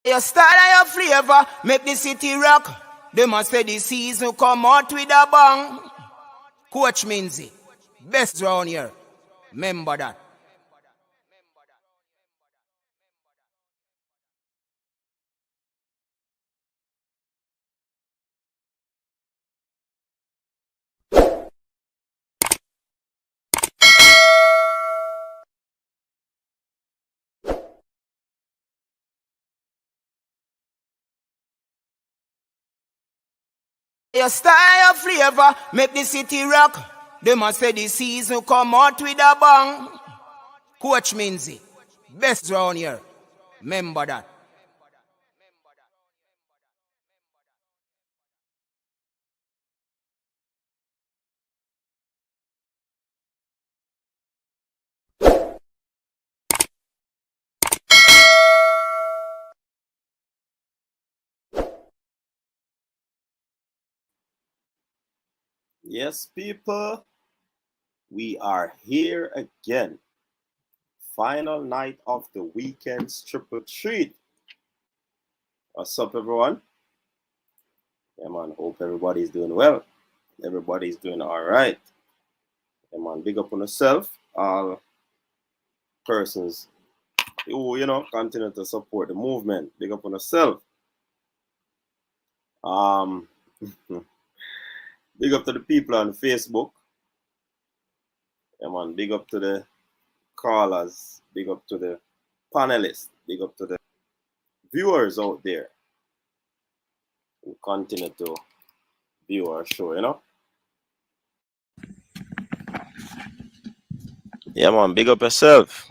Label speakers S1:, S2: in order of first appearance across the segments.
S1: Your style and your flavor make the city rock. They must say the season come out with a bang. Coach Minzy, best round here. Remember that. Your style and your flavor make the city rock. They must say the season come out with a bang. Coach Minzy, best round here. Remember that.
S2: Yes, people, we are here again. Final night of the weekend's triple treat. What's up, everyone? Yeah, man, hope everybody's doing well. Everybody's doing all right. Yeah, man, big up on yourself. All persons who, continue to support the movement. Big up on yourself. Um, Big up to the people on Facebook. Yeah, man, big up to the callers. Big up to the panelists. Big up to the viewers out there who continue to view our show. Yeah, man, big up yourself.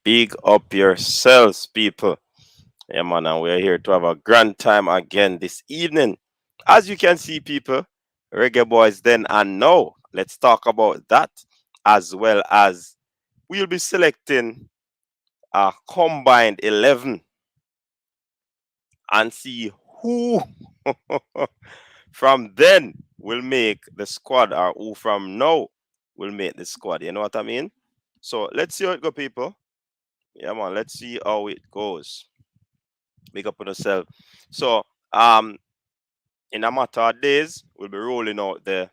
S2: Big up yourselves, people. Yeah, man, and we're here to have a grand time again this evening. As you can see, people, Reggae Boyz then and now. Let's talk about that, as well as we'll be selecting a combined 11 and see who from then will make the squad, or who from now will make the squad. You know what I mean? So let's see how it go, people. Yeah, man, let's see how it goes. Make up on yourself. So, in a matter of days, we'll be rolling out the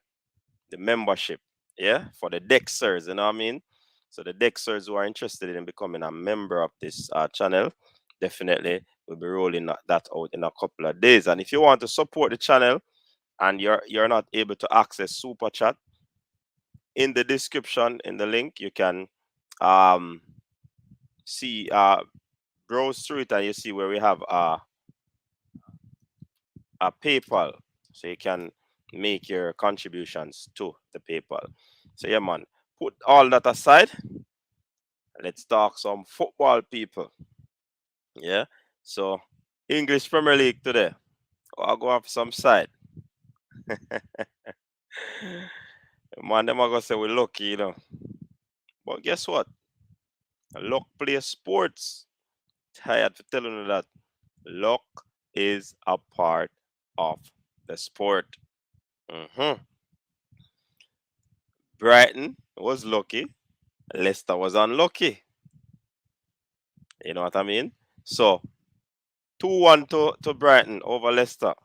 S2: membership, yeah, for the Dexers, you know what I mean? So the Dexers who are interested in becoming a member of this channel, definitely we'll be rolling that out in a couple of days. And if you want to support the channel and you're not able to access Super Chat, in the description, in the link, you can see browse through it, and you see where we have a PayPal, so you can make your contributions to the PayPal. So yeah, man, put all that aside. Let's talk some football, people. Yeah. So English Premier League today. I'll go off some side. Man, them are gonna say we're lucky. But guess what? Luck plays sports. Tired for telling you that. Luck is a part of the sport. Brighton was lucky. Leicester was unlucky. You know what I mean? So 2-1 to Brighton over Leicester.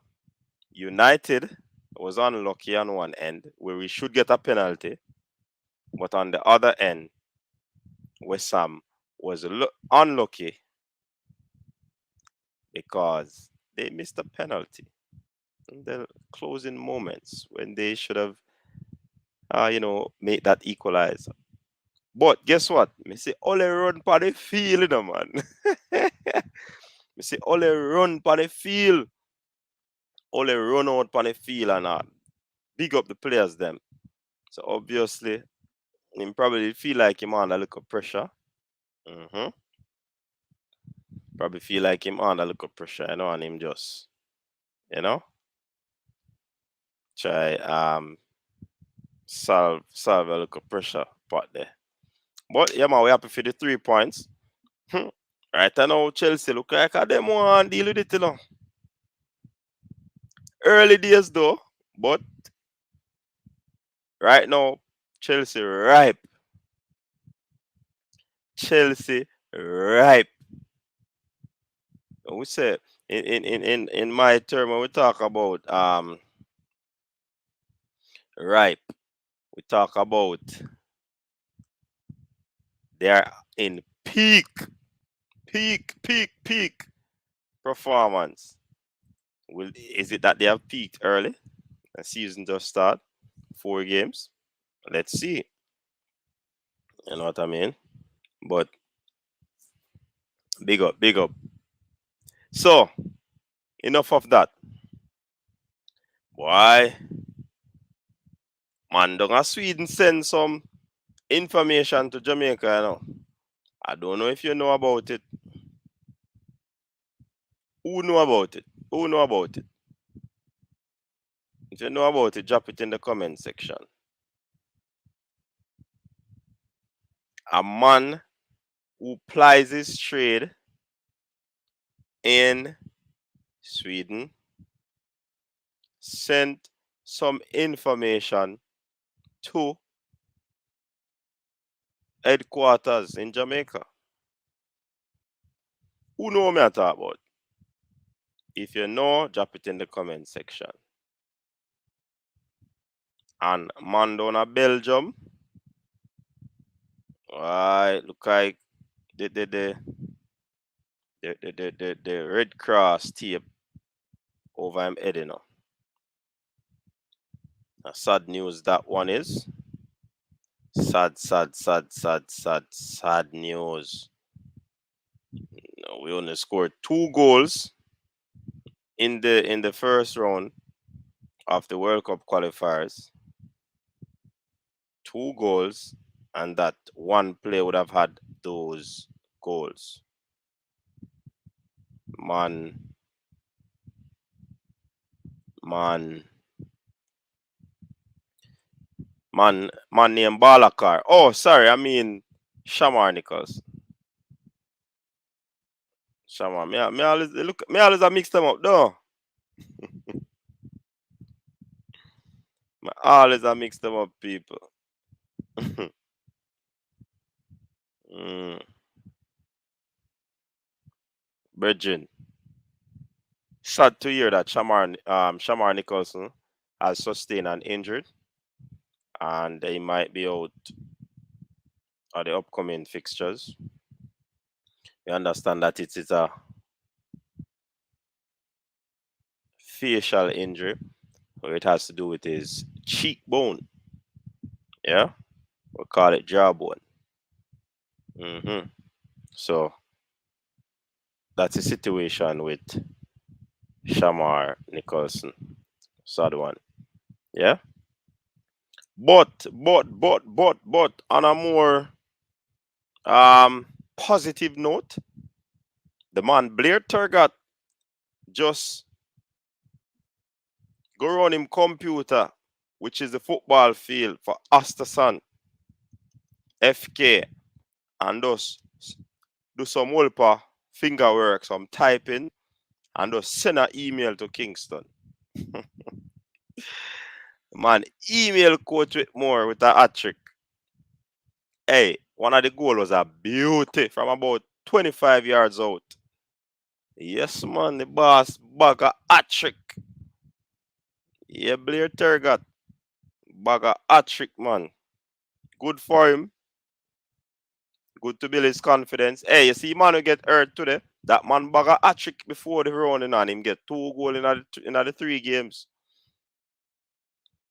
S2: United was unlucky on one end, where we should get a penalty. But on the other end, West Ham was unlucky because they missed a penalty in the closing moments when they should have, made that equalizer. But guess what? Me say Ole run for the field, man. Me say Ole run for the field. Ole run out for the field and big up the players them. So obviously, him probably feel like him under a little pressure. Probably feel like him under a little pressure, and him just, you know, try solve a little pressure part there. But yeah, man, we happy for the 3 points. Right now, Chelsea look like them want deal with it. Early days though, but right now, Chelsea ripe. Chelsea ripe. we say in my term when we talk about ripe, we talk about they are in peak performance. Is it that they have peaked early? The season just start, 4 games. Let's see. You know what I mean? But big up, big up. So enough of that. Why? Man, don't Sweden send some information to Jamaica, you know. I don't know if you know about it. Who know about it? Who know about it? If you know about it, drop it in the comment section. A man who plies his trade in Sweden sent some information to headquarters in Jamaica. Who know me I talk about? If you know, drop it in the comment section. And man down a Belgium, right, look like the Red Cross tape over him head, you know. Sad news that one is. Sad news. No, we only scored 2 goals in the first round of the World Cup qualifiers. 2 goals, and that one player would have had those goals. Man named Balakar. Oh, sorry, I mean Shamar Nichols. Shamar, me always look, me always I mix them up, though. Me always I mix them up, people. mm. Virgin. Sad to hear that Shamar Nicholson has sustained an injury, and he might be out of the upcoming fixtures. We understand that it is a facial injury, or it has to do with his cheekbone. Yeah, we call it jawbone. So that's the situation with Shamar Nicholson. Sad one. Yeah. But on a more positive note, the man Blair Turgot just go run him computer, which is the football field for Asterson FK, and just do some whole finger work, some typing, and just send an email to Kingston. Man, email Coach Whitmore with a hat trick. Hey, one of the goals was a beauty from about 25 yards out. Yes, man, the boss bag a hat trick. Yeah, Blair Turgot bag a hat trick, man. Good for him. Good to build his confidence. Hey, you see, man, who get hurt today. That man bag a hat trick before the round and him get 2 goals in the 3 games.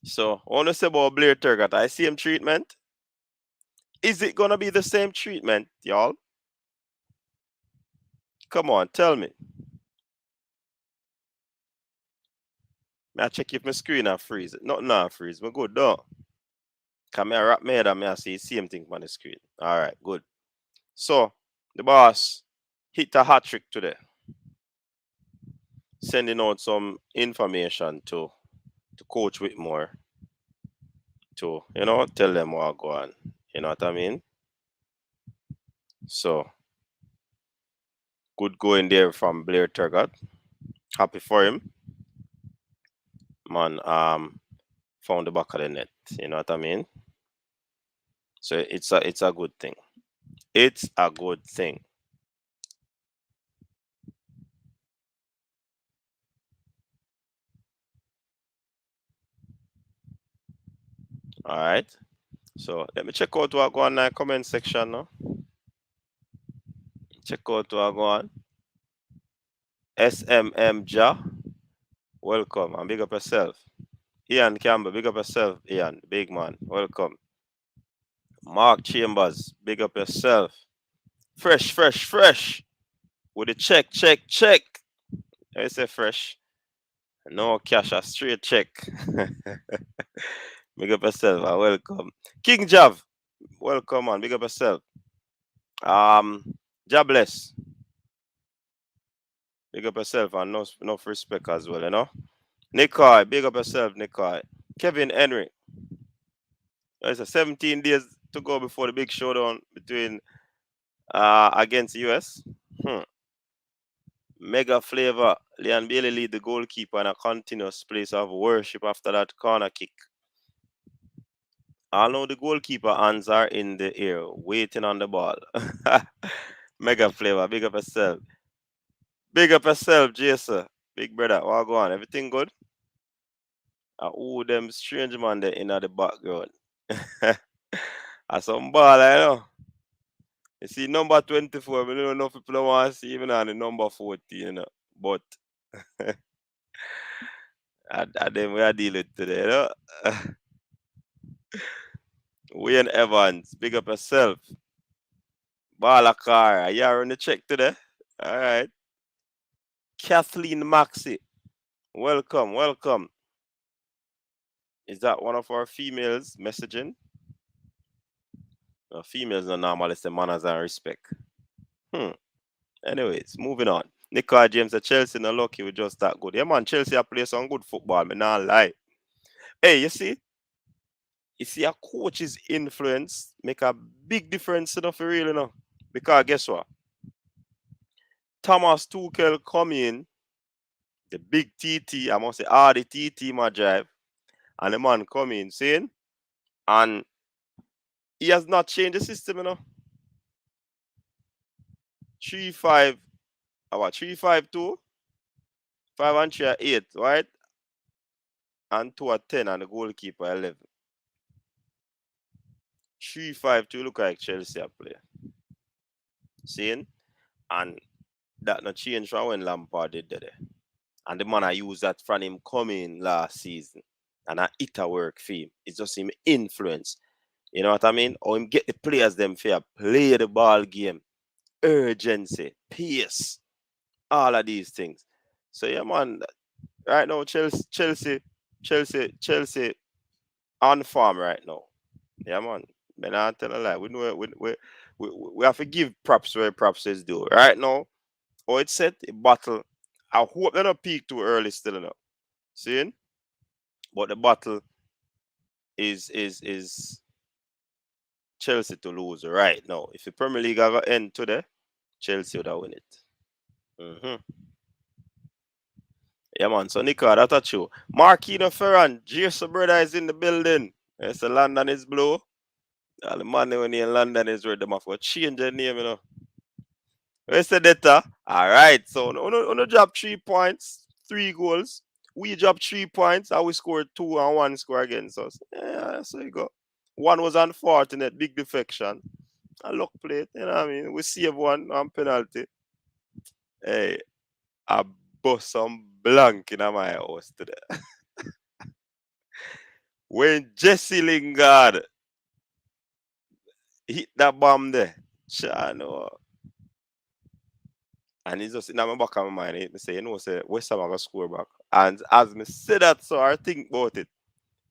S2: So, I want to say about Blair Turgot, I see him treatment. Is it gonna be the same treatment, y'all? Come on, tell me. May I check if my screen a freeze? Nothing not freeze. Me good, though. Come here, wrap my head and me I see the same thing on the screen. All right, good. So, the boss hit a hat trick today. Sending out some information to Coach Whitmore to, tell them what go on. You know what I mean? So, good going there from Blair Turgot. Happy for him. Man, found the back of the net. You know what I mean? So it's a good thing. It's a good thing. All right. So let me check out what go on in the comment section now. Check out what go on. SMM Ja, welcome and big up yourself. Ian Campbell, big up yourself. Ian, big man, welcome. Mark Chambers, big up yourself. Fresh, fresh, fresh. With a check, check, check. I say fresh. No cash, a straight check. Big up yourself and welcome. King Jav, welcome man. Big up yourself. Um, Jobless. Big up yourself and enough respect as well, you know. Nikai, big up yourself, Nikai. Kevin Henry. It's a 17 days to go before the big showdown between against US. Hmm. Mega Flavor. Leon Bailey lead the goalkeeper in a continuous place of worship after that corner kick. I know the goalkeeper hands are in the air, waiting on the ball. Mega Flavor, big up yourself. Big up yourself, Jason. Big brother, what go on? Everything good? Oh, them strange man there in the background. I some ball, I know. You see, number 24, we don't know if people want to see even on the number 14, you know. But I them we are dealing with today, you know. Wayne Evans, big up yourself. Balakar, you are on the check today. All right. Kathleen Maxi, welcome, welcome. Is that one of our females messaging? No, females are normally say manners and respect. Anyways, moving on. Nicola James at Chelsea no lucky we just that good. Yeah man, Chelsea a play some good football, me not lie. Hey, you see a coach's influence make a big difference enough for real, you know. Because guess what? Thomas Tuchel come in, the big TT, I must say the TT my drive, and the man come in saying, and he has not changed the system, you know. 3-5, about 3-5-2, 5 and 3 are 8, right? And 2 are 10 and the goalkeeper 11. 3-5-2 look like Chelsea are play. Seeing? And that not change from when Lampard did there. And the man I use that from him coming last season. And I it a work for him. It's just him influence. You know what I mean? Or him get the players them fair, play the ball game, urgency, pace, all of these things. So yeah, man. Right now, Chelsea on farm right now. Yeah, man. Man, I tell a lie. We know we have to give props where props is due. Right now, oh, it's set a battle. I hope they don't peak too early still enough. Seeing? But the battle is Chelsea to lose right now. If the Premier League ever end today, Chelsea would have win it. Yeah, man. So, Nico, that's a true. Marquino Ferran, Jason brother is in the building. Yes, London is blue. All the money when in London is where them have to change their name, you know. Where's the data? All right. So, no drop 3 points, 3 goals. We dropped 3 points and we scored 2 and 1 score against us. Yeah, so you go. One was unfortunate, big defection. A luck plate, you know what I mean? We save one on penalty. Hey, I bust some blank in my house today. When Jesse Lingard hit that bomb there, Chano. And it's just in my back of my mind, me say, you know, say, West Ham are going to score back. And as me say that, so I think about it.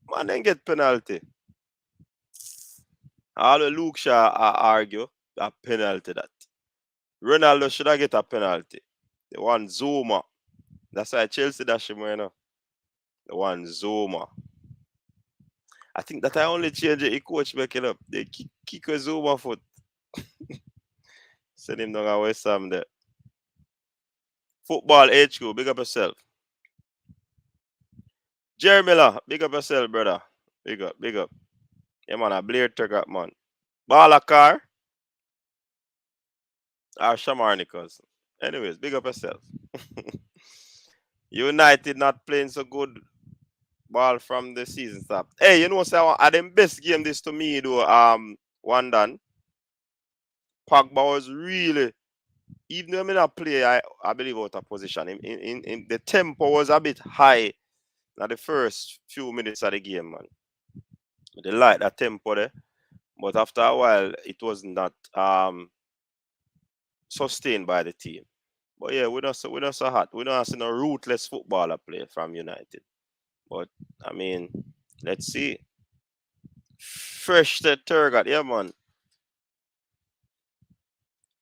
S2: Man, then get penalty. All the Luke Shaw argue a penalty that. Ronaldo should have get a penalty. The one Zuma. That's why Chelsea dash him, you know. The one Zuma. I think that I only change it, coach making up. They kick a Zuma foot. Send him down at West Ham there. Football HQ, big up yourself. Jerry Miller, big up yourself, brother. Big up, big up. Yeah, man, a Blair Turgot, man. Balakar or Shamarnicus. Anyways, big up yourself. United not playing so good. ball from the season start. Hey, you know, so I them best game this to me though. One done. Pogba was really, even though I not play, I believe out of position. The tempo was a bit high in the first few minutes of the game, man. They like that tempo there, but after a while, it was not sustained by the team. But yeah, we don't so hot. We don't see no ruthless footballer play from United. But I mean, let's see. Fresh the Turgot, yeah man.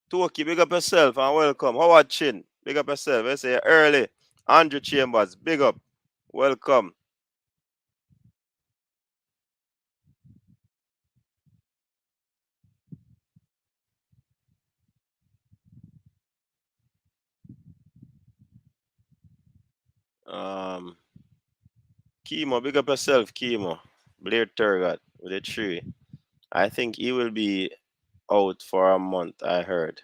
S2: Toki, big up yourself and welcome. Howard Chin, big up yourself. I say early. Andrew Chambers, big up. Welcome. Um Chemo, big up yourself, Chemo. Blair Turgot with a tree. I think he will be out for a month, I heard.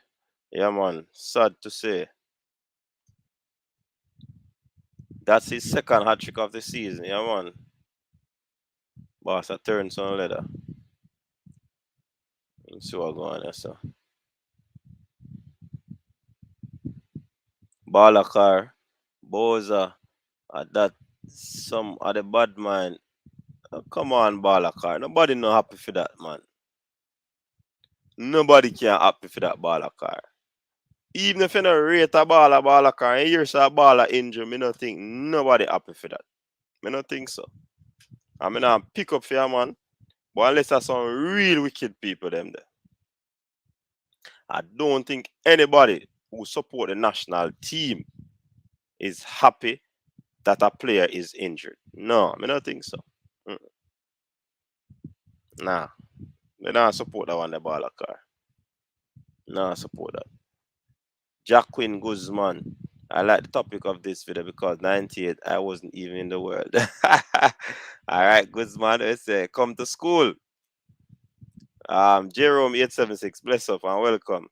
S2: Yeah man. Sad to say. That's his second hat trick of the season, yeah man. Boss a turn some leather. Let's see what going on, so. Balakar, Boza, that some of the bad man. Come on, Balakar. Nobody no happy for that, man. Nobody can happy for that Balakar. Even if you don't rate a Balakar, and you hear say a baller injury, me no think nobody happy for that. Me no think so. I mean, I pick up for you, man. But unless there's some real wicked people them there, I don't think anybody who support the national team is happy that a player is injured. No, I don't think so. Mm, Nah, they don't support that one, the Balakar. No, I support that. Jacqueline Guzman. I like the topic of this video because 98, I wasn't even in the world. All right, Guzman, let's say, come to school. Jerome 876, bless up and welcome.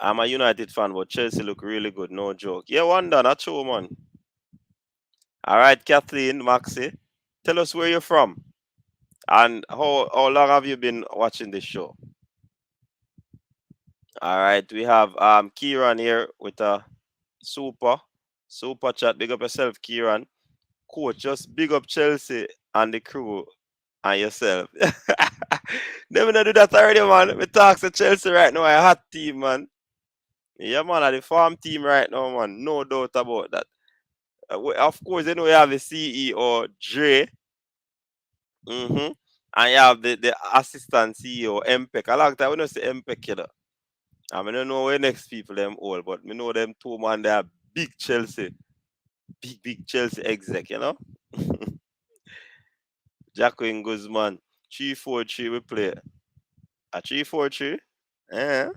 S2: I'm a United fan, but Chelsea look really good, no joke. Yeah, wonder, not true, man. All right, Kathleen, Maxi, tell us where you're from and how long have you been watching this show? All right, we have Kieran here with a super super chat. Big up yourself, Kieran. Coach, just big up Chelsea and the crew and yourself. Never know do that already, man. We talk to Chelsea right now, a hot team, man. Yeah, man, at the farm team right now, man. No doubt about that. Of course, you know, we have the CEO, Dre. Mm-hmm. And you have the assistant CEO, MPEC. A long time we don't see MPEC, you know. I mean, I don't know where next people them all, but we know them two, man. They are big Chelsea, big Chelsea exec, you know. Jacqueline Guzman, 3-4-3 we play. A 3-4-3? Eh?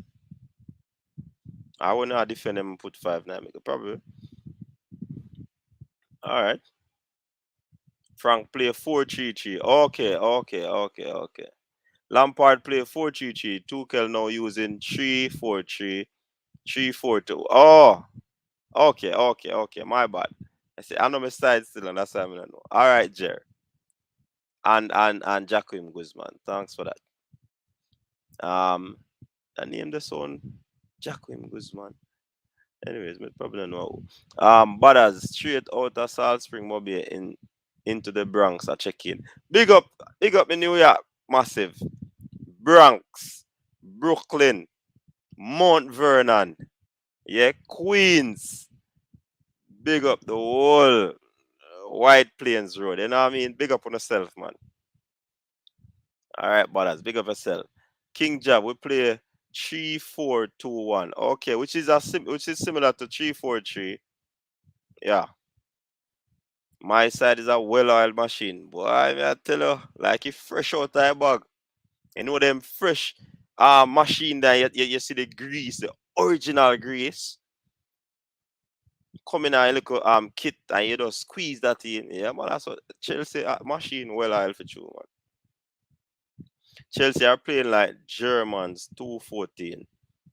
S2: I will not defend them and put 5-9. Probably. All right. Frank play 4-3-3. Okay. Lampard play 4-3-3. Tuchel now using 3-4-3. 3-4-2. Oh, okay. My bad. I say I know my side still, and that's why I don't know. All right, Jer. And Jacqueline Guzman. Thanks for that. Um, I named the son Jacqueline Guzman. Anyways, me probably don't know. Butters straight out of Salt Spring Mobile into the Bronx. I check in. Big up in New York, massive. Bronx, Brooklyn, Mount Vernon, yeah, Queens. Big up the whole White Plains Road. You know what I mean? Big up on yourself, man. All right, Butters, big up yourself. King Job, we play 3-4-2-1. Okay, which is similar to 3-4-3. Yeah. My side is a well-oiled machine. Boy, I tell you, like it fresh out of the bag. You know them fresh machine that you see the grease, the original grease. Come in a little kit and you just squeeze that in. Yeah, man, that's what Chelsea machine well-oiled for you, man. Chelsea are playing like Germans 2-14.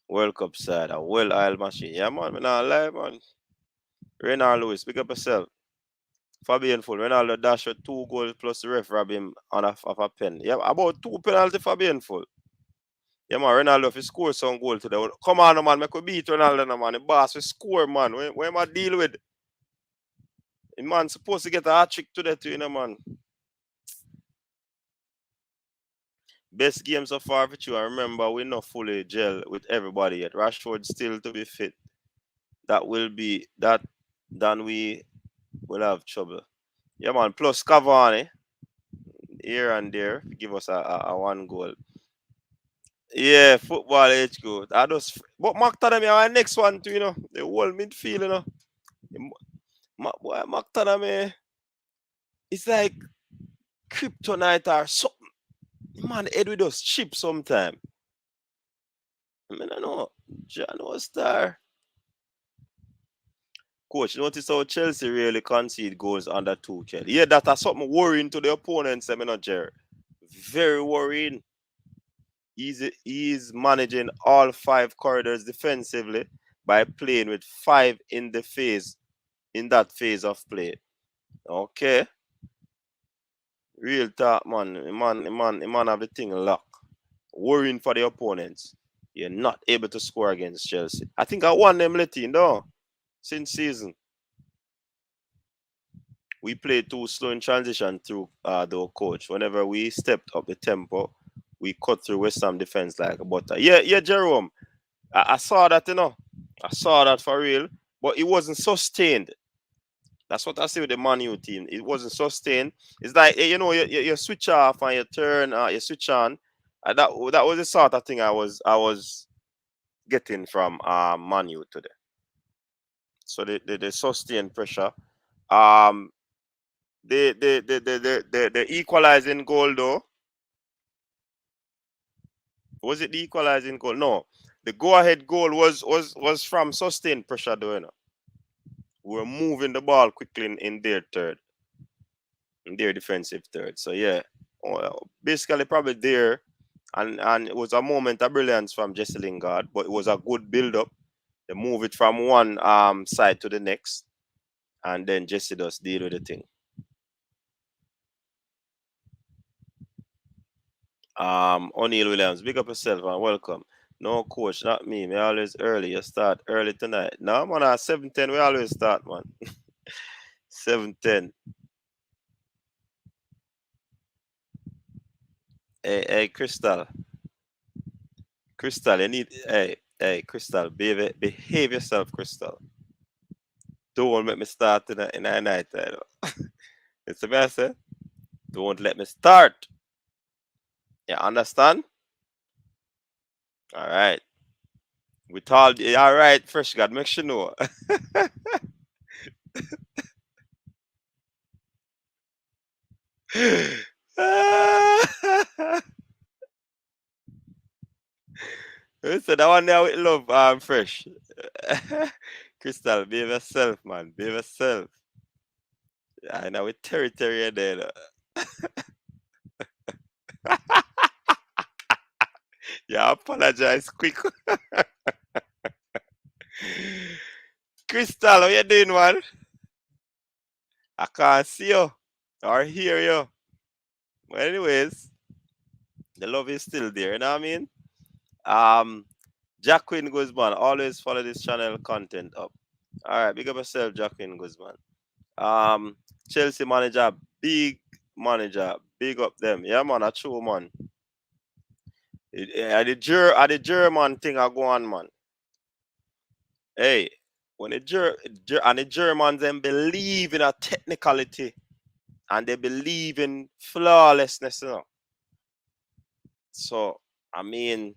S2: World Cup side, a well-oiled machine. Yeah, man, me not lie, man. Reynard Lewis, pick up yourself. Fabian Full. Ronaldo dash with 2 goals plus the ref rob him on of a pen. Yeah, about 2 penalty Fabian Full. Yeah, man, Ronaldo if he score some goal today. Come on, no, man, make we beat Ronaldo, no, man. The boss will score, man. Where am I deal with? The man supposed to get a hat trick today, too, you know, man. Best game so far for you. I remember we're not fully gel with everybody yet. Rashford still to be fit. That will be that. Then we will have trouble. Yeah, man. Plus Cavani here and there give us a 1 goal. Yeah, football age good. I just but McTominay our next one too, you know. The whole midfield, you know. Boy, McTominay it's like kryptonite or something. Man, head with us cheap sometime. I mean, I know. John was star. Coach, notice how Chelsea really concede goals under Tuchel. Yeah, that's something worrying to the opponents, I mean, Jerry. Very worrying. He's managing all 5 corridors defensively by playing with 5 in that phase of play. Okay. Real talk, man. Man have the thing locked. Worrying for the opponents. You're not able to score against Chelsea. I think I won them letting though since season. We played too slow in transition through the coach. Whenever we stepped up the tempo, we cut through West Ham defense like a butter. Yeah, Jerome. I saw that, you know. I saw that for real. But it wasn't sustained. That's what I say with the Man U team. It wasn't sustained. It's like, you know, you switch off and you turn, you switch on. That was the sort of thing I was getting from Man U today. So the sustained pressure. The equalizing goal though. Was it the equalizing goal? No. The go-ahead goal was from sustained pressure though, you know. We were moving the ball quickly in their third. In their defensive third. So yeah. Basically probably there. And it was a moment of brilliance from Jesse Lingard, but it was a good build-up. They move it from one side to the next. And then Jesse does deal with the thing. O'Neal Williams, big up yourself and welcome. No, coach, not me. Me always early. You start early tonight. No, man, at 7:10 we always start, man. 7:10. Hey, Crystal. Crystal, you need hey, Crystal, behave yourself, Crystal. Don't make me start in the night. It's the best, eh? Don't let me start. You understand? All right. All right, fresh God, make sure you know. Listen, that one there with love, fresh. Crystal, be yourself, man. Be yourself. I know with territory there. Yeah, apologize quick. Crystal, how you doing, man? I can't see you or hear you. But anyways, the love is still there, you know what I mean? Jacqueline Guzman, always follow this channel content up. All right, big up yourself, Jacqueline Guzman. Chelsea manager, big manager, big up them. Yeah, man, a true man. The German thing I go on, man. Hey, when the Germans then believe in a technicality and they believe in flawlessness, you know. So I mean,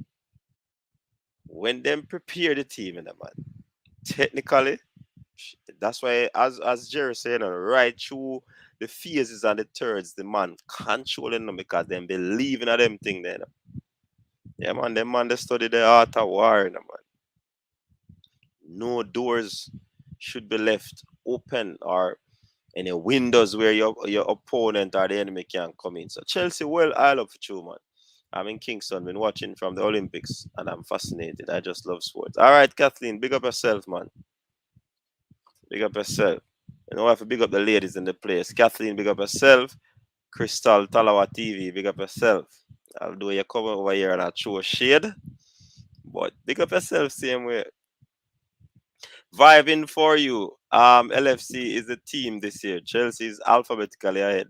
S2: when them prepare the team, you know, man, technically, that's why as Jerry said, you know, right through the phases and the thirds, the man controlling them because them believing in them thing there. You know. Yeah, man, them man they study the art of war, you know, man. No doors should be left open or any windows where your opponent or the enemy can come in. So Chelsea, well, I love you, man. I'm in Kingston, been watching from the Olympics, and I'm fascinated. I just love sports. All right, Kathleen, big up yourself, man. Big up yourself. You know, I have to big up the ladies in the place. Kathleen, big up yourself. Crystal Talawa TV, big up yourself. Although you come over here and I throw shade, but big up yourself same way. Vibing for you. LFC is the team this year. Chelsea is alphabetically ahead.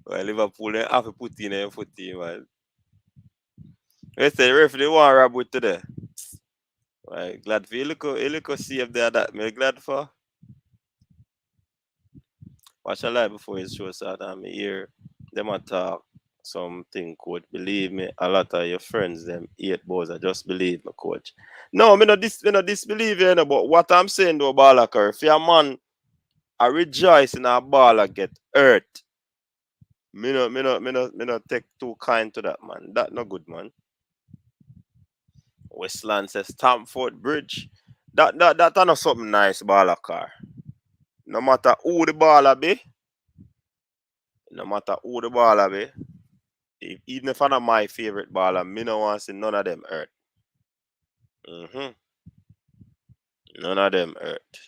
S2: Well, Liverpool they have to put in a foot team, man. They say referee want rub with today. Well, glad for you look save there that me glad for. Watch a live before his show start and me hear them a talk something coach. Believe me, a lot of your friends them hate boys. I just believe my coach. No, me no disbelieve you know, but what I'm saying though, Balakar, if your man I rejoice in a baller get hurt. Me no take too kind to that man. That no good man. Westland says Stamford Bridge. That not something nice Balakar. No matter who the baller be, no matter who the baller be, even if I'm not my favorite baller, me no want to see none of them hurt. Mm-hmm. None of them hurt.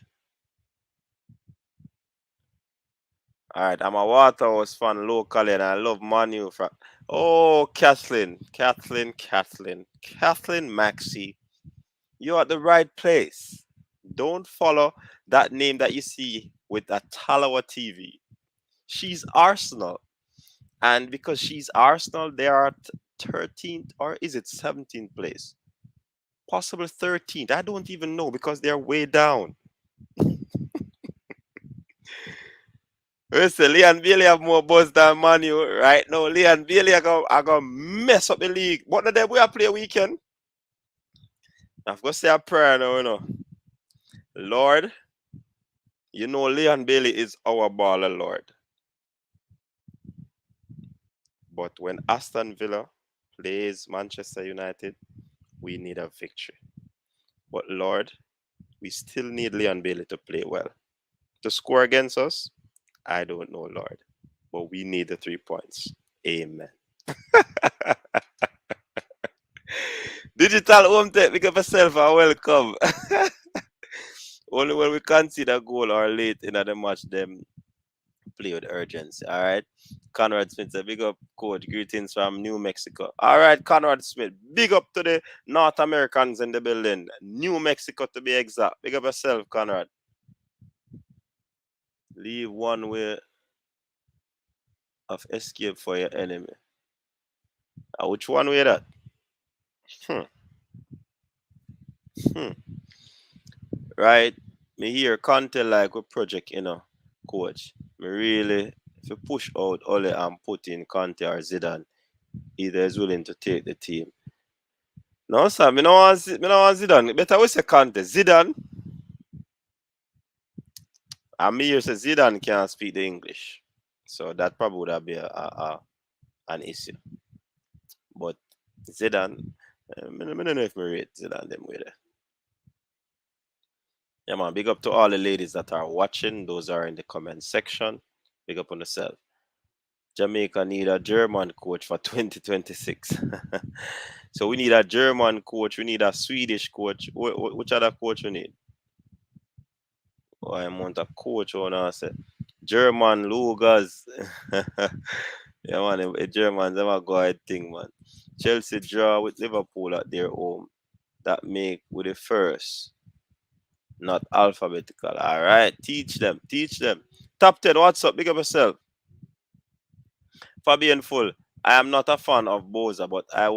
S2: Alright, I'm a Waterhouse fan locally and I love Manu from oh Kathleen Maxey. You're at the right place. Don't follow that name that you see with a Talawa TV. She's Arsenal. And because she's Arsenal, they are at 13th or is it 17th place? Possible 13th. I don't even know because they're way down. Listen, Leon Bailey have more buzz than Manu right now. Leon Bailey are gonna mess up the league. What the we are play weekend? I've got to say a prayer now, you know. Lord, you know Leon Bailey is our baller, Lord. But when Aston Villa plays Manchester United, we need a victory. But Lord, we still need Leon Bailey to play well. To score against us, I don't know, Lord. But we need the 3 points. Amen. Digital home tech, pick up yourself and welcome. Only when we consider goal or late in the match, them play with urgency. All right. Conrad Smith, a big up coach. Greetings from New Mexico. All right, Conrad Smith. Big up to the North Americans in the building. New Mexico to be exact. Big up yourself, Conrad. Leave one way of escape for your enemy. Which one way that? Hmm. Hmm. Right. Me hear content like a project, you know, coach. Me really, if you push out Ole and put in Conte or Zidane, either is willing to take the team. No, sir, me no want Zidane. Better we say Conte. Zidane, and me here say Zidane can't speak the English. So that probably would have been an issue. But Zidane, me don't know if me rate Zidane them way there. Yeah, man, big up to all the ladies that are watching. Those are in the comment section. Big up on yourself. Jamaica need a German coach for 2026. So we need a German coach. We need a Swedish coach. Which other coach we need? Oh, I want a coach on us. German Lugas. Yeah, man, the Germans never go ahead thing, man. Chelsea draw with Liverpool at their home. That make with the first, not alphabetical. All right, teach them, teach them. Top 10, what's up? Big up yourself. Fabian Full. I am not a fan of Boza, but I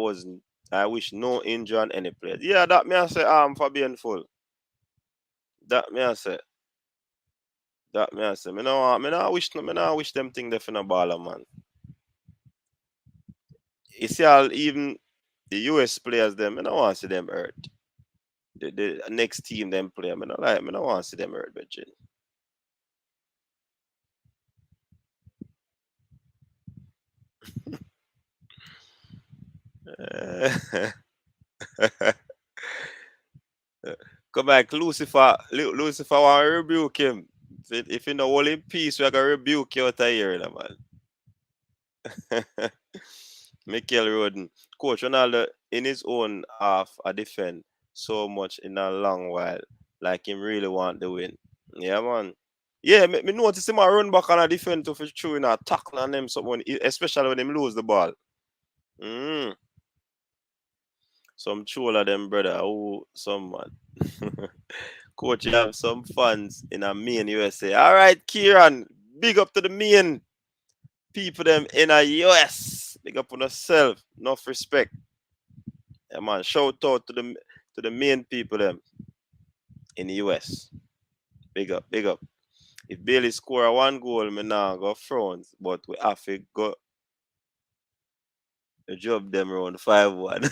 S2: wish no injury on any player. Yeah, that me I say Fabian Full. That me I say. That me I say. Me no wish them thing they finna baller, man. You see all even the US players them, I don't want to see them hurt. The next team them play, I don't want to see them hurt, but come back, Lucifer. Lucifer want to rebuke him. If you know all in peace, we are gonna rebuke you out of here, man. Mikel Roden. Coach Ronaldo in his own half a defend so much in a long while. Like him really want the win. Yeah, man. Yeah, me notice him a run back and a defend to for true in a tackle and them someone, especially when him lose the ball. Mm. Some troll of them brother. Oh, some man. Coach, you have some fans in a main USA. All right, Kieran. Big up to the main people them in a US. Big up on yourself. Enough respect. Yeah, man. Shout out to the main people them in the US. Big up, big up. If Bailey score a one goal, me now go front, but we have to go job them around 5-1.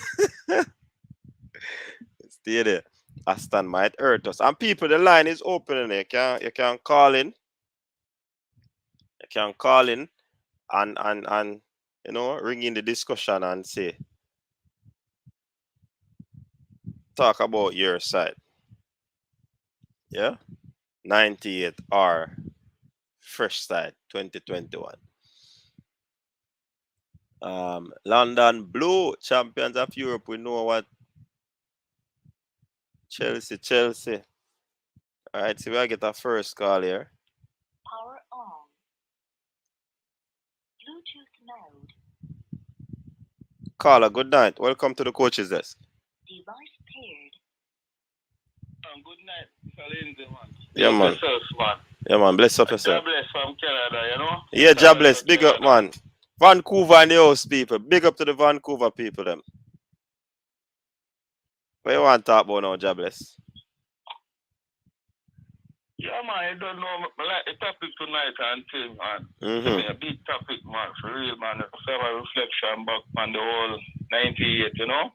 S2: Stay there. Aston might hurt us. And people, the line is open in there. You can call in. You can call in and ring in the discussion and say talk about your side. Yeah? 98 or fresh side 2021. London Blue, champions of Europe. We know what Chelsea. All right, so we get a first call here.
S3: Power on. Bluetooth mode.
S2: Caller, good night. Welcome to the coach's desk.
S3: Device paired.
S4: Good night, Lindsay, man.
S2: Yeah, man.
S4: Yourself, man.
S2: Yeah, man. Bless up yourself.
S4: God bless from Canada, you know?
S2: Yeah,
S4: Canada,
S2: jobless. Big up, man. Vancouver and the house people. Big up to the Vancouver people, them. What you want to talk about now, jobless?
S4: Yeah, man, I don't know. I like the topic tonight and thing, man.
S2: Mm-hmm.
S4: A big topic, man, for real, man. Let's have a reflection back on the whole 98, you know?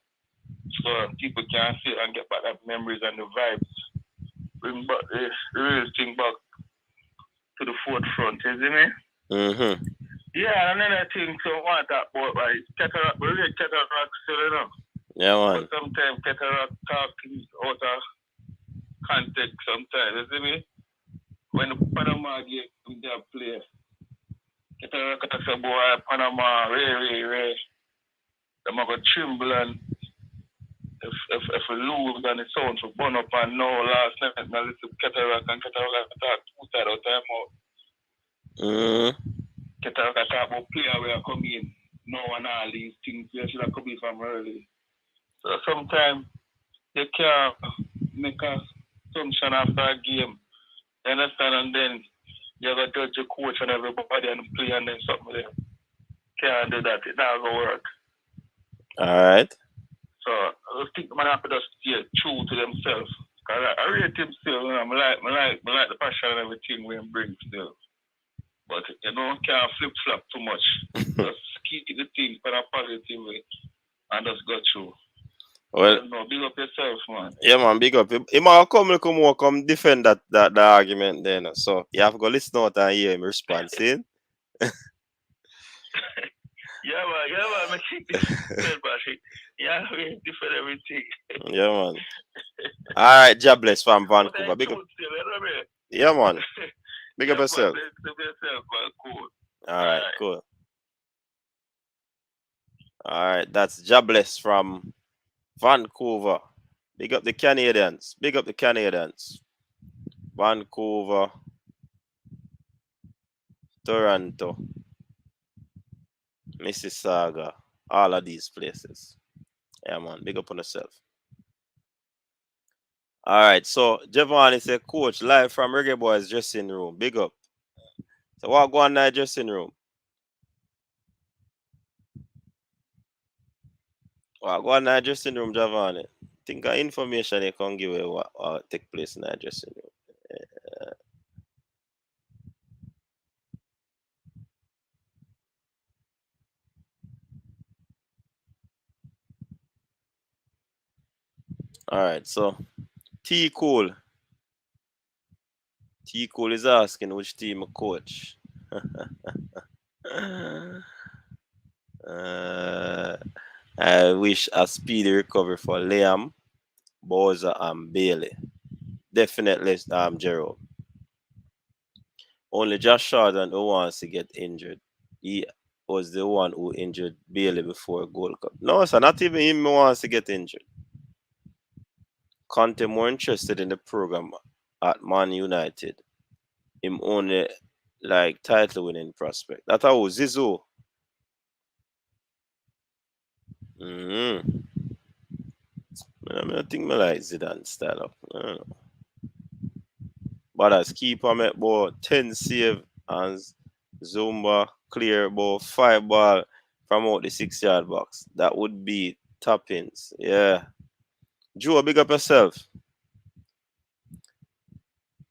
S4: So people can sit and get back that memories and the vibes. Bring back the real thing back to the forefront, isn't it?
S2: Mm-hmm.
S4: Yeah, and another thing, so I want that about, right? Cataract, we read cataract still, you know?
S2: Yeah, man.
S4: But sometimes cataract talking out of context sometimes, you see me? When the Panama game they play, cataract say, boy, Panama, Ray. Them go tremble and if we lose and the sound for burn up and no last night, I listen cataract and cataract talk two side of time out. Cataract talk about player where I come in, no one all these things, they should have come in from early. So sometimes they can't make a assumption after a game. You understand? And then you have to judge the coach and everybody and play and then something there. Can't do that. It doesn't work.
S2: All right.
S4: So I think man have to just stay true to themselves. Cause I rate him still, you know, I like the passion and everything we bring still. But you know, can't flip flop too much. Just keep the thing in a positive way and just go through.
S2: Well,
S4: no, big up yourself, man.
S2: Yeah, man, big up. He might come defend that argument then. So you have to go listen out and hear him respond. See?
S4: Yeah, man, yeah, we defend everything.
S2: Yeah, man. All right, job bless from Vancouver. Big up. Yeah, man. Big up yourself.
S4: Cool.
S2: All right, cool. All right, that's jobless from Vancouver. Big up the Canadians. Big up the Canadians. Vancouver, Toronto, Mississauga, all of these places. Yeah, man. Big up on yourself. All right, so Javon is a coach live from Reggae Boyz dressing room. Big up. So what go on in that dressing room? What go on in that dressing room, Javon? Think of information you can give away what take place in that dressing room. All right, so T Cool. T Cool is asking which team coach. I wish a speedy recovery for Liam, Bowser, and Bailey. Definitely, Jerome. Only Josh Jordan who wants to get injured. was the one who injured Bailey before Gold Cup. No, sir, not even him wants to get injured. Conte more interested in the program at Man United. Him only like title winning prospect. That's how Zizou. Mm-hmm. I think I like Zidane style up. I don't know. But as keeper met about 10 save and Zumba clear about 5 ball from out the 6 yard box. That would be toppings. Yeah. Joe, big up yourself.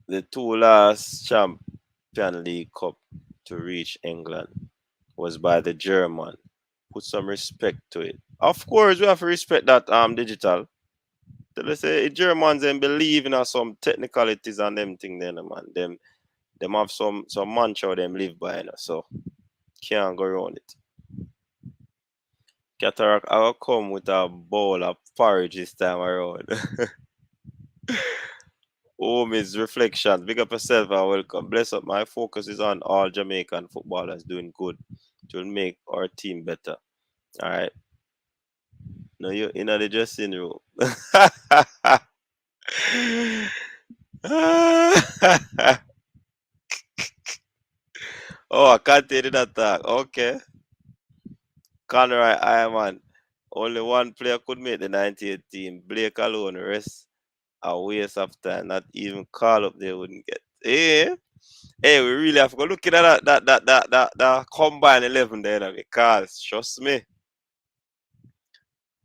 S2: The two last Champion League Cup to reach England was by the German. Put some respect to it. Of course, we have to respect that digital. Let's say Germans and believe in some technicalities and them thing then man. Them have some mantra them live by, so can't go around it. Cataract, I will come with a bowl of porridge this time around. Miss Reflections, big up yourself and welcome. Bless up. My focus is on all Jamaican footballers doing good. It will make our team better. All right. No, you're in the dressing room. Oh, I can't take that talk. Okay. Conroy Iron. Only one player could make the 98 team. Blake alone, the rest a waste of time. Not even call up they wouldn't get. Hey, we really have to go look at that combined 11 there because trust me,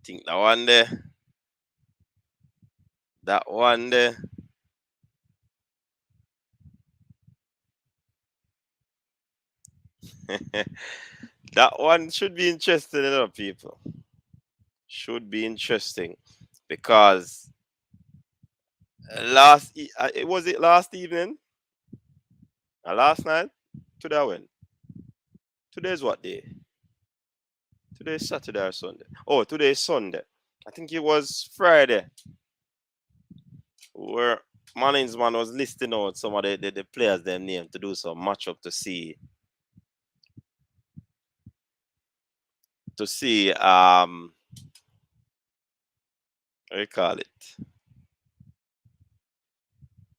S2: think that one there, that one should be interesting, people. Should be interesting because it was it last evening, last night. Today when? Today's what day? Today's Saturday or Sunday? Oh, today is Sunday. I think it was Friday where Manning's man was listing out some of the players their name to do some matchup to see what do you call it?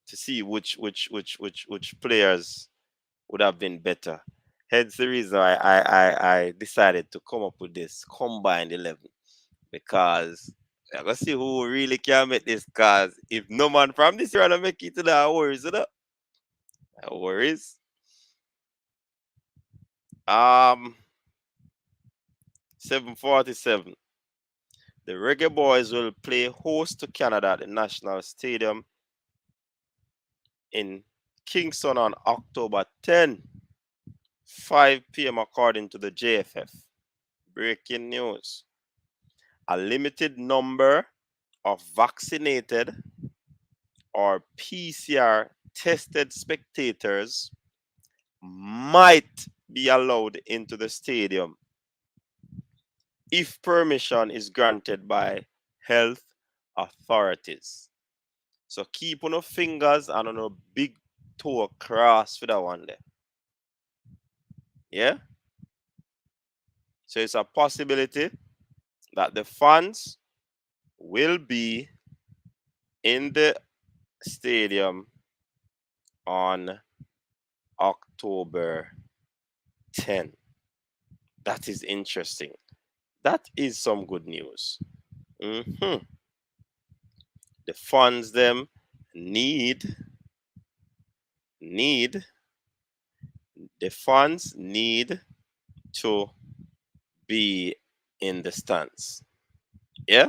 S2: To see which players would have been better. Hence the reason I decided to come up with this combined 11 because I'm gonna see who really can make this. Cause if no man from this year make it to the worries, worries. 7:47. The Reggae Boyz will play host to Canada at the National Stadium in Kingston on October 10, 5 p.m. according to the JFF. Breaking news. A limited number of vaccinated or PCR tested spectators might be allowed into the stadium if permission is granted by health authorities. So keep on your fingers and on your big toe crossed for that one there. Yeah? So it's a possibility that the fans will be in the stadium on October 10. That is interesting. That is some good news. The fans them need the fans need to be in the stands. Yeah?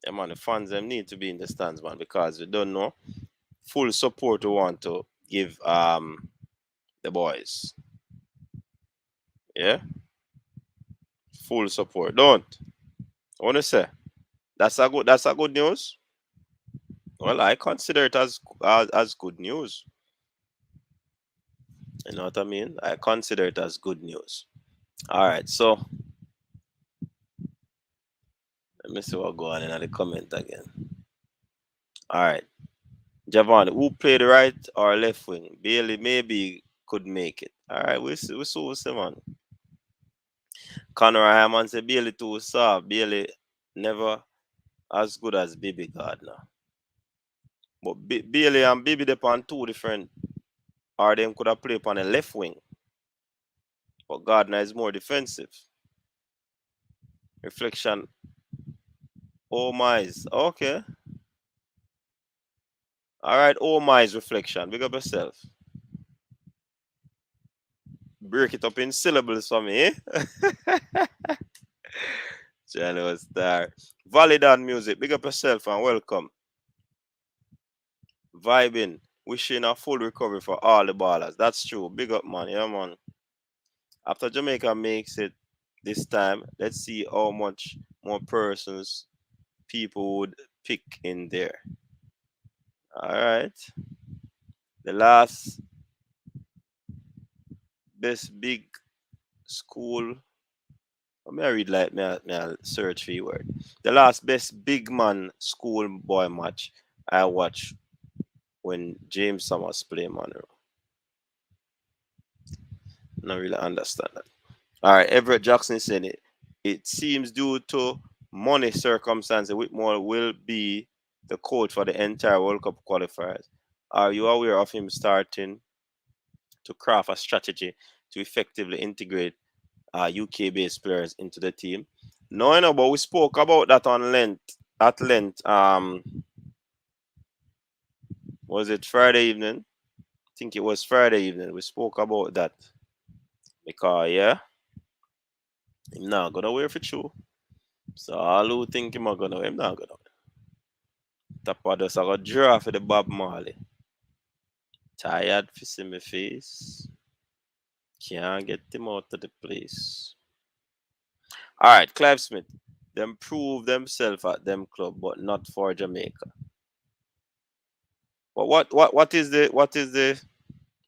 S2: Yeah, man, the fans them need to be in the stands, man, because we don't know full support we want to give the boys. Yeah? Full support. Don't. I want to say that's a good news. Well, I consider it as good news. You know what I mean? I consider it as good news. All right, so let me see what go on in the comment again. All right, Javon, who played right or left wing? Bailey maybe could make it. All right, we see man. Conor Hammond say Bailey too soft. Bailey never as good as Baby Gardner. But Bailey and Baby they on two different, or them could have played on the left wing. But Gardner is more defensive. Reflection. Oh my. Okay. Alright, oh my reflection. Big up yourself. Break it up in syllables for me, eh? Channel Star. Valid on music. Big up yourself and welcome. Vibing. Wishing a full recovery for all the ballers. That's true. Big up, man. Yeah, man. After Jamaica makes it this time, let's see how much more persons people would pick in there. All right. The last best big school. Let me read like me search for your word. The last best big man school boy match I watched when James Summers play Monroe. Not really understand that. All right, Everett Jackson said it. It seems due to money circumstances, Whitmore will be the coach for the entire World Cup qualifiers. Are you aware of him starting to craft a strategy to effectively integrate UK-based players into the team? No, I know, but we spoke about that on length. At length. Was it Friday evening? I think it was Friday evening. We spoke about that because yeah, him not gonna wear for true. So all who think him gonna wear, him not gonna wear. Top of us, I got draw for the Bob Marley. Tired for see my face. Can't get him out of the place. All right, Clive Smith. Them prove themselves at them club, but not for Jamaica. But what is the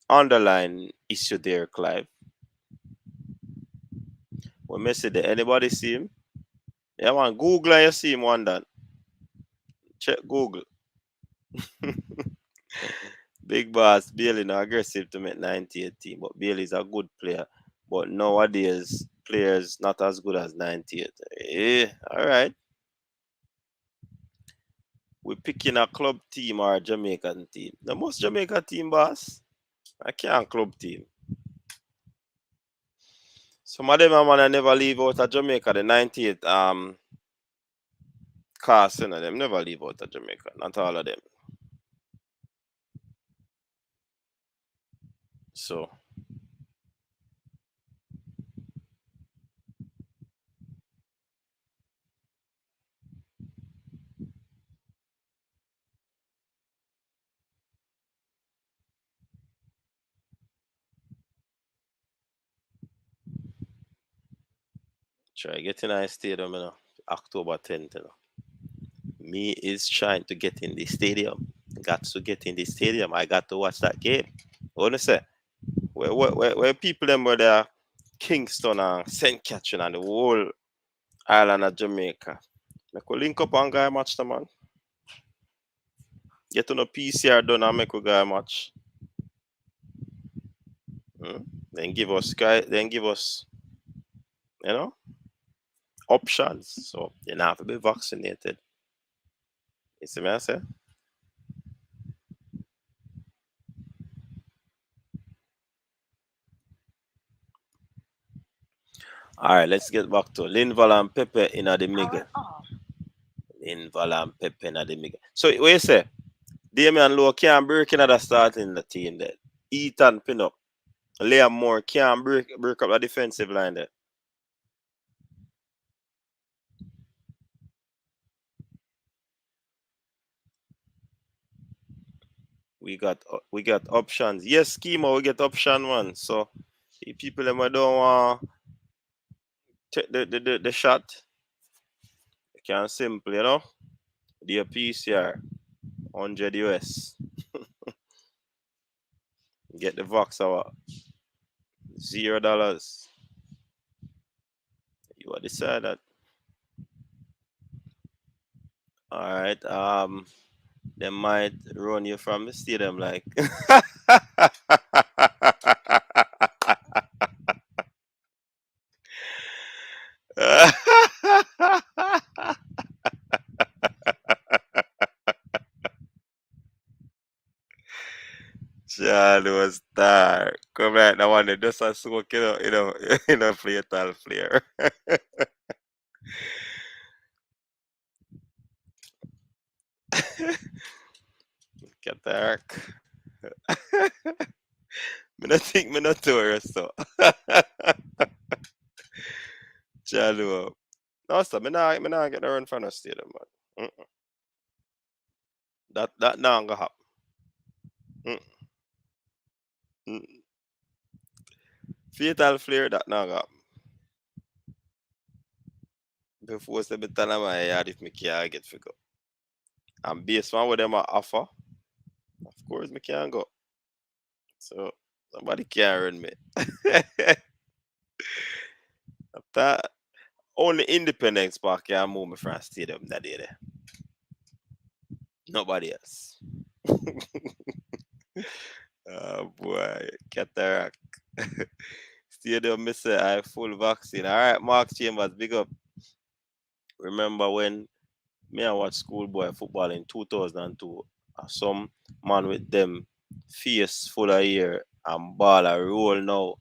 S2: underlying issue there, Clive? When I say, did anybody see him? Yeah, man, Google and you see him one done. Check Google. Big boss, Bailey not aggressive to make 98 team, but Bailey is a good player. But nowadays, players not as good as 98. Yeah, all right. We picking a club team or a Jamaican team. The most Jamaican team, boss. I can't club team. Some of them, man, I never leave out of Jamaica. The 98 cast, you know, them never leave out of Jamaica. Not all of them. So try getting in a stadium, you know, October 10th, you know. Me is trying to get in the stadium. Got to get in the stadium. I got to watch that game. What do you say? Where people them were there, Kingston and St. Catherine and the whole island of Jamaica. Make we link up and guy match the man. Get on a PCR done and make we guy match. Then give us you know, options. So you don't have to be vaccinated. You see what I say? All right, let's get back to Linval and Pepe in the Miguel. Linval and Pepe in the Miguel. So what you say? Damian Lowe can't break another starting the team there. Ethan Pinnock. Liam Moore can't break up the defensive line there. We got options. Yes, schema, we get option one. So if people them don't want take the shot, they can simple, you know. The PCR 100 US. Get the Vox hour. $0. You are decide that. Alright, they might run you from the stadium like Child was dark. Come back now one day just a smoke, fatal flare. Cataract. Me not think me not tourist so. Child. No, sir, me not get the run from the stadium, man. That now gonna happen. Mm, mm. Fatal flare that now gonna happen. Before say me tell them my yard if me can't get figure. And based on what them a offer, of course me can't go. So somebody can't run me. That only Independence Park can move me from stadium that day there. Nobody else. Oh boy, cataract. Stadium, me say I full vaccine. All right, Mark Chambers, big up. Remember when me I watch schoolboy football in 2002? Some man with them face full of hair and ball a roll now.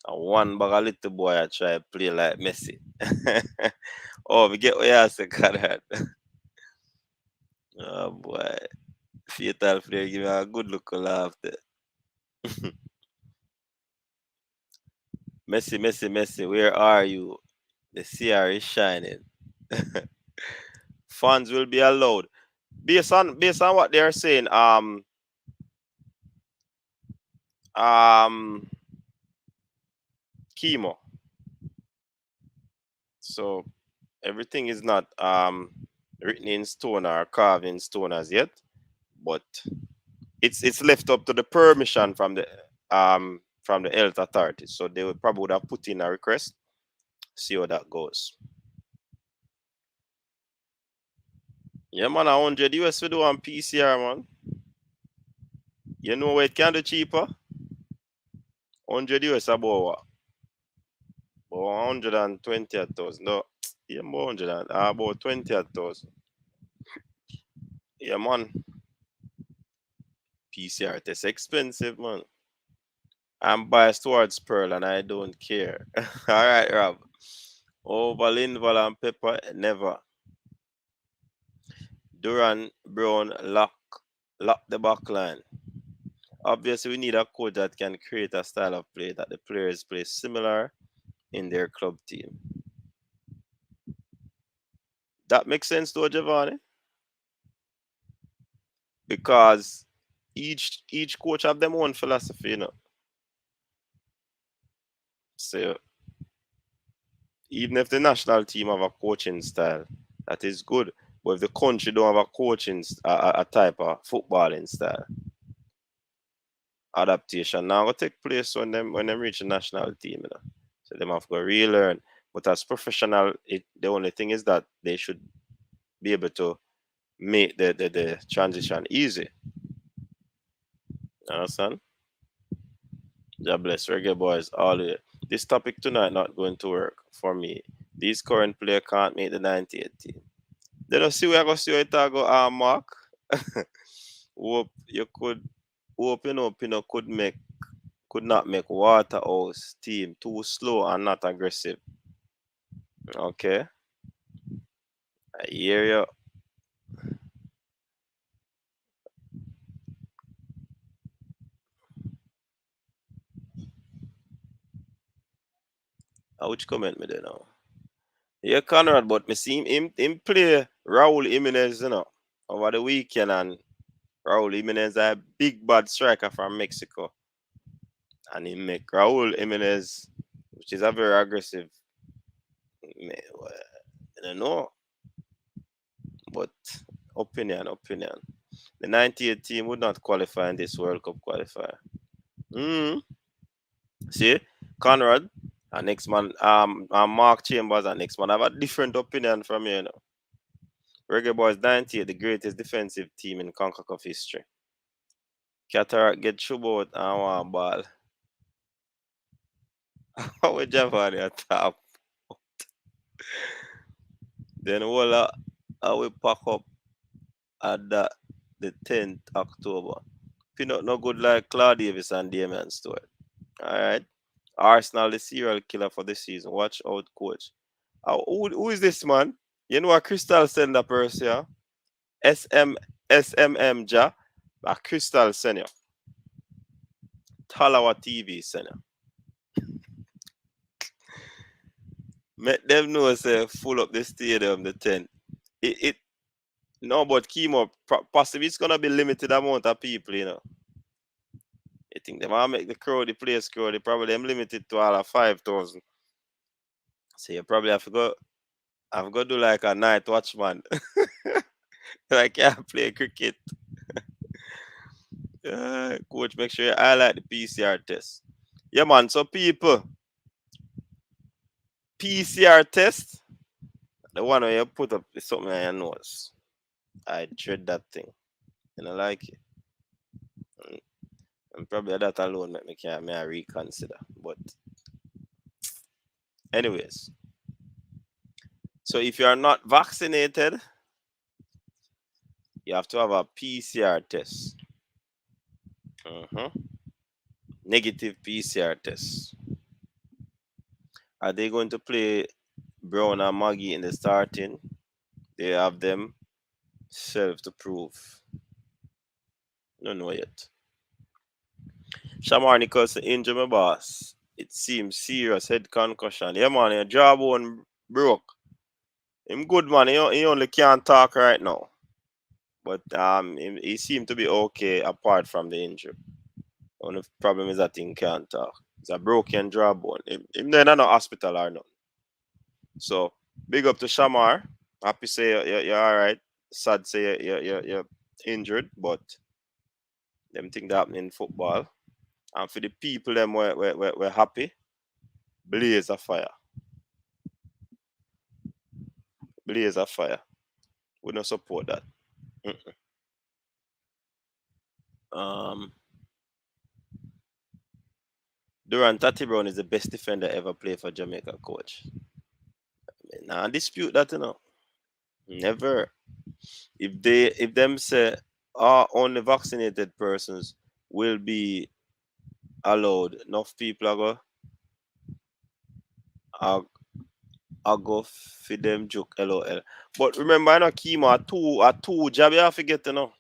S2: And one bag of little boy I try play like Messi. Oh, we get what you say, God. Oh boy. Fatal player give me a good look and laugh there. Messi, Messi, Messi, where are you? The CR is shining. Fans will be allowed. Based on what they are saying, um chemo. So everything is not written in stone or carved in stone as yet, but it's left up to the permission from the health authorities. So they would probably would have put in a request, see how that goes. Yeah, man, 100 US we do on PCR, man. You know where it can do cheaper? 100 US about what? About 120,000. No, yeah, more 100 about 20,000. Yeah, man. PCR test expensive, man. I'm biased towards Pearl and I don't care. All right, Rob. Over Linval and Pepper, never. Duran Brown lock the back line. Obviously, we need a coach that can create a style of play that the players play similar in their club team. That makes sense to Giovanni because each coach have their own philosophy, So even if the national team have a coaching style, that is good. But if the country don't have a a type of footballing style, adaptation now will take place when them reach the national team. So them have to relearn. But as professional, the only thing is that they should be able to make the transition easy. Understand? God bless Reggae Boys all the way. This topic tonight not going to work for me. These current player can't make the 98 team. They don't see where I go see how it go Mark. Hope you could could not make Waterhouse team too slow and not aggressive. Okay. I hear you. Which comment me there now? Yeah, Conrad, but me see him play Raul Jimenez, over the weekend, and Raul Jimenez a big bad striker from Mexico. And he make Raul Jimenez, which is a very aggressive, I don't know, but opinion. The 98 team would not qualify in this World Cup qualifier. See, Conrad, and next man, Mark Chambers, and next man have a different opinion from you. Reggae Boyz 98, the greatest defensive team in CONCACAF history. Cataract get showboat and one ball. How would Javani at top? Then I will pack up at the 10th October. Peanut no good like Claude Davis and Damian Stewart. All right. Arsenal, the serial killer for the season. Watch out, coach. Who is this man? You know a Crystal sender person, yeah? SMM Ja. A Crystal senior. Talawa TV senior. Make them know say full up the stadium the 10th. It no, but chemo possibly it's gonna be limited amount of people, you know. You think they might make the crowd, the place crowd, they probably them limited to all of 5,000. So you probably have got to do like a night watchman. Like can't play cricket. Coach, make sure you highlight the PCR test. Yeah, man. So people, PCR test, the one where you put up is something on your nose. I dread that thing. And I like it. And probably that alone make me can may I reconsider. But anyways, so if you are not vaccinated, you have to have a PCR test. Negative PCR test. Are they going to play Brown and Maggie in the starting? They have them self to prove. Don't know yet. Shamar Nicholson injured my boss. It seems serious head concussion. Yeah, man, your jawbone broke. Him good, man. He only can't talk right now. But he seemed to be okay apart from the injury. Only problem is that he can't talk. It's a broken jawbone. Him then in the hospital or not. So big up to Shamar. Happy say you're all right. Sad say you're injured, but them things that happen in football. And for the people them we're happy, blaze of fire. Blaze of fire. We don't support that. Durant Tati Brown is the best defender ever played for Jamaica, coach. Nah, dispute that, you know. Never. If them say only vaccinated persons will be allowed, enough people are go for them joke LOL. But remember, I know chemo a two jab you have to get, you know.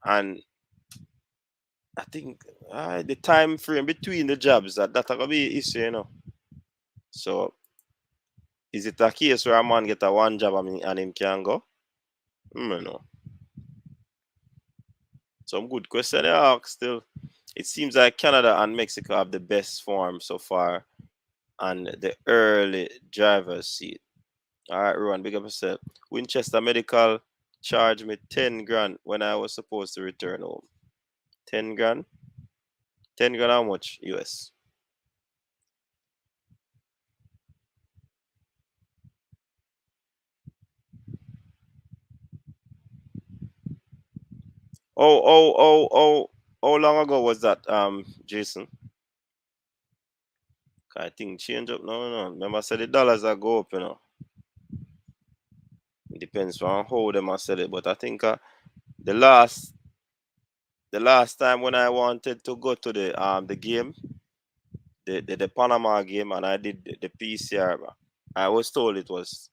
S2: And I think the time frame between the jabs that are gonna be an issue, you know. So is it a case where a man get a one job and him can go? No. Some good question they ask still. It seems like Canada and Mexico have the best form so far and the early driver's seat. All right, Rowan, big up yourself. Winchester Medical charged me 10 grand when I was supposed to return home. 10 grand? 10 grand how much US? Oh. How long ago was that, Jason? I think change up. No. Remember, I said the dollars are go up, you know. It depends on how them I said it, but I think the last time when I wanted to go to the game, the Panama game, and I did the PCR, I was told it was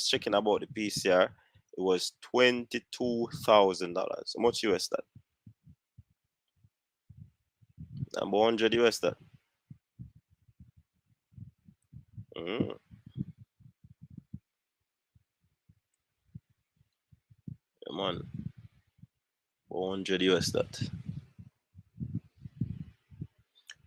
S2: checking about the PCR. It was $22,000. How much US that? About 100 US that. Mm. Yeah, man. 100 US that.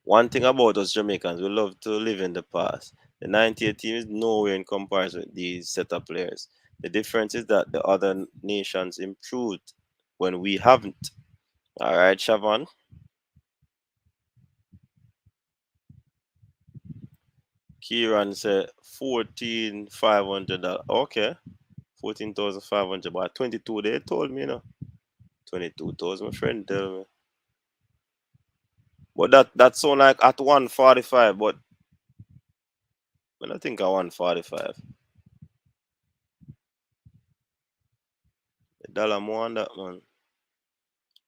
S2: One thing about us Jamaicans, we love to live in the past. The 98 team is nowhere in comparison with these set of players. The difference is that the other nations improved when we haven't. All right, Siobhan. Kieran said $14,500. Okay, 14,500. But 22, they told me, 22,000. My friend tell me. But that sound like at 145. But I don't think at 145. $1 more on that, man.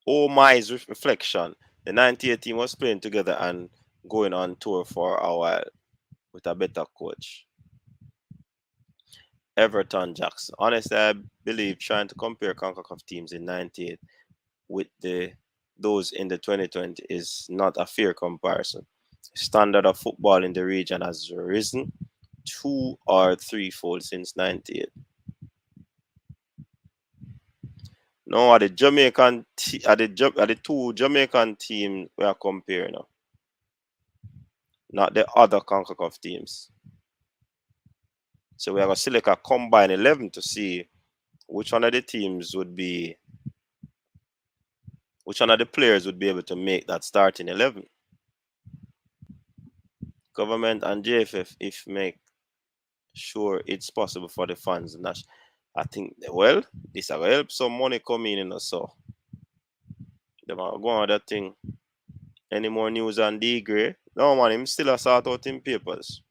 S2: Oh my reflection. The 98 team was playing together and going on tour for a while with a better coach. Everton Jackson. Honestly, I believe trying to compare CONCACAF teams in 98 with those in the 2020 is not a fair comparison. Standard of football in the region has risen 2 or 3-fold since 98. No, are the Jamaican are the two Jamaican teams we are comparing now, not the other CONCACAF teams. So we are going to select a combined 11 to see which one of the teams would be, which one of the players would be able to make that starting 11. Government and JFF, if make sure it's possible for the fans. And I think, well, this will help some money come in, you know, so they might go on that thing. Any more news on D Gray? No, man, him still a sort out in papers.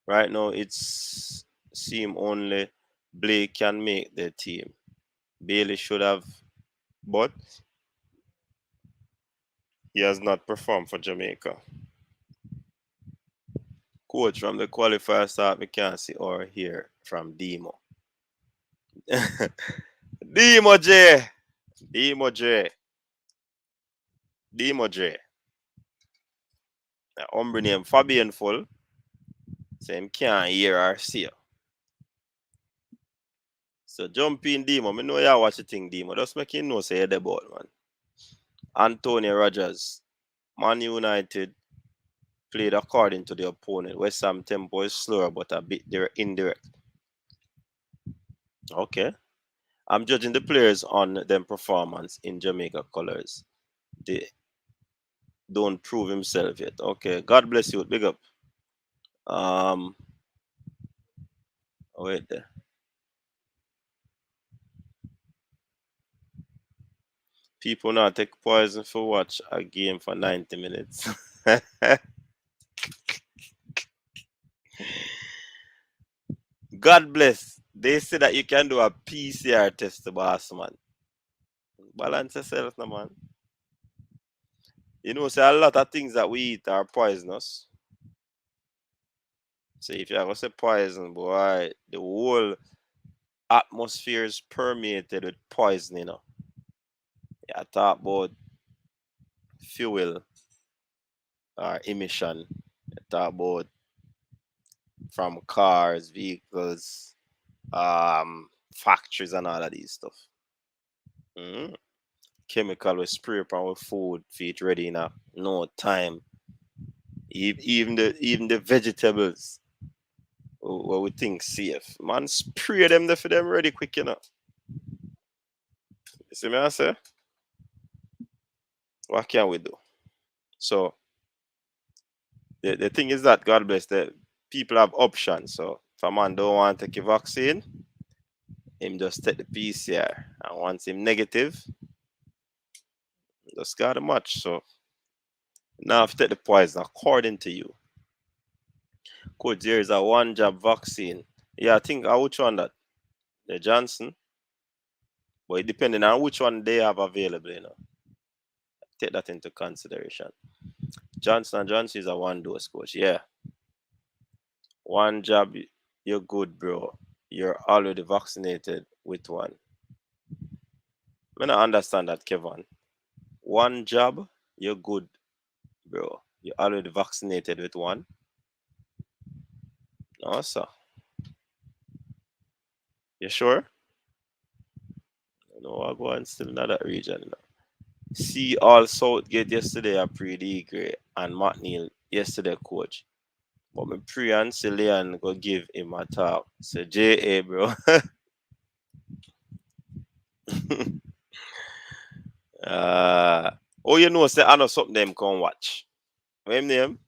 S2: Right now, it's seem only Blake can make the team. Bailey should have, but he has not performed for Jamaica. Coach from the qualifier start, we can't see or hear from Demo. Demo J. Demo J. Demo J. Hombre name Fabian Full. So him can't hear or see you. So jump in Demo. I know you watch the thing, Demo. Just make you know say you're the ball, man. Antonio Rogers. Man United played according to the opponent. West Ham tempo is slower but a bit indirect. Okay. I'm judging the players on their performance in Jamaica colors. They don't prove himself yet. Okay. God bless you. Big up. Wait there. People now take poison for watch a game for 90 minutes. God bless. They say that you can do a PCR test, boss, man. Balance yourself, no, man. You know, say a lot of things that we eat are poisonous. So if you ever say poison, boy, the whole atmosphere is permeated with poison, you know. Yeah, talk about fuel or emission. You talk about from cars, vehicles, factories and all of these stuff. Chemical we spray upon with food, feed ready in no time. Even the vegetables what we think safe. Man, spray them there for them ready quick, you know. You see me I say? What can we do? So the thing is that God bless that people have options. So if a man don't want to take a vaccine, him just take the PCR. And once him negative, just got a match. So now have to take the poison according to you. Coach, there is a one jab vaccine. Yeah, I think which one that? The Johnson. But it depending on which one they have available, you know. Take that into consideration. Johnson & Johnson is a one dose, coach. Yeah. One jab, you're good, bro. You're already vaccinated with one. I don't understand that, Kevin. One jab, you're good, bro. You're already vaccinated with one. No, sir. You sure? No, I go and still in that region. You know. See all Southgate yesterday are pretty great and Matt Neal yesterday coach. But me pray and say Leon go give him a talk. Say J.A. bro. Oh you know say I know something them come watch. What him name?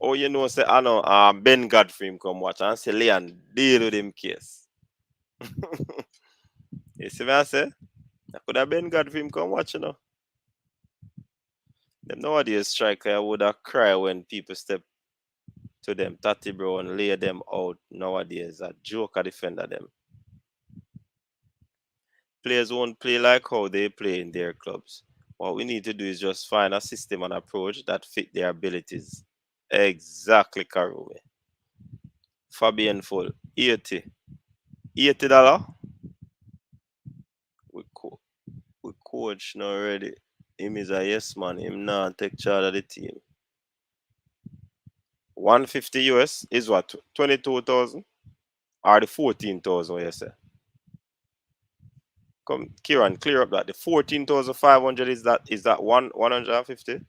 S2: Oh you know say I know Ben Godfrey him come watch and say Leon deal with him case. You see what I say? I could have Ben Godfrey him come watch, you know. Them nowadays striker would have cry when people step to them. Tati Brown lay them out nowadays. A joker defender them. Players won't play like how they play in their clubs. What we need to do is just find a system and approach that fit their abilities. Exactly, Karumi. Fabian Full, 80. $80. We, co- we coach now already. Him is a yes man. Him now take charge of the team. 150 US is what? 22,000? Or the 14,000, what you say? Come, Kieran, clear up that. The 14,500 is that 150?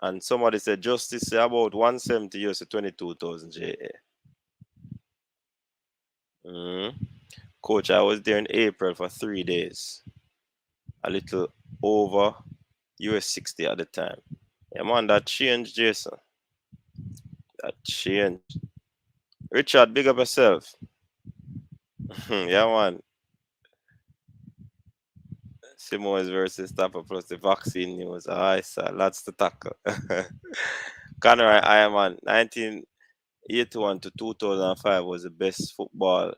S2: And somebody said justice say about 170 US to 22,000 JA. Coach, I was there in April for 3 days. A little over US 60 at the time. Yeah, man, that changed, Jason. That changed. Richard, big up yourself. Yeah, man. Simons versus Tampa plus the vaccine news. I saw lots to tackle. Connor, I am on 1981 to 2005 was the best football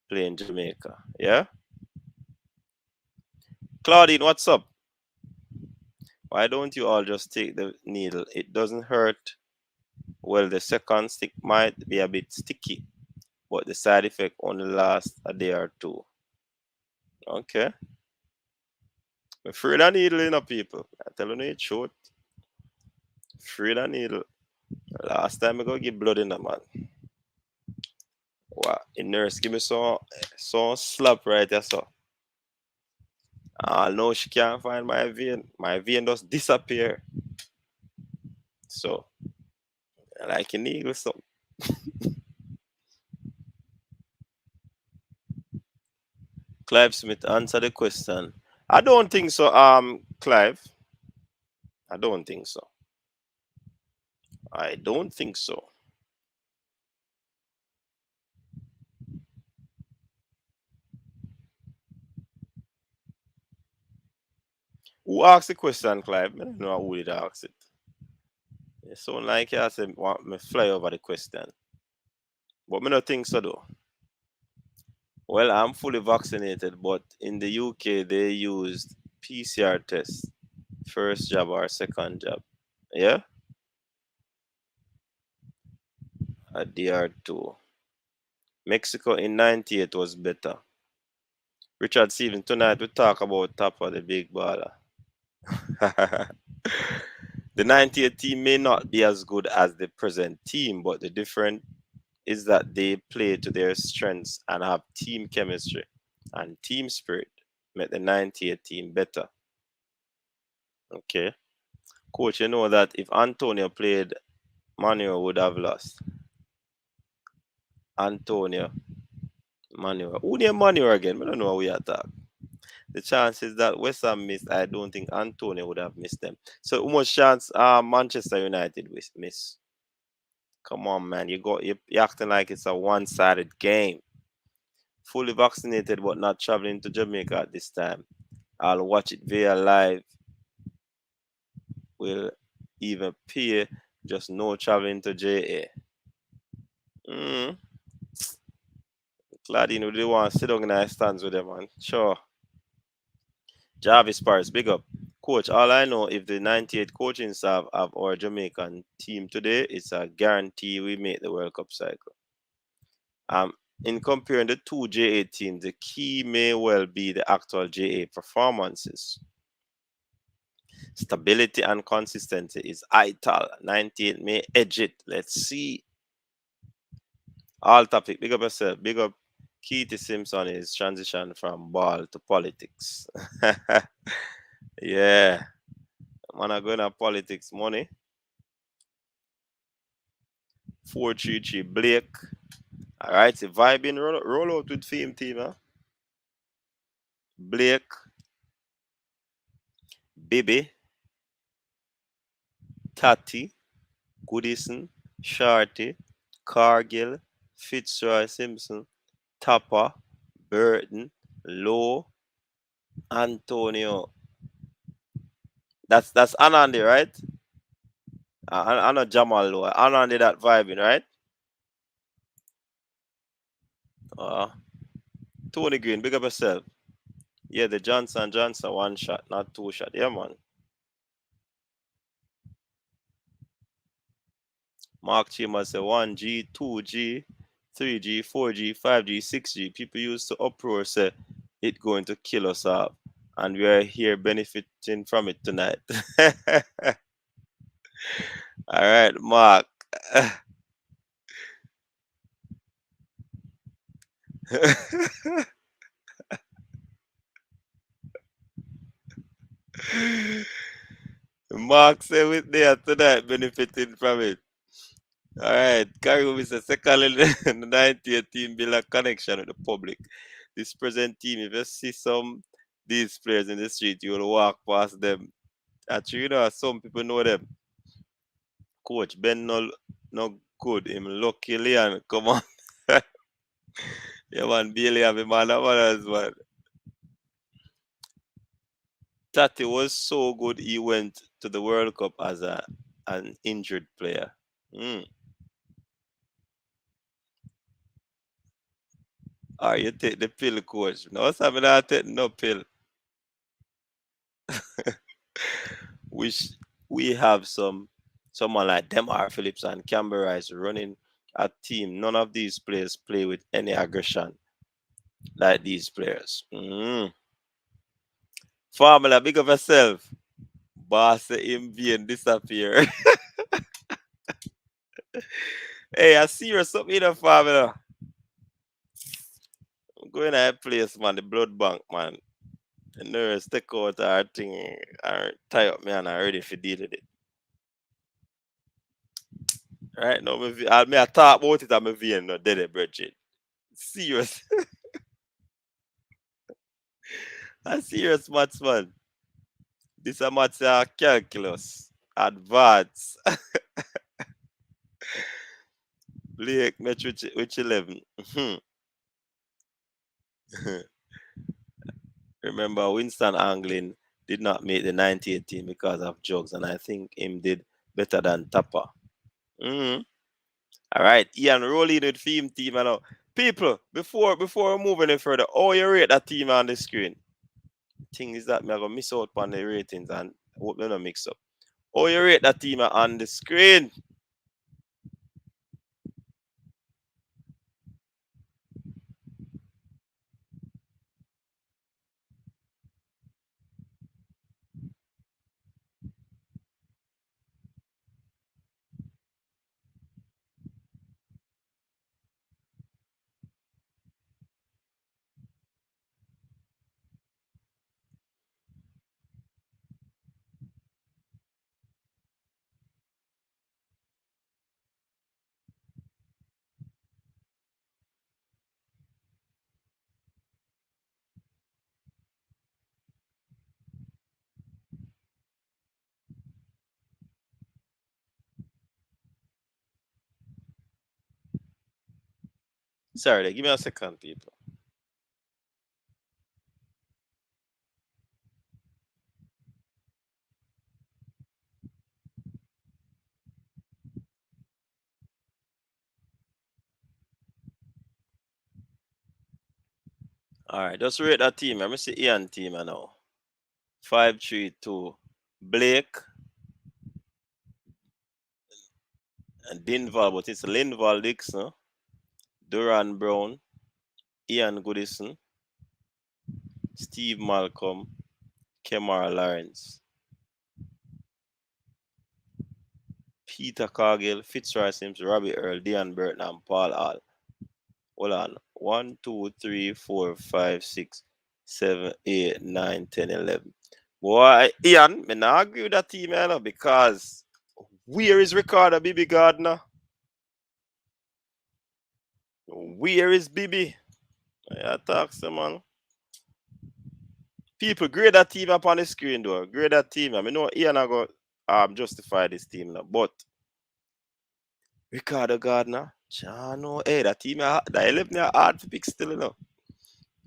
S2: play in Jamaica. Yeah? Claudine, what's up? Why don't you all just take the needle? It doesn't hurt. Well, the second stick might be a bit sticky, but the side effect only lasts a day or two. Okay. I'm afraid of needle, people. I tell you the truth. Afraid of needle. Last time I go give blood in the man. Wow. The nurse give me some slap right there, so. No, she can't find my vein. My vein just disappear. So, like an eagle, so. Clive Smith, answer the question. I don't think so, Clive. I don't think so. I don't think so. Who asked the question, Clive? I don't know who did ask it. It sound like you said want me fly over the question. But I don't think so though. Well, I'm fully vaccinated, but in the UK they used PCR test. First job or second job. Yeah? A DR2. Mexico in 98 was better. Richard Stevens, tonight we talk about top of the big baller. The 98 team may not be as good as the present team, but the difference is that they play to their strengths and have team chemistry and team spirit make the 98 team better. Okay. Coach, you know that if Antonio played, Manuel would have lost. Antonio. Manuel. Who named Manuel again? I don't know how we attack. The chances that West Ham missed, I don't think Antonio would have missed them. So how much chance Manchester United miss? Come on, man. You're acting like it's a one-sided game. Fully vaccinated but not traveling to Jamaica at this time. I'll watch it via live. Will even pay just no traveling to JA. Claudine, we do want to sit down in our stands with them, man. Sure. Jarvis Paris, big up. Coach, all I know, if the 98 coaching staff have our Jamaican team today, it's a guarantee we make the World Cup cycle. In comparing the two JA teams, the key may well be the actual JA performances. Stability and consistency is vital. 98 may edge it. Let's see. All topic. Big up yourself. Big up Keith Simpson is transition from ball to politics. Yeah. Man, I'm going to politics money. 433 Blake. All right, the vibing roll out with theme team, huh? Blake, Bibi, Tati, Goodison, Sharty, Cargill, Fitzroy Simpson, Tapper, Burton, Lowe, Antonio. That's Anandi, right? I know Jamal though. I know under that vibing, right? Uh, Tony Green, big up yourself. Yeah, the Johnson one shot, not two shot. Yeah, man. Mark Chambers say 1G, 2G, 3G, 4G, 5G, 6G. People used to uproar say it going to kill us off. And we are here benefiting from it tonight. All right, Mark. Mark say we're there tonight benefiting from it. All right, Cargo is the second in the 90th team build a connection with the public. This present team, if you see some these players in the street, you will walk past them. Actually, you know, some people know them. Coach Ben no good. Him luckily and come on. Yeah, man, Bailey have him on as well. Tati was so good. He went to the World Cup as an injured player. Mm. Or you take the pill, coach. No, something not take no pill. Which we have someone like Demar Phillips and Canberra is running a team. None of these players play with any aggression like these players. Mm. Formula, big of yourself. Boss him being disappear. Hey, I see you something in the formula. I'm going to that place, man, the blood bank, man. The nurse take out our thing or tie up me and I'm ready for deal with it. Right now, I talk about it, I'm a vein, no dead, Bridget. Serious. A serious maths, man. This a maths calculus. Advance. Blake met which 11. Remember, Winston Anglin did not make the 98 team because of drugs, and I think him did better than Tapper. Mm-hmm. All right, Ian, roll in with theme team. And people, before we move any further, how you rate that team on the screen? Thing is that me I gonna miss out on the ratings and hope they don't mix up. How you rate that team on the screen? Sorry, give me a second, people. All right, just rate that team. I'm see Ian team now. 5-3-2. Blake and Dinval, but it's Linval Dixon, Duran Brown, Ian Goodison, Steve Malcolm, Kemar Lawrence, Peter Cargill, Fitzroy Sims, Robbie Earl, Dean Burton, and Paul Hall. Hold on. 1, 2, 3, 4, 5, 6, 7, 8, 9, 10, 11. Boy, Ian, me not agree with that team, you know, because where is Ricardo Bibi Gardner? Where is Bibi? I talk some man. People grade that team up on the screen though. Grade that team. I mean, no, Ian I go justify this team now. But Ricardo Gardner, Chano, hey, that team that 11 are hard to pick still, you know.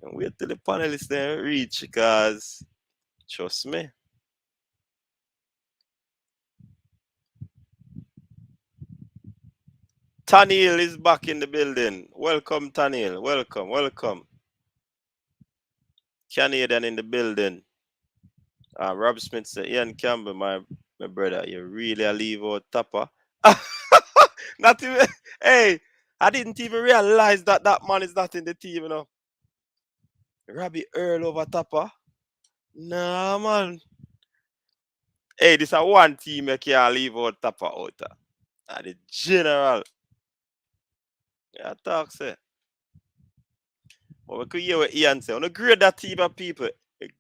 S2: And wait till the panelists then reach because trust me. Tanil is back in the building. Welcome, Tanil. Welcome, welcome. Canadian in the building. Rob Smith said, Ian Campbell, my brother, you really a leave out Tapper. Not even, hey, I didn't even realize that that man is not in the team, you know. Robbie Earl over Tapper. Nah, man. Hey, this is one team you can't leave out Tapper out. The general. Yeah, talk say. But we could hear what Ian say. On a grade that team of people.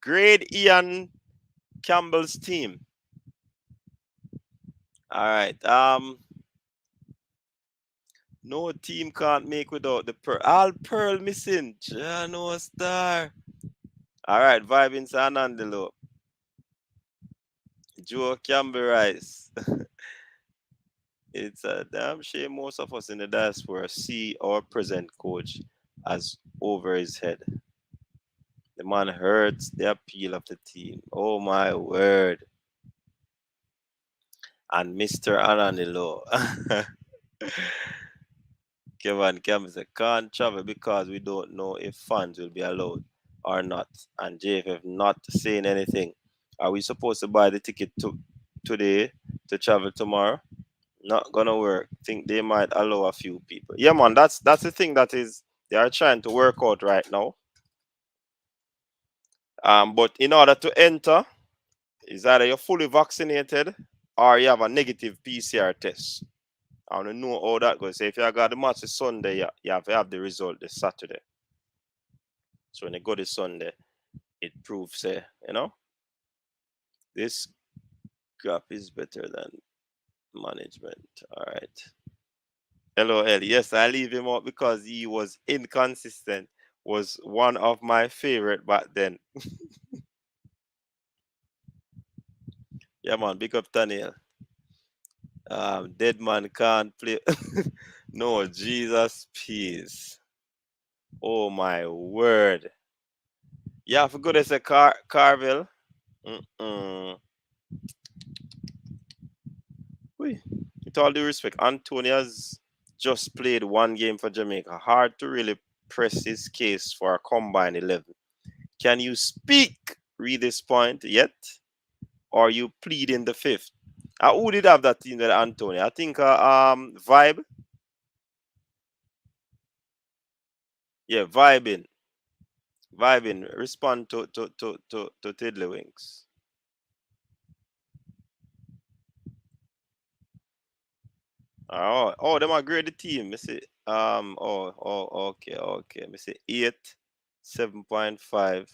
S2: Grade Ian Campbell's team. All right. No team can't make without the Pearl. All Pearl missing. No star. All right. Vibing San Andelo. Joe Campbell Rice. It's a damn shame most of us in the diaspora see our present coach as over his head. The man hurts the appeal of the team. Oh my word. And Mr. Ananilo. Kevin Campbell said, can't travel because we don't know if fans will be allowed or not. And JFF not saying anything. Are we supposed to buy the ticket today to travel tomorrow? Not gonna work. Think they might allow a few people. Yeah, man, that's the thing that is they are trying to work out right now. But in order to enter, is either you're fully vaccinated or you have a negative PCR test. I want to know how that goes. So if you got the match this Sunday, you have to have the result this Saturday. So when you go this Sunday, it proves, this graph is better than management. All right. LOL. Yes, I leave him out because he was inconsistent. Was one of my favorite back then. Yeah, man. Big up Daniel. Dead man can't play. No, Jesus, peace. Oh my word. Yeah, for goodness sake, Carville. With all due respect, Antonia's just played one game for Jamaica. Hard to really press his case for a combined 11. Can you read this point yet? Or you plead in the fifth? Who did have that team that Antonio? I think Vibe. Yeah, vibing. Respond to Tiddlywinks. Them are grade the team. Me see. Okay. Me see 8, 7.5.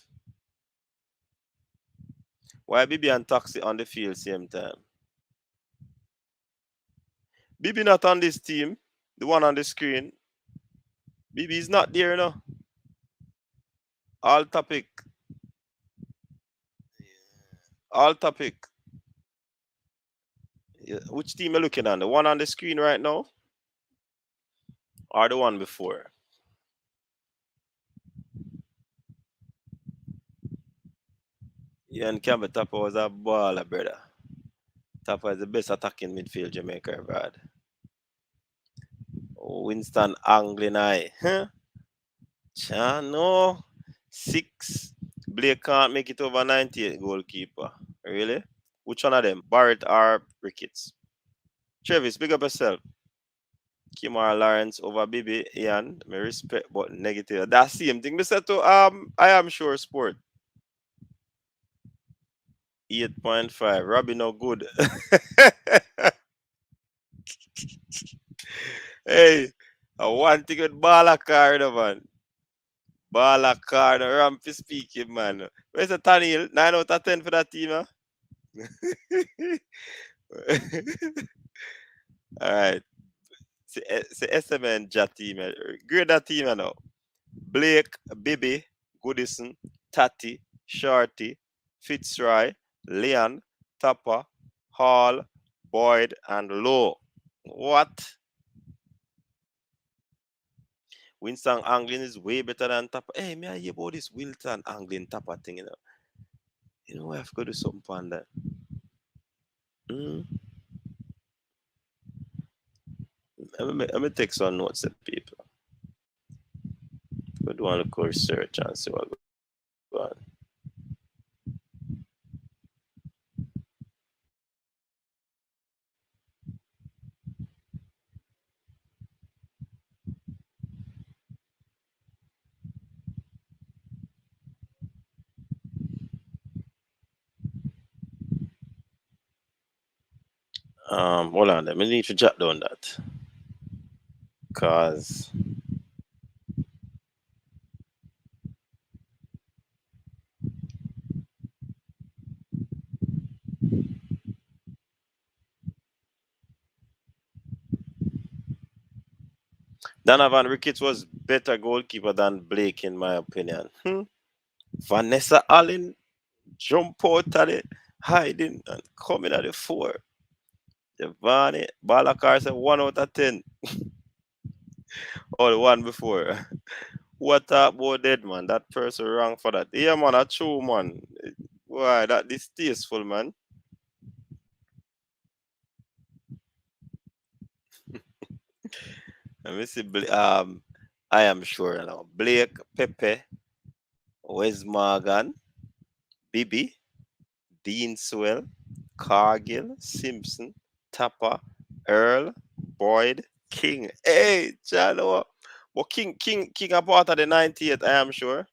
S2: Why Bibi and Taxi on the field same time? Bibi not on this team. The one on the screen. Bibi is not there, no. All topic. Yeah, which team are you looking at? The one on the screen right now? Or the one before? Ian Campbell Tapper was a baller, brother. Tapper is the best attacking midfield Jamaica ever had. Winston Anglin, huh? Chano. 6. Blake can't make it over 98 goalkeeper. Really? Which one of them? Barrett or Ricketts? Travis, big up yourself. Kimar Lawrence over Bibi, Ian. Me respect but negative. That same thing. Me said to I am sure sport. 8.5. Robbie no good. Hey, I want to get Bala card, man. Bala card, Rampy speaking, man. Where's the Tanil? 9 out of 10 for that team, huh? All right. C'est SMN Jat team. Grade that team now. Blake, Bibi, Goodison, Tati, Shorty, Fitzroy, Leon, Tapper, Hall, Boyd, and Lowe. What? Winston Anglin is way better than Tapper. Hey, me I hear about this Wilton Anglin Tapper thing, you know. You know, I have to do something on that. Let me take some notes, people. We do want to research and see what going on. Hold on, let me need to jot down that. Cause Donovan Ricketts was better goalkeeper than Blake, in my opinion. Vanessa Allen jump out at it, hiding and coming at the four. Giovanni Balakar said 1 out of 10. Oh, the one before. What about dead man? That person wrong for that. Yeah, man, a true man. Why that distasteful, man? Let me see. I am sure now. Blake, Pepe, Wes Morgan, Bibi, Dean Swell, Cargill, Simpson, Tapper, Earl, Boyd, King. Hey, Jano. But King a part of the 98, I am sure.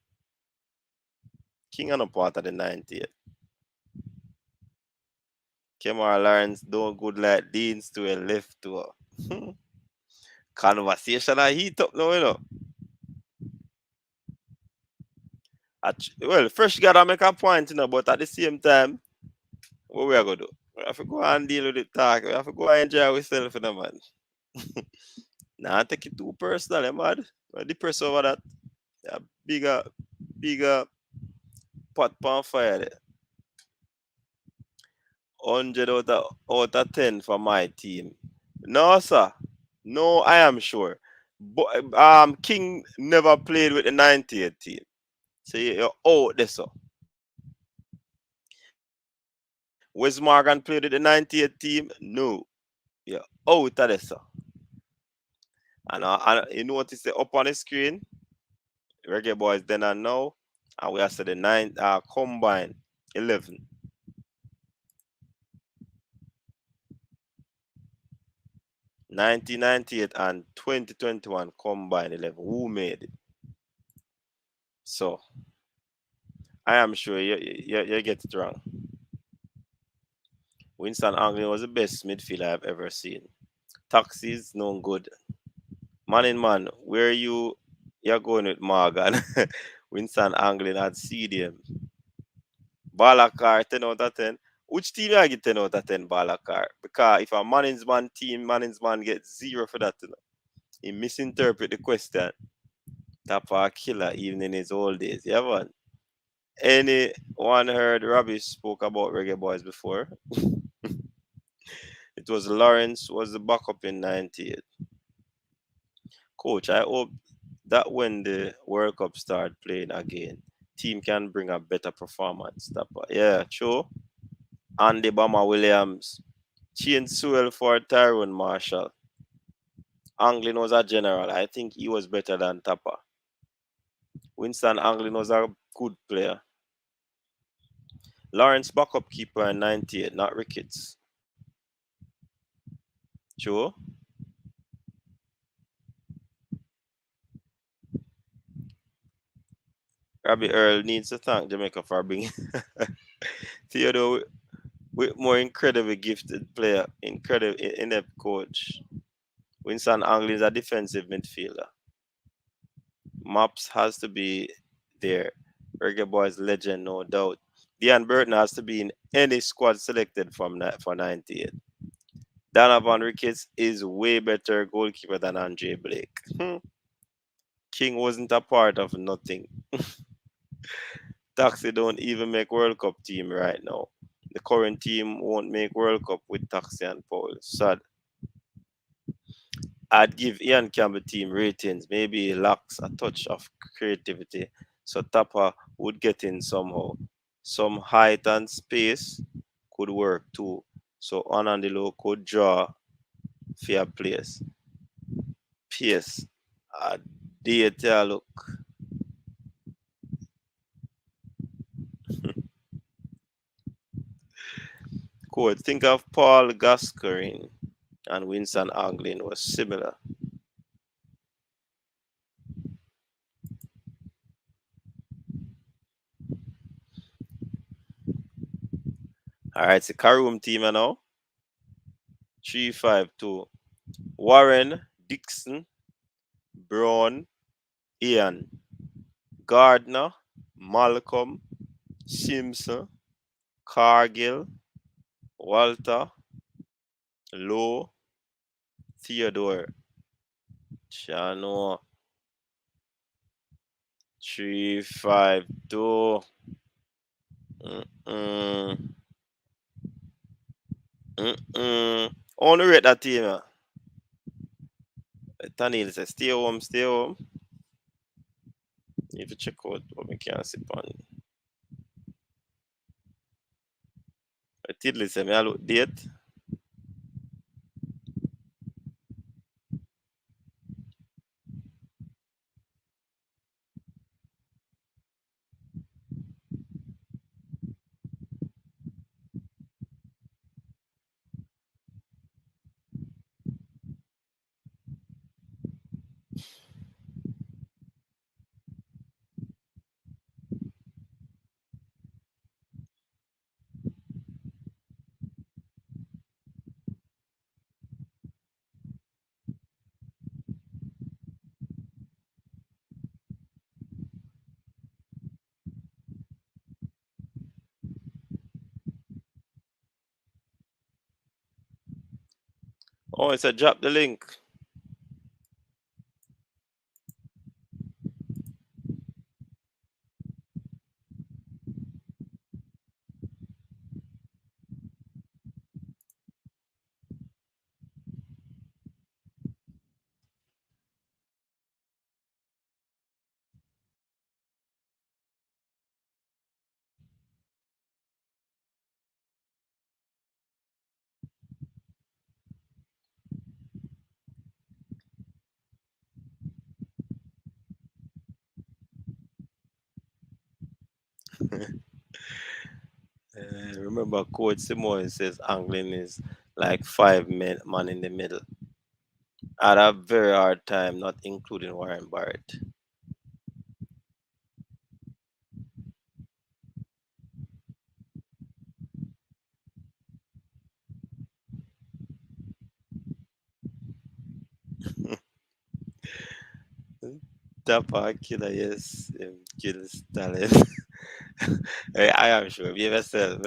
S2: King are not part of the 98. Kemar Lawrence don't good like Deans to a left to a conversation I heat up now, you know. Well, first you gotta make a point, you know, but at the same time, what we are gonna do? We have to go and deal with the talk. We have to go and enjoy ourselves, you know, man. Nah, take it too personal, man. The person over that, yeah, bigger pot pan fire there. 100 out of 10 for my team. No, sir. No, I am sure. But King never played with the 98 team. So you're out there, so. Wes Morgan played with the 98 team? No. You're out there, so. And you notice the up on the screen, Reggae Boyz then and now, and we are the combined 11. 1998 and 2021 combined 11. Who made it? So, I am sure you get it wrong. Winston Anglin was the best midfielder I've ever seen. Taxis, no good. Man in man, where you're going with Morgan? Winston Anglin at CDM. Balakar, 10 out of 10. Which team I get 10 out of 10 Balakar? Because if a man's man team, man's man gets 0 for that. You know? He misinterpret the question. Tapa killer even in his old days. You haven't? Anyone heard Robbie spoke about Reggae Boyz before? It was Lawrence was the backup in 98. Coach, I hope that when the World Cup start playing again, team can bring a better performance. Yeah, true. Andy Bama Williams, Chien Sewell for Tyrone Marshall. Anglin was a general. I think he was better than Tapper. Winston Anglin was a good player. Lawrence backup keeper in 98, not Ricketts. True. Robbie Earl needs to thank Jamaica for bringing Theodore with more incredibly gifted player, incredible inept coach. Winston Anglin is a defensive midfielder. Maps has to be there. Reggae Boyz legend, no doubt. Dean Burton has to be in any squad selected for 98. Donovan Ricketts is way better goalkeeper than Andre Blake. King wasn't a part of nothing. Taxi don't even make World Cup team right now. The current team won't make World Cup with Taxi and Paul. Sad. I'd give Ian Campbell team ratings. Maybe he lacks a touch of creativity, so Tapper would get in somehow. Some height and space could work too. So on and the low could draw fair place. pace. A data look. Coach, think of Paul Gascoigne and Winston Anglin was similar. All right, it's the Karoom team now. 3-5-2. Warren, Dixon, Braun, Ian, Gardner, Malcolm, Simpson, Cargill, Walter, Lowe, Theodore, Chano. 3-5-2. Mm-mm. Mm-mm. Only rate that team. Tanil says, stay home, stay home. If you check out what we can see on. Tiddly say, me I look date. Oh, it's a drop the link. Remember, Coach Simone says angling is like five men man in the middle. I had a very hard time, not including Warren Barrett. Dapper killer, yes, kill Stalin. I am sure. Be yourself.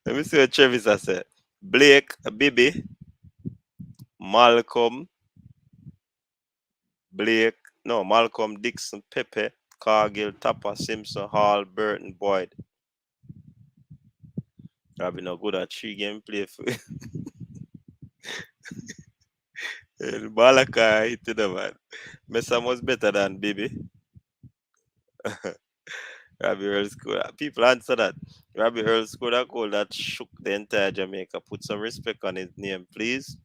S2: Let me see what Travis has said. Blake, Bibi, Malcolm, Blake, no, Malcolm, Dixon, Pepe, Cargill, Tapper, Simpson, Hall, Burton, Boyd. I've been no good at three game play for Malaka hit the man. Mesa was better than Bibi. Robbie Earl scored. People answer that. Robbie Earl scored a goal that shook the entire Jamaica. Put some respect on his name, please.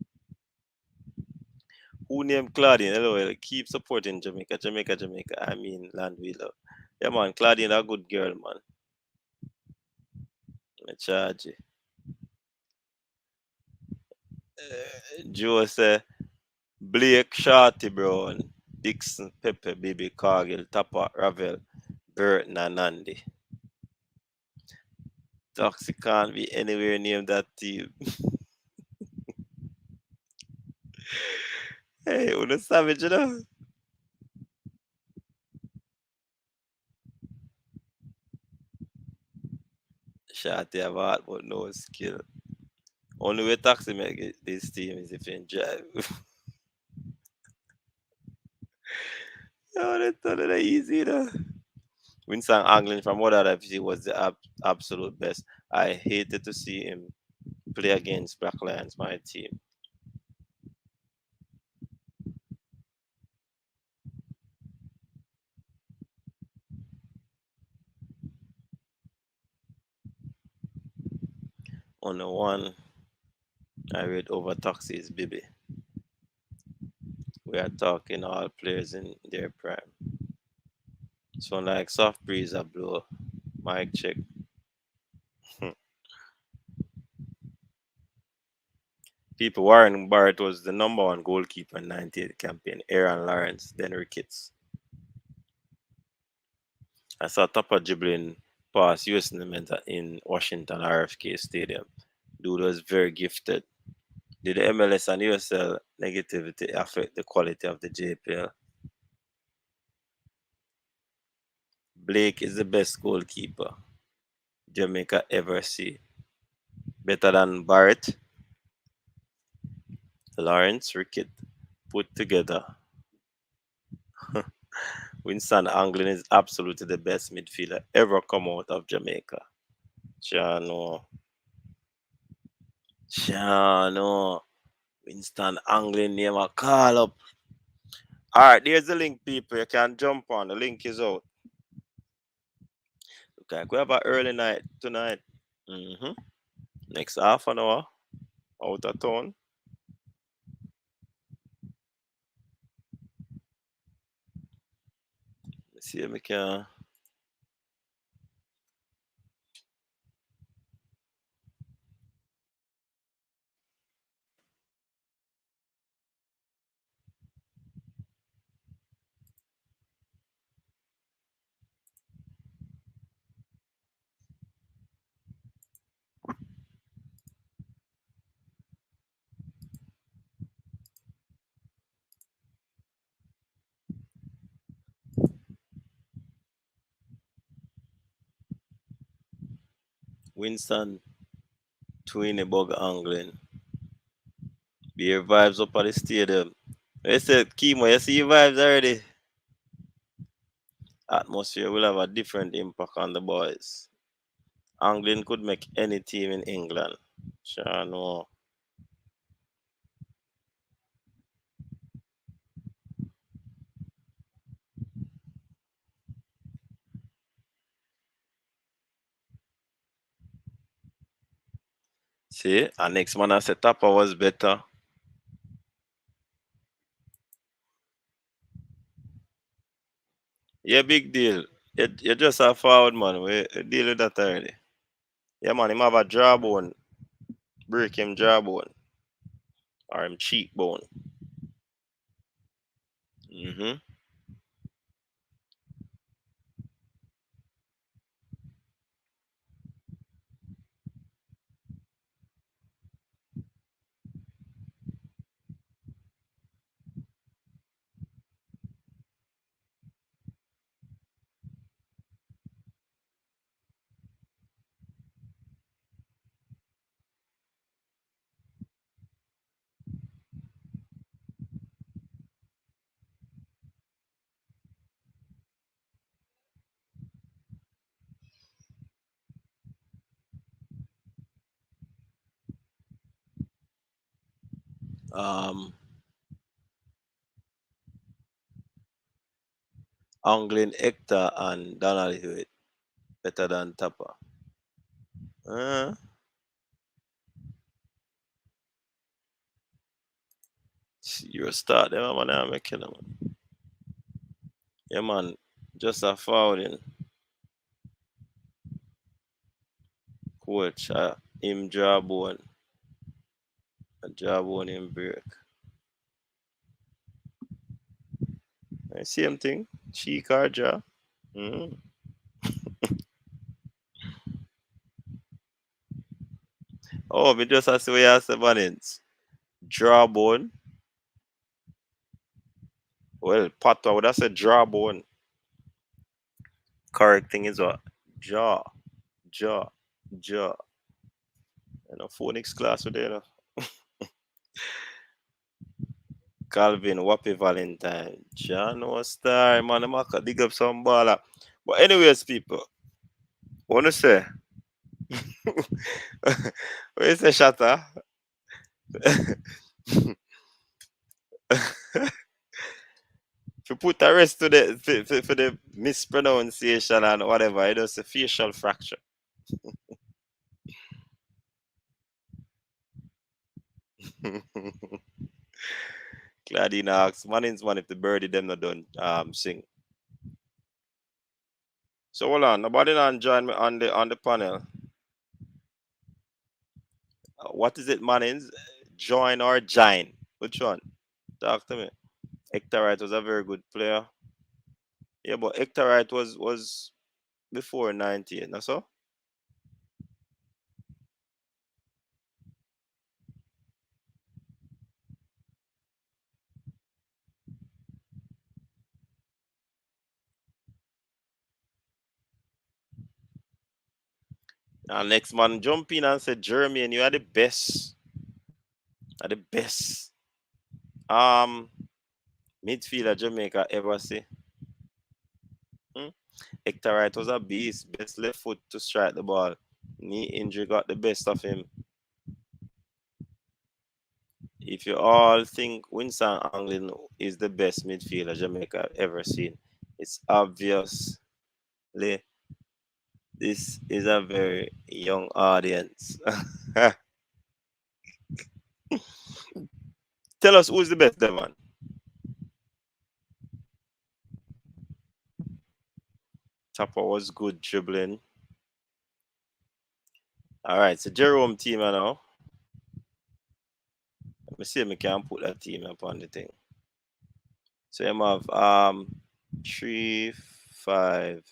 S2: Who named Claudine? Hello, keep supporting Jamaica. Jamaica, Jamaica. I mean, land we love. Yeah, man. Claudine, a good girl, man. I charge you. Joe say, Blake, Shorty Brown, Dixon, Pepe, Baby, Cargill, Tapa, Ravel, Burton, and Andy. Toxic can't be anywhere near that team. Hey, what savage, you know? Shorty have heart but no skill. Only way Taxi make this team is if you drive. Oh, that's not that easy, you know. Winston Anglin from what I've seen was the absolute best. I hated to see him play against Black Lions, my team. On the one I read over taxis, baby. We are talking all players in their prime. So like soft breeze a blow. Mic check. People, Warren Barrett was the number one goalkeeper in 98 campaign. Aaron Lawrence, then Ricketts. I saw Tupper dribbling past US in Washington RFK Stadium. Dude was very gifted. Did the MLS and USL negativity affect the quality of the JPL? Blake is the best goalkeeper Jamaica ever see. Better than Barrett, Lawrence, Rickett put together. Winston Anglin is absolutely the best midfielder ever come out of Jamaica. Chano. Chano. Winston Anglin name a call up. Alright, there's the link, people. You can jump on. The link is out. Okay, we have an early night tonight. Next half an hour. Out of town. Let's see if we can. Winston Twinnebug Anglin. Beer vibes up at the stadium. I said, Kimo, you see vibes already? Atmosphere will have a different impact on the boys. Anglin could make any team in England. Sure, no. See, and next man I said Tapa was better. Yeah, big deal. You just a forward man. We deal with that already. Yeah, man, him have a jawbone. Break him jawbone. Or him cheekbone. Mm-hmm. Anglin, Hector, and Donald Hewitt better than Tapa. You're a start them, man. I'm making them. Yeah, man. Just a forwarding. Coach, him jawbone. A jawbone him break. Same thing. Cheek or jaw. Mm. Oh, we just have to say what you say, jawbone. Well, Pata would have said jawbone. Correct thing is what? Jaw. Jaw. Jaw. You know, phonics class today, you know. Calvin, Wappy Valentine. John was star, man. I'm gonna dig up some baller. But anyways, people, what you say? What you say, Shatta? To put a rest to the for the mispronunciation and whatever, it was a facial fracture. Claudine asks, Manning's man if the birdie them not done sing. So hold on, nobody not join me on the panel. What is it, Manning's? Join or join? Which one? Talk to me. Hector Wright was a very good player. Yeah, but Hector Wright was before 98, that's so? Now next man jump in and said, Jeremy, and you are the best. Are the best um midfielder Jamaica ever see. Hmm? Hector Wright was a beast, best left foot to strike the ball. Knee injury got the best of him. If you all think Winston Anglin is the best midfielder Jamaica ever seen, it's obviously this is a very young audience. Tell us who's the best, Devon. Tapper was good dribbling. All right, so Jerome team now. Let me see if I can put that team up on the thing. So you have 3-5-2.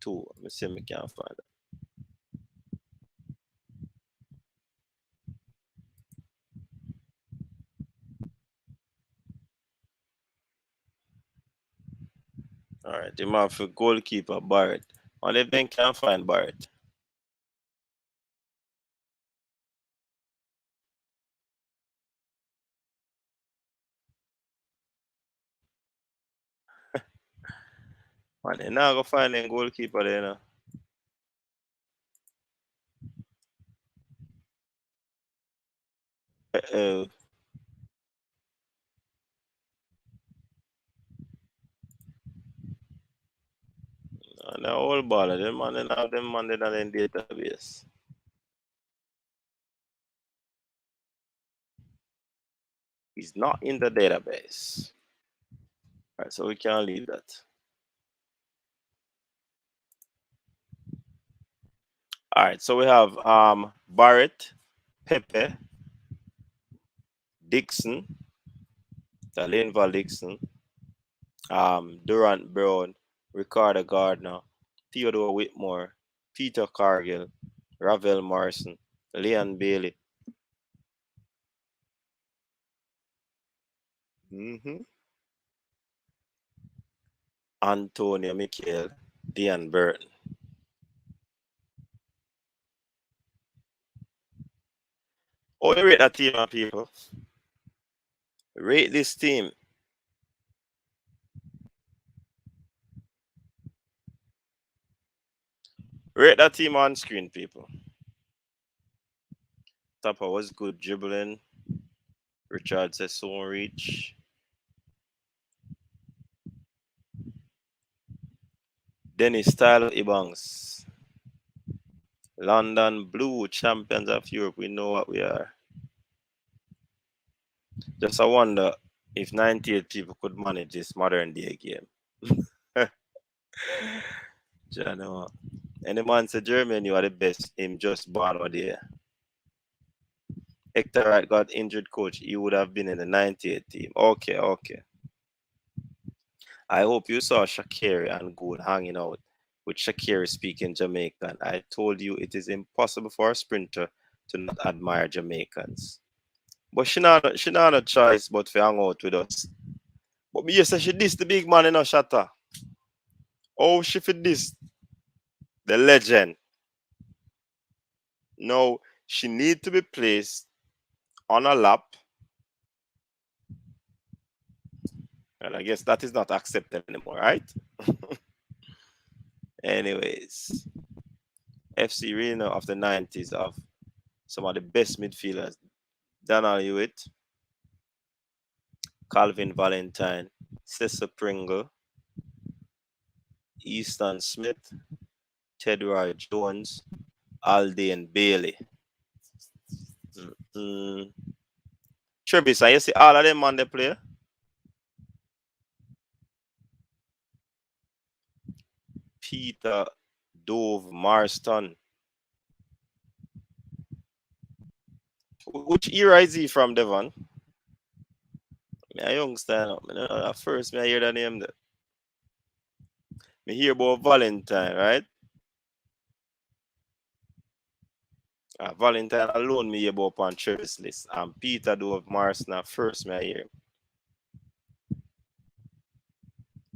S2: Let me see if I can find it. All right, you have for goalkeeper Barrett. And if they can't find Barrett. Man, they now go find a goalkeeper there now. Uh, and the whole ball of them man, they have them man in the database. He's not in the database. All right, so we can't leave that. All right, so we have Barrett, Pepe, Dixon, Talenval Dixon, Durant Brown, Ricardo Gardner, Theodore Whitmore, Peter Cargill, Ravel Morrison, Leon Bailey. Antonio Michael, Dean Burton. Oh, you rate that team, people. Rate this team. Rate that team on screen, people. Tapa was good dribbling. Richard Sesson reach. Dennis Tyler Ibangs. London Blue, champions of Europe. We know what we are. Just I wonder if 98 people could manage this modern day game. Jano. Any man say Germany, you are the best. Him just born over there. Hector Wright got injured, coach. He would have been in the 98 team. Okay. I hope you saw Shakiri and Good hanging out with Shakiri speaking Jamaican. I told you it is impossible for a sprinter to not admire Jamaicans. But she not a choice but to hang out with us. But me say she this the big man in a shatter. Oh, she fit this. The legend. No, she need to be placed on a lap. And I guess that is not accepted anymore, right? Anyways, FC Reno of the 90s of some of the best midfielders. Daniel Hewitt, Calvin Valentine, Cecil Pringle, Easton Smith, Ted Roy Jones, Alden Bailey. Travis, I see all of them on the play. Peter, Dove, Marston. Which era is he from, Devon? Me a youngster. At first, me I hear the name. Me hear about Valentine, right? Valentine alone me hear about on Travis list. And Peter Dove, Marston at first, me I hear.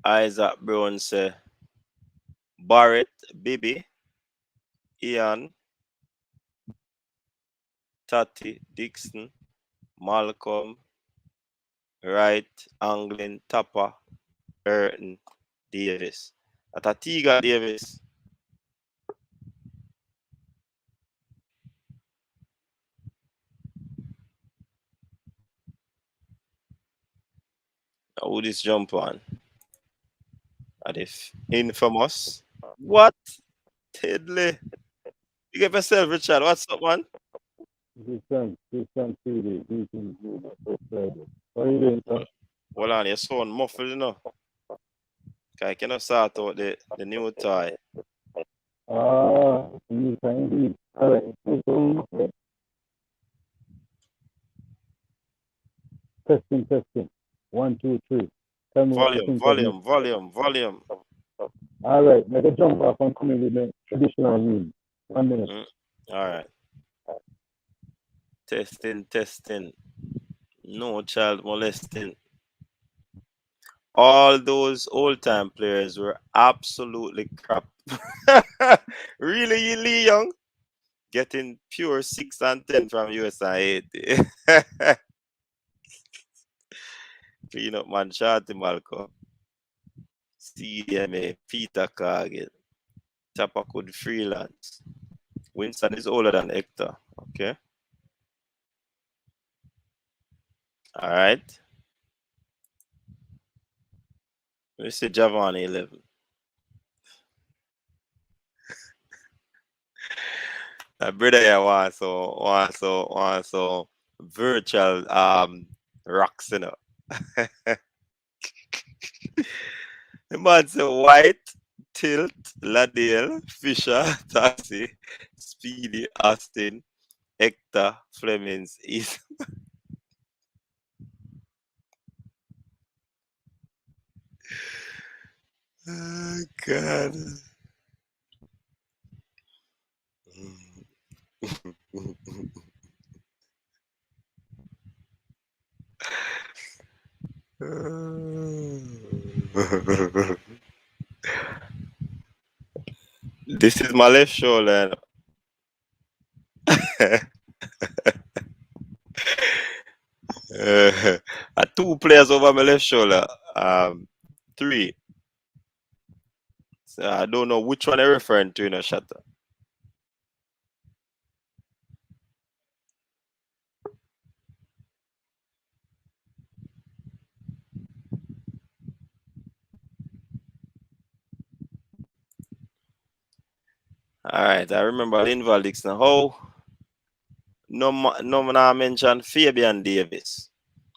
S2: Isaac Brown say Barrett, Bibi, Ian, Tati, Dixon, Malcolm, Wright, Anglin, Tapper, Burton, Davis. At a Tiga Davis. Who this jump on? At if infamous. What? Tedley. You get yourself, Richard. What's up, man?
S5: Decent CD, decent. What are you doing, sir?
S2: Hold on, your sound muffled, you know. I cannot start out the new toy.
S5: You can all right. Testing. 1, 2, 3. Tell me what you think of me.
S2: Volume.
S5: All right, make a jump off and come in with the traditional mean. 1 minute.
S2: All right. Testing. No child molesting. All those old time players were absolutely crap. Really, Lee Young? Getting pure 6 and 10 from USA 80. Clean up man, Shorty Malcolm. CDMA, Peter Cargill. Tapper could freelance. Winston is older than Hector. Okay. All right. We see Giovanni 11. Brother here want so virtual rocks, you know. The man say White, Tilt, Ladale, Fisher, Taxi, Speedy, Austin, Hector, Flemings, East. Oh, God. This is my left shoulder. Two players over my left shoulder. 3. So I don't know which one I'm referring to in a shutter. All right, I remember Linval Dixon. How? No man I mentioned Fabian Davis.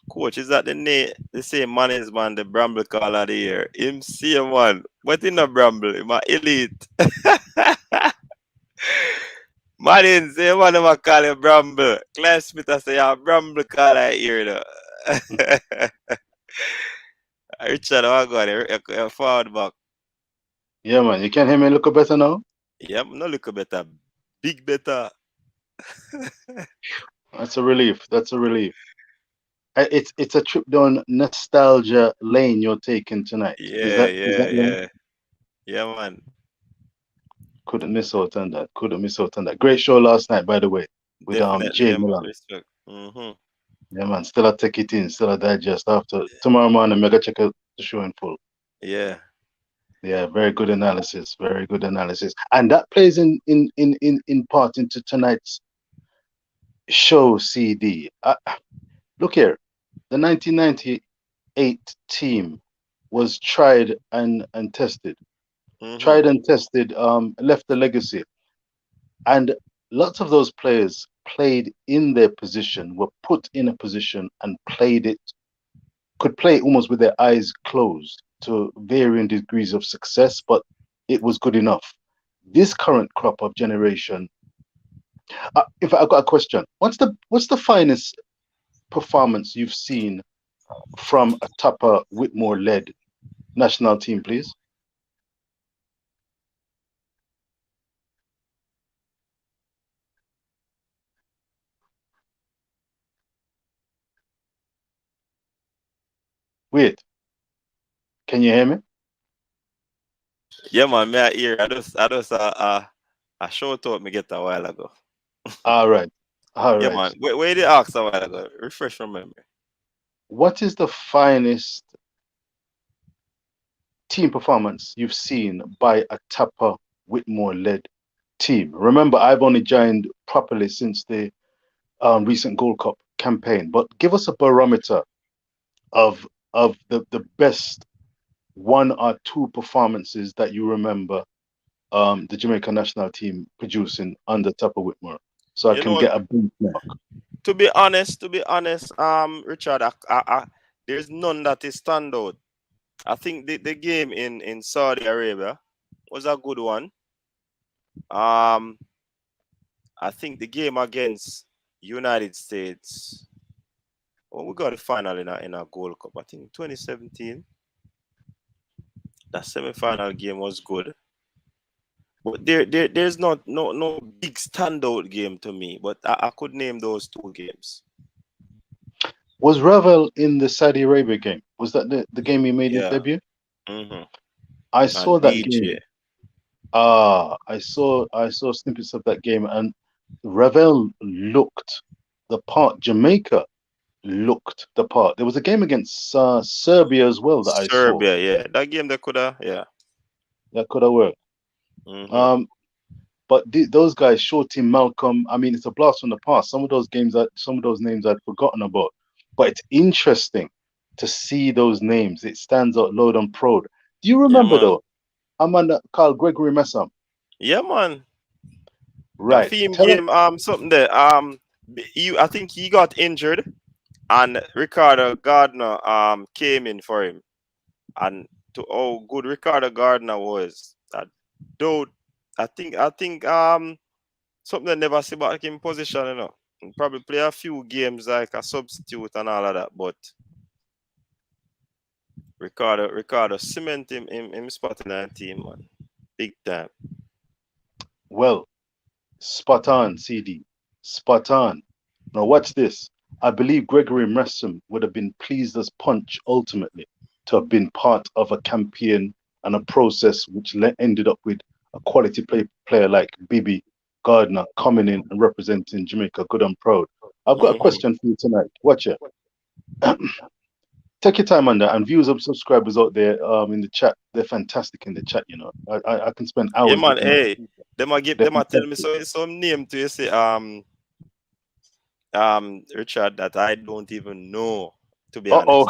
S2: Coach, is that the same management the Bramble call of the year? Him same one. But in the Bramble, him a elite. Man in same one I call him Bramble. Claire Smith I say yeah, Bramble call of the year though. Richard, what go on? Forward back.
S5: Yeah, man. You can hear me look better now?
S2: Yeah, no look better. Big better.
S5: That's a relief. It's a trip down nostalgia lane you're taking tonight. Is that
S2: Yeah. Yeah, man.
S5: Couldn't miss out on that. Great show last night, by the way, with
S2: Definitely,
S5: Jay
S2: yeah, man.
S5: Milan.
S2: Respect. Mm-hmm.
S5: Yeah, man. Still a take it in, still a digest after tomorrow morning. Mega check out the show in full.
S2: Yeah.
S5: Yeah, very good analysis. And that plays in part into tonight's show CD. Look here, the 1998 team was tried and tested.
S2: Mm-hmm.
S5: Left a legacy, and lots of those players played in their position, were put in a position and played it, could play it almost with their eyes closed to varying degrees of success, but it was good enough. This current crop of generation, if I've got a question, what's the finest performance you've seen from a Tupper Whitmore led national team, please? Wait, can you hear me?
S2: Yeah, man, me I hear. I shout out me get a while ago.
S5: All right, all
S2: Yeah,
S5: right.
S2: man. Where did ask a while ago? Refresh my memory.
S5: What is the finest team performance you've seen by a Tupper Whitmore led team? Remember, I've only joined properly since the recent Gold Cup campaign, but give us a barometer of the best one or two performances that you remember the Jamaican national team producing under Tupper Whitmore, so I
S2: You
S5: can
S2: know,
S5: get a benchmark.
S2: to be honest, Richard, there's none that is standout. I think the game in Saudi Arabia was a good one. Um, I think the game against United States. Well, we got a final in a Gold Cup. I think 2017. That semi-final game was good. But there's not no big standout game to me. But I could name those two games.
S5: Was Ravel in the Saudi Arabia game? Was that the game he made his
S2: Yeah.
S5: debut?
S2: Mm-hmm.
S5: I
S2: And
S5: saw that
S2: DJ.
S5: game. I saw snippets of that game, and Ravel looked the part. Jamaica looked the part. There was a game against Serbia as well that I saw
S2: Serbia, yeah. That game they could have, yeah.
S5: that could have worked.
S2: Mm-hmm.
S5: Um, but those guys, Shorty, Malcolm. I mean, it's a blast from the past. Some of those names I'd forgotten about. But it's interesting to see those names. It stands out loud and proud. Do you
S2: Yeah,
S5: remember
S2: man.
S5: though? I'm on Carl Gregory Messam.
S2: Yeah, man. That
S5: Right.
S2: theme
S5: Tell him.
S2: game, something there. I think he got injured, and Ricardo Gardner came in for him, and to how good Ricardo Gardner was, that dude. I think something I never see back in position, you know. He probably play a few games like a substitute and all of that, but Ricardo cement him spot in that team, man. Big time.
S5: Well, spot on, CD. Spot on. Now watch this. I believe Gregory Messam would have been pleased as punch ultimately to have been part of a campaign and a process which ended up with a quality player like Bibi Gardner coming in and representing Jamaica good and proud. I've got a
S2: Mm-hmm.
S5: question for you tonight. Watch it. Take your time on that, and viewers and subscribers out there in the chat, they're fantastic in the chat. You know, I can spend
S2: Yeah,
S5: hours
S2: man.
S5: looking at.
S2: Hey,
S5: They're
S2: them a tell me
S5: fantastic.
S2: some name to you say Richard that I don't even know, to be
S5: Uh-oh.
S2: honest.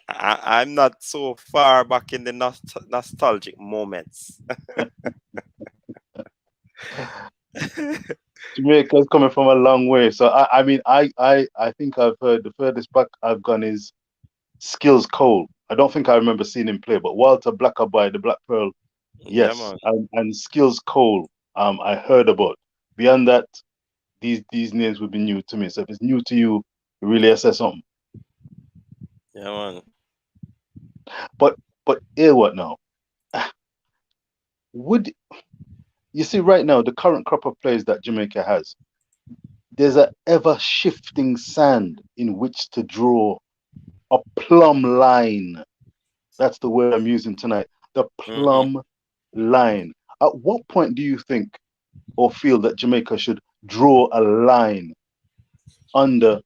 S2: I'm not so far back in the nostalgic moments.
S5: Jamaica's coming from a long way. So I mean I think I've heard the furthest back I've gone is Skills Cole. I don't think I remember seeing him play, but Walter Blackerby, the Black Pearl,
S2: Yeah,
S5: yes.
S2: man.
S5: And Skills Cole, I heard about. Beyond that, these names would be new to me. So if it's new to you, you really assess something.
S2: Yeah, man.
S5: But hear what now? Would you see right now the current crop of players that Jamaica has? There's a ever shifting sand in which to draw a plumb line. That's the word I'm using tonight. The
S2: Mm-hmm.
S5: plumb line. At what point do you think or feel that Jamaica should draw a line under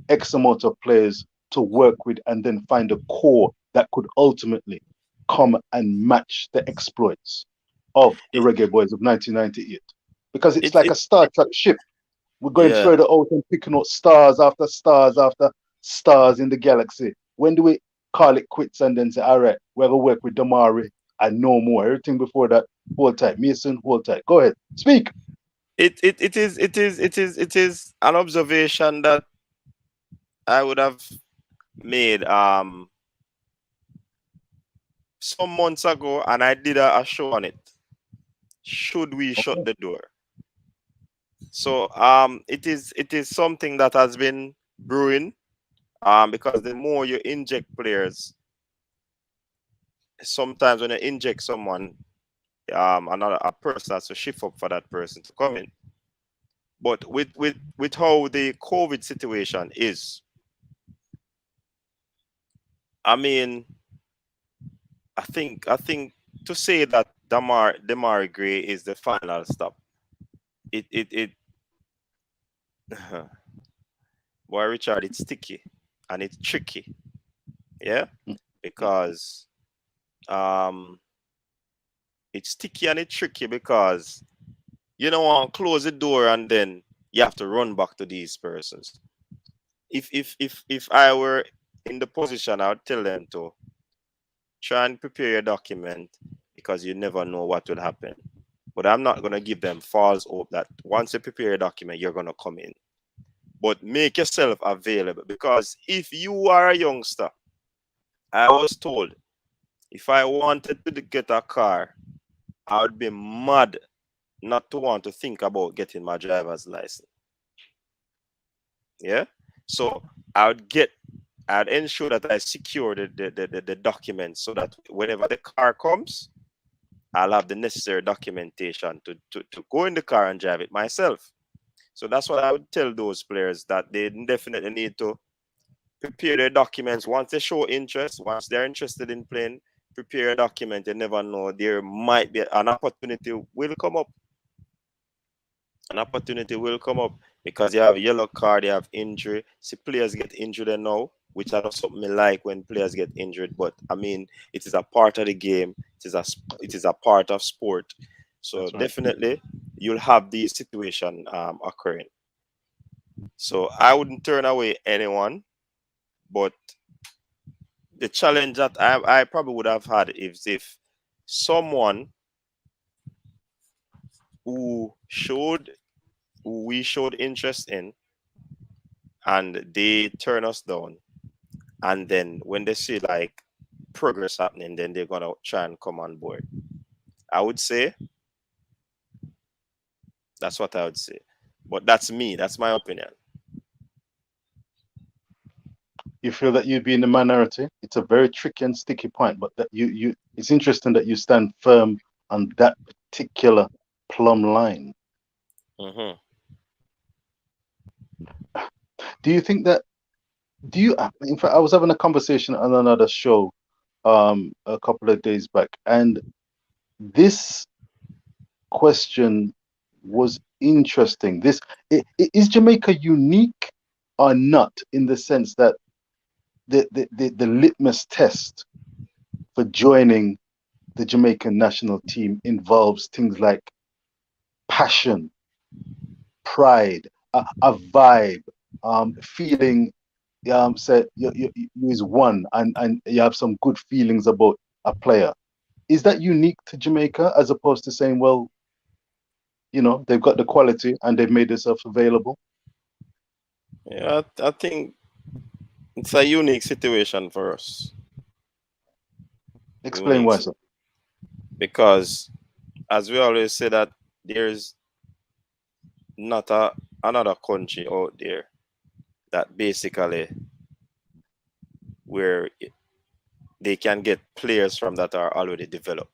S5: X amount of players to work with and then find a core that could ultimately come and match the exploits of the
S2: It,
S5: Reggae Boys of 1998? Because it's
S2: it,
S5: like
S2: it,
S5: a Star Trek ship. We're going
S2: yeah.
S5: further out and picking out stars after stars in the galaxy. When do we call it quits and then say, all right, we're going to work with Damari and no more? Everything before that, hold tight. Mason, hold tight. Go ahead. Speak.
S2: it is an observation that I would have made some months ago, and I did a show on it. Should we shut
S5: Okay.
S2: the door? So it is something that has been brewing, because the more you inject players, sometimes when you inject someone, another a person has to shift up for that person to come in. But with how the COVID situation is, I mean, I think to say that Demar Gray is the final stop, it boy Richard, it's sticky and it's tricky, yeah, because um it's sticky and it's tricky because you don't want to close the door and then you have to run back to these persons. If I were in the position, I would tell them to try and prepare your document because you never know what will happen. But I'm not gonna give them false hope that once you prepare your document, you're gonna come in. But make yourself available, because if you are a youngster, I was told if I wanted to get a car, I would be mad not to want to think about getting my driver's license. Yeah. So I would get, I'd ensure that I secure the documents so that whenever the car comes, I'll have the necessary documentation to go in the car and drive it myself. So that's what I would tell those players, that they definitely need to prepare their documents once they show interest, once they're interested in playing, prepare a document. You never know, there might be an opportunity will come up. An opportunity will come up because you have a yellow card, you have injury. See, players get injured now, which I know something I like when players get injured, but I mean, it is a part of the game. It is a part of sport. So
S5: That's right.
S2: definitely, you'll have these situation occurring. So I wouldn't turn away anyone, but the challenge that I probably would have had is if someone who showed who we showed interest in and they turn us down, and then when they see like progress happening, then they're gonna try and come on board. I would say that's what I would say, but that's me. That's my opinion.
S5: You feel that you'd be in the minority. It's a very tricky and sticky point, but that you it's interesting that you stand firm on that particular plumb line.
S2: Hmm.
S5: Do you think that do you in fact I was having a conversation on another show a couple of days back, and this question was interesting. Is Jamaica unique or not, in the sense that the litmus test for joining the Jamaican national team involves things like passion, pride, a vibe, feeling say you is one, and you have some good feelings about a player. Is that unique to Jamaica, as opposed to saying, well, they've got the quality and they've made themselves available?
S2: Yeah, I think it's a unique situation for us.
S5: Explain
S2: Unique
S5: why,
S2: si-
S5: sir.
S2: because, as we always say, that there's not another country out there that basically where they can get players from that are already developed.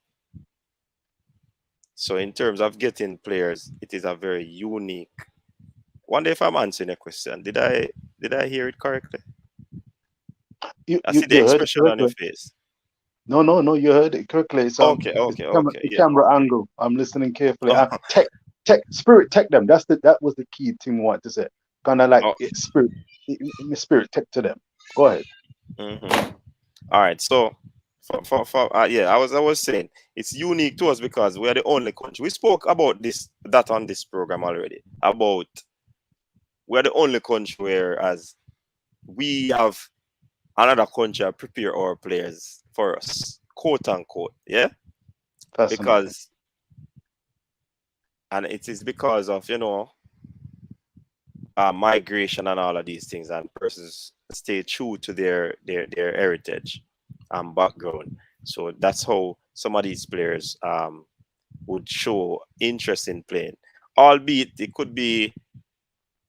S2: So in terms of getting players, it is a very unique. Wonder if I'm answering a question. Did I hear it correctly?
S5: You,
S2: I
S5: you
S2: see the
S5: you heard it
S2: expression on your
S5: correctly.
S2: face.
S5: No, you heard it correctly. It's
S2: Okay,
S5: it's
S2: okay,
S5: the camera,
S2: okay,
S5: the
S2: yeah.
S5: camera angle. I'm listening carefully.
S2: Oh,
S5: Spirit tech them. That was the key thing I want to say. Kind of like
S2: oh,
S5: spirit, spirit tech to them. Go ahead.
S2: mhm. All right. So, yeah, I was saying it's unique to us because we are the only country. We spoke about that on this program already. About we are the only country where as we have another country prepare our players for us, quote unquote. Yeah,
S5: Fascinating.
S2: because And it is because of, migration and all of these things, and persons stay true to their heritage and background. So that's how some of these players would show interest in playing, albeit it could be,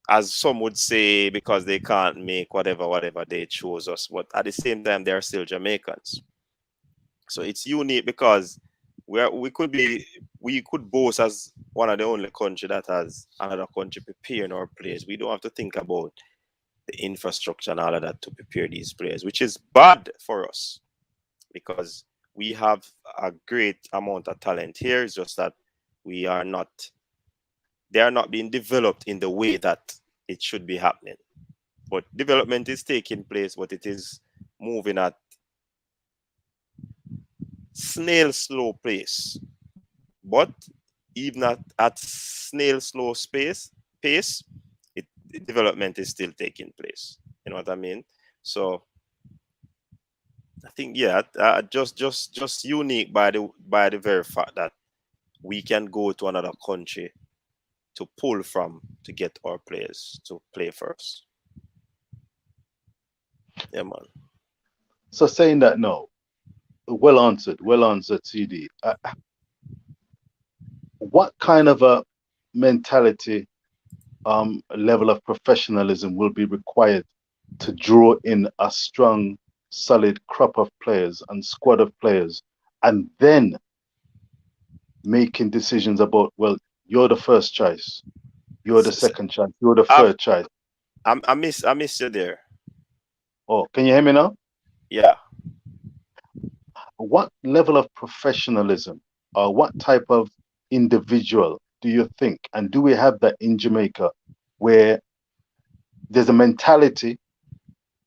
S2: as some would say, because they can't make whatever they chose us, but at the same time they're still Jamaicans. So it's unique because we could boast as one of the only country that has another country preparing our players. We don't have to think about the infrastructure and all of that to prepare these players, which is bad for us because we have a great amount of talent here. It's just that we are not they are not being developed in the way that it should be happening. But development is taking place, but it is moving at snail slow pace. But even at snail slow pace, development is still taking place. You know what I mean? So I think, yeah, just unique by the very fact that we can go to another country to pull from to get our players to play first. Yeah, man.
S5: So saying that, no, well answered, CD. What kind of a mentality, level of professionalism will be required to draw in a strong, solid crop of players and squad of players, and then making decisions about, well, you're the first choice, you're the second choice, you're the
S2: I,
S5: third choice.
S2: I miss you there.
S5: Oh, can you hear me now?
S2: Yeah.
S5: What level of professionalism or what type of individual do you think, and do we have that in Jamaica, where there's a mentality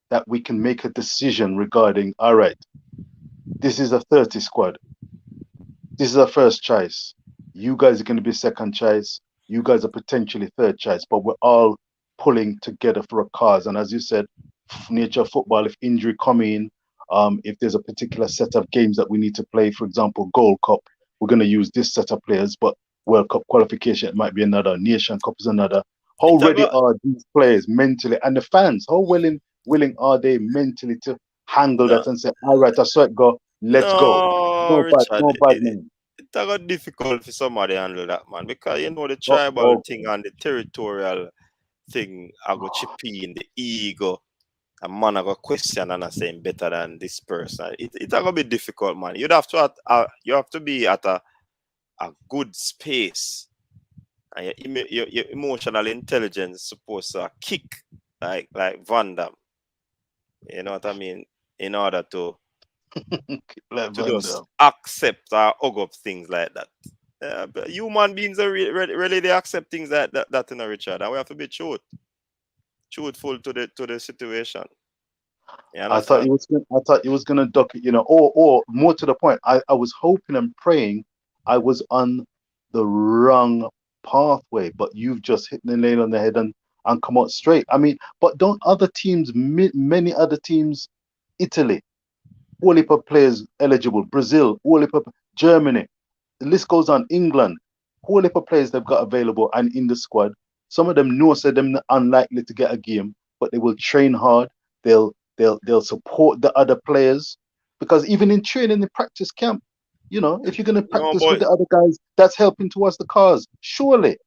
S5: that we can make a decision regarding, all right, this is a 30 squad, this is a first choice, you guys are going to be second choice, you guys are potentially third choice, but we're all pulling together for a cause. And as you said, nature of football, if injury come in, if there's a particular set of games that we need to play, for example, Gold Cup, we're going to use this set of players, but World Cup qualification, it might be another, Nation Cup is another. How
S2: It a
S5: ready
S2: go,
S5: are these players mentally, and the fans, how willing are they mentally to handle
S2: no,
S5: that and say, all right, I saw it go, let's go.
S2: no,
S5: No bad,
S2: Richard.
S5: no bad name.
S2: It a got difficult for somebody to handle that, man, because the
S5: Oh,
S2: tribal
S5: oh,
S2: thing and the territorial thing I go chip in the ego. A man I go question and I say I'm better than this person. It a gonna be difficult, man. You have to be at a good space, and your emotional intelligence supposed to kick like Van Damme. You know what I mean? In order
S5: like
S2: to
S5: Van
S2: just
S5: Damme.
S2: accept or hug up things like that. But human beings are really they accept things like that in a Richard, and we have to be truthful to the situation. You understand?
S5: I thought he was gonna duck it, or more to the point, I was hoping and praying I was on the wrong pathway, but you've just hit the nail on the head and come out straight. I mean, but don't other teams, many other teams, Italy, all heap of players eligible, Brazil, all heap of Germany, the list goes on, England, whole heap of players they've got available and in the squad. Some of them know so them unlikely to get a game, but they will train hard. They'll support the other players, because even in training in practice camp, if you're gonna
S2: No,
S5: practice with
S2: but
S5: the other guys, that's helping towards the cause. Surely,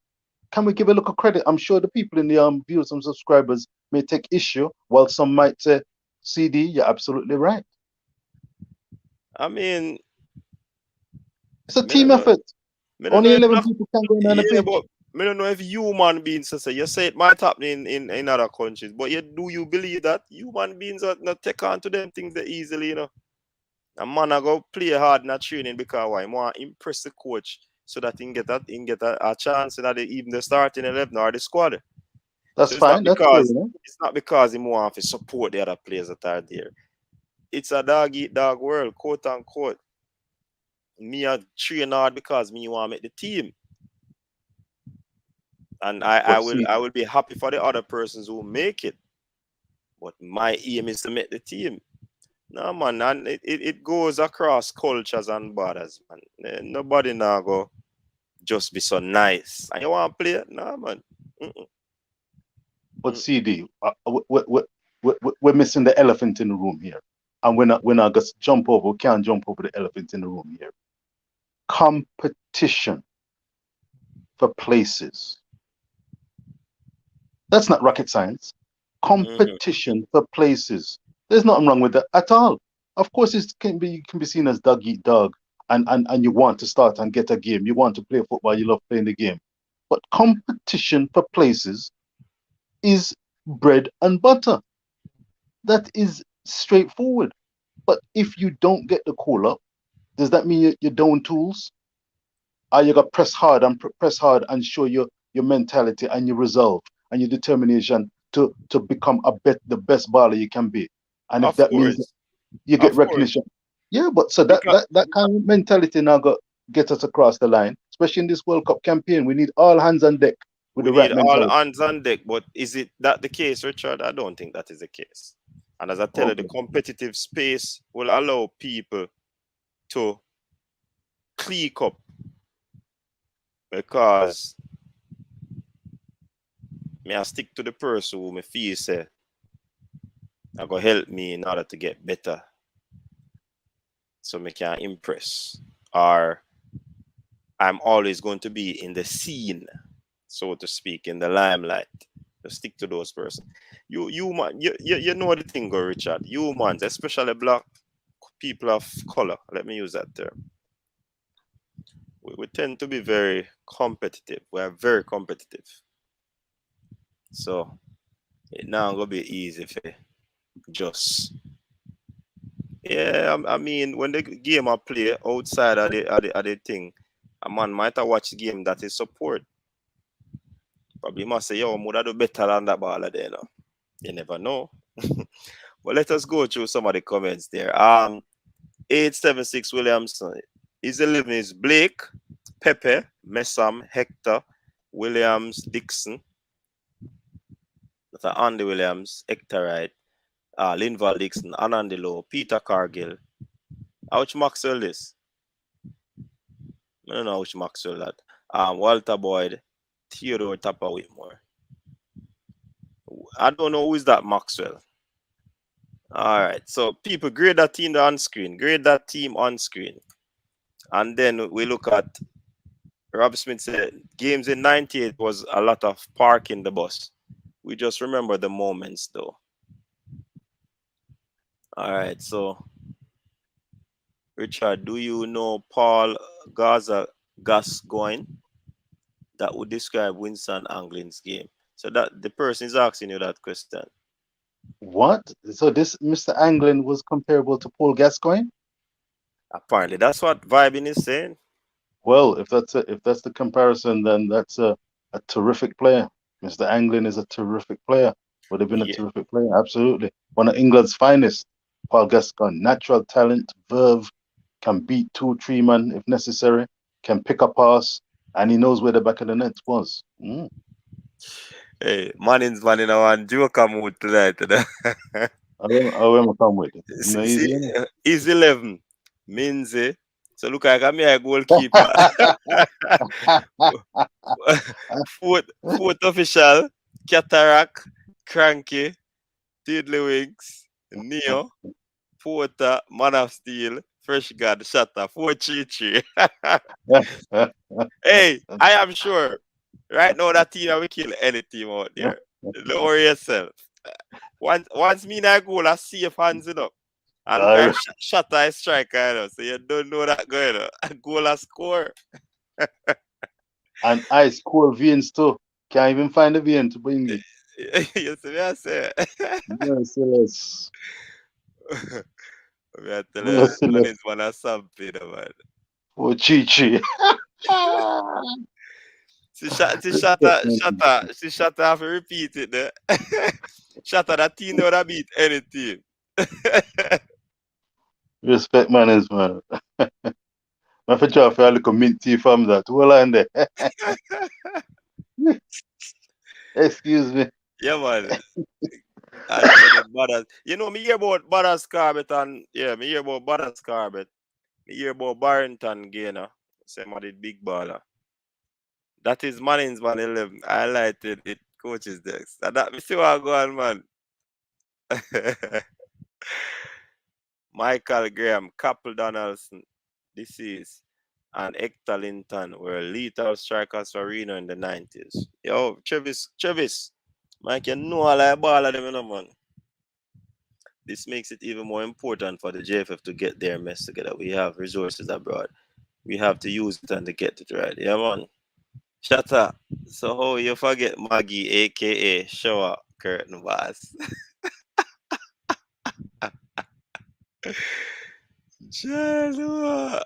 S5: can we give a look of credit? I'm sure the people in the viewers and subscribers may take issue, while some might say, CD, you're absolutely right.
S2: I mean,
S5: It's a
S2: me don't
S5: team
S2: know,
S5: effort.
S2: me don't know
S5: Only
S2: if
S5: 11 people can go in on the
S2: yeah,
S5: pitch.
S2: but me don't know if human beings to say you say it might happen in other countries, but do you believe that human beings are not take on to them things that easily? A man I go play hard in a training because why? He want to impress the coach so that he can get a chance in even the starting 11 or the squad.
S5: That's
S2: So it's not
S5: fine. That's fair
S2: because
S5: enough.
S2: he want to support the other players that are there. It's a dog eat dog world, quote unquote. Me a train hard because me want to make the team. And
S5: But see,
S2: I will be happy for the other persons who make it. But my aim is to make the team. No man, and it goes across cultures and borders, man. Nobody now go just be so nice. And you want to play? Nah, man. Mm-mm.
S5: But CD, we're missing the elephant in the room here. And we're not just jump over, we can't jump over the elephant in the room here. Competition for places. That's not rocket science. Competition for places. There's nothing wrong with that at all. Of course, it can be seen as dog eat dog, and you want to start and get a game. You want to play football. You love playing the game. But competition for places is bread and butter. That is straightforward. But if you don't get the call up, does that mean you're down tools? Or you got press hard and show your mentality and your resolve and your determination to become the best baller you can be. And if
S2: Of
S5: that means
S2: course.
S5: you get
S2: Of course.
S5: recognition, yeah. But so
S2: Because
S5: that kind of mentality now got get us across the line, especially in this World Cup campaign. We need all hands on deck with
S2: we
S5: the right
S2: need all
S5: mentality.
S2: hands on deck, but is it that the case, Richard? I don't think that is the case. And as I tell you, the
S5: Okay.
S2: competitive space will allow people to click up because me I stick to the person who me feel say I go help me in order to get better, so me can impress, or I'm always going to be in the scene, so to speak, in the limelight. To stick to those persons. You know the thing, go Richard. Humans, especially black people of color. Let me use that term. We tend to be very competitive. We are very competitive. So it now gonna be easy for just yeah. I mean, when the game I play outside of the thing, a man might have watched the game that is support. Probably must say, yo, would I do better than that baller there? No? You never know. But let us go through some of the comments there. 876 Williamson. His 11 is Blake, Pepe, Messam, Hector, Williams, Dixon. That's Andy Williams, Hector Wright, Linval Dixon, Anandilo, Peter Cargill. Which Maxwell this? I don't know which Maxwell that. Walter Boyd, Theodore Tapper Whitmore. I don't know who is that Maxwell. All right, so people grade that team on screen. Grade that team on screen. And then we look at Rob Smith said games in 98 was a lot of parking the bus. We just remember the moments though. All right, so Richard, do you know Paul Gascoigne? That would describe Winston Anglin's game. So that the person is asking you that question.
S5: What? So this Mr. Anglin was comparable to Paul Gascoigne?
S2: Apparently, that's what Vibing is saying.
S5: Well, if that's the comparison, then that's a terrific player. Mr. Anglin is a terrific player. Would have been a
S2: Yeah.
S5: terrific player, absolutely. One of England's finest. Paul Gascoigne, natural talent, verve, can beat 2-3 man if necessary, can pick a pass, and he knows where the back of the net was.
S2: Hey, Manning's man in one joker mood tonight.
S5: I will come with it. No,
S2: See,
S5: easy.
S2: he's 11. Minze. So look like I'm a goalkeeper. Fourth official, Cataract, Cranky, Tiddlywinks, Neo, Porter, Man of Steel, Fresh God, Shatter, 4-3-3. Hey, I am sure right now that team will kill any team out there. Don't worry yourself. Once me and I goal, I see your hands it up. And look at Shatter is striker, you know, so you don't know that going on. A goal a score.
S5: And I score veins too. Can't even find a vein to bring me.
S2: You see me I say?
S5: Merciless.
S2: We are telling
S5: Merciless.
S2: Manning's man a something, man.
S5: Oh, Chi.
S2: See Shatter have to repeat it there. Shatter, that team would have beat any team.
S5: Respect manners, man. My for job for a little mint tea from that. Well, on there. Excuse me.
S2: Yeah, man. And Brothers. You know, me hear about Brothers Carbet and me hear about Brothers Carbet. Me hear about Barrington Gainer. Say, man, the big baller. That is Manning's man 11. I highlighted it, coaches desk. And that me see what go on, man. Michael Graham, Capel Donaldson, this is and Hector Linton were lethal strikers for Reno in the 90s. Yo, Travis, Mike, you know all I ball of them, you know, man. This makes it even more important for the JFF to get their mess together. We have resources abroad. We have to use it and to get it right. Yeah, man. Shut up. So how you forget Maggie, aka Shower Curtain Boss? Chalua.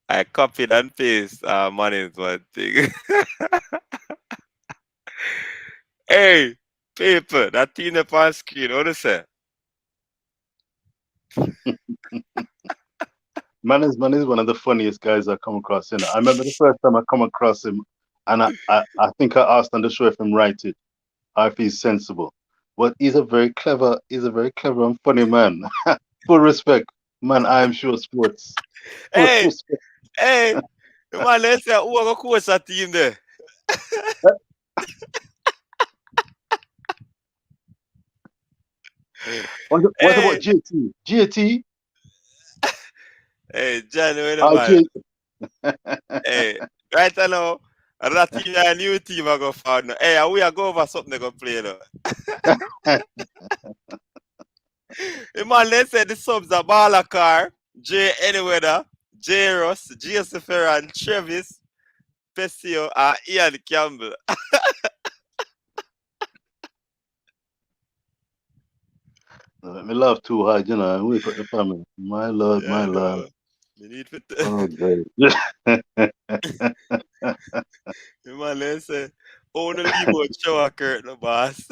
S2: I copied and paste Manning's one thing. Hey, people, that thing up on screen, what do you say?
S5: Man is one of the funniest guys I come across. You know, I remember the first time I come across him, and I think I asked on the show if him write it, or if he's sensible. But he's a very clever and funny man. Full respect, man. I am sure sports. Full
S2: Hey,
S5: respect.
S2: hey, man, let's say who are coach that team there?
S5: What about
S2: Hey,
S5: JT? JT?
S2: hey, Johnny, wait a
S5: How
S2: man.
S5: J?
S2: Hey, right now, that team a new team I go find now. Hey, we are go over something they go play now. Hey, man, let's say the subs are Balakar, J Anyweather, J Ross, Joseph Ferran, Travis, Pesio, and Ian Campbell.
S5: Me laugh too hard, you know. We put the family. My lord, my
S2: Yeah,
S5: lord.
S2: no. You need to.
S5: Oh, great.
S2: Hey, man, let's say, only leave out shower curtain, boss.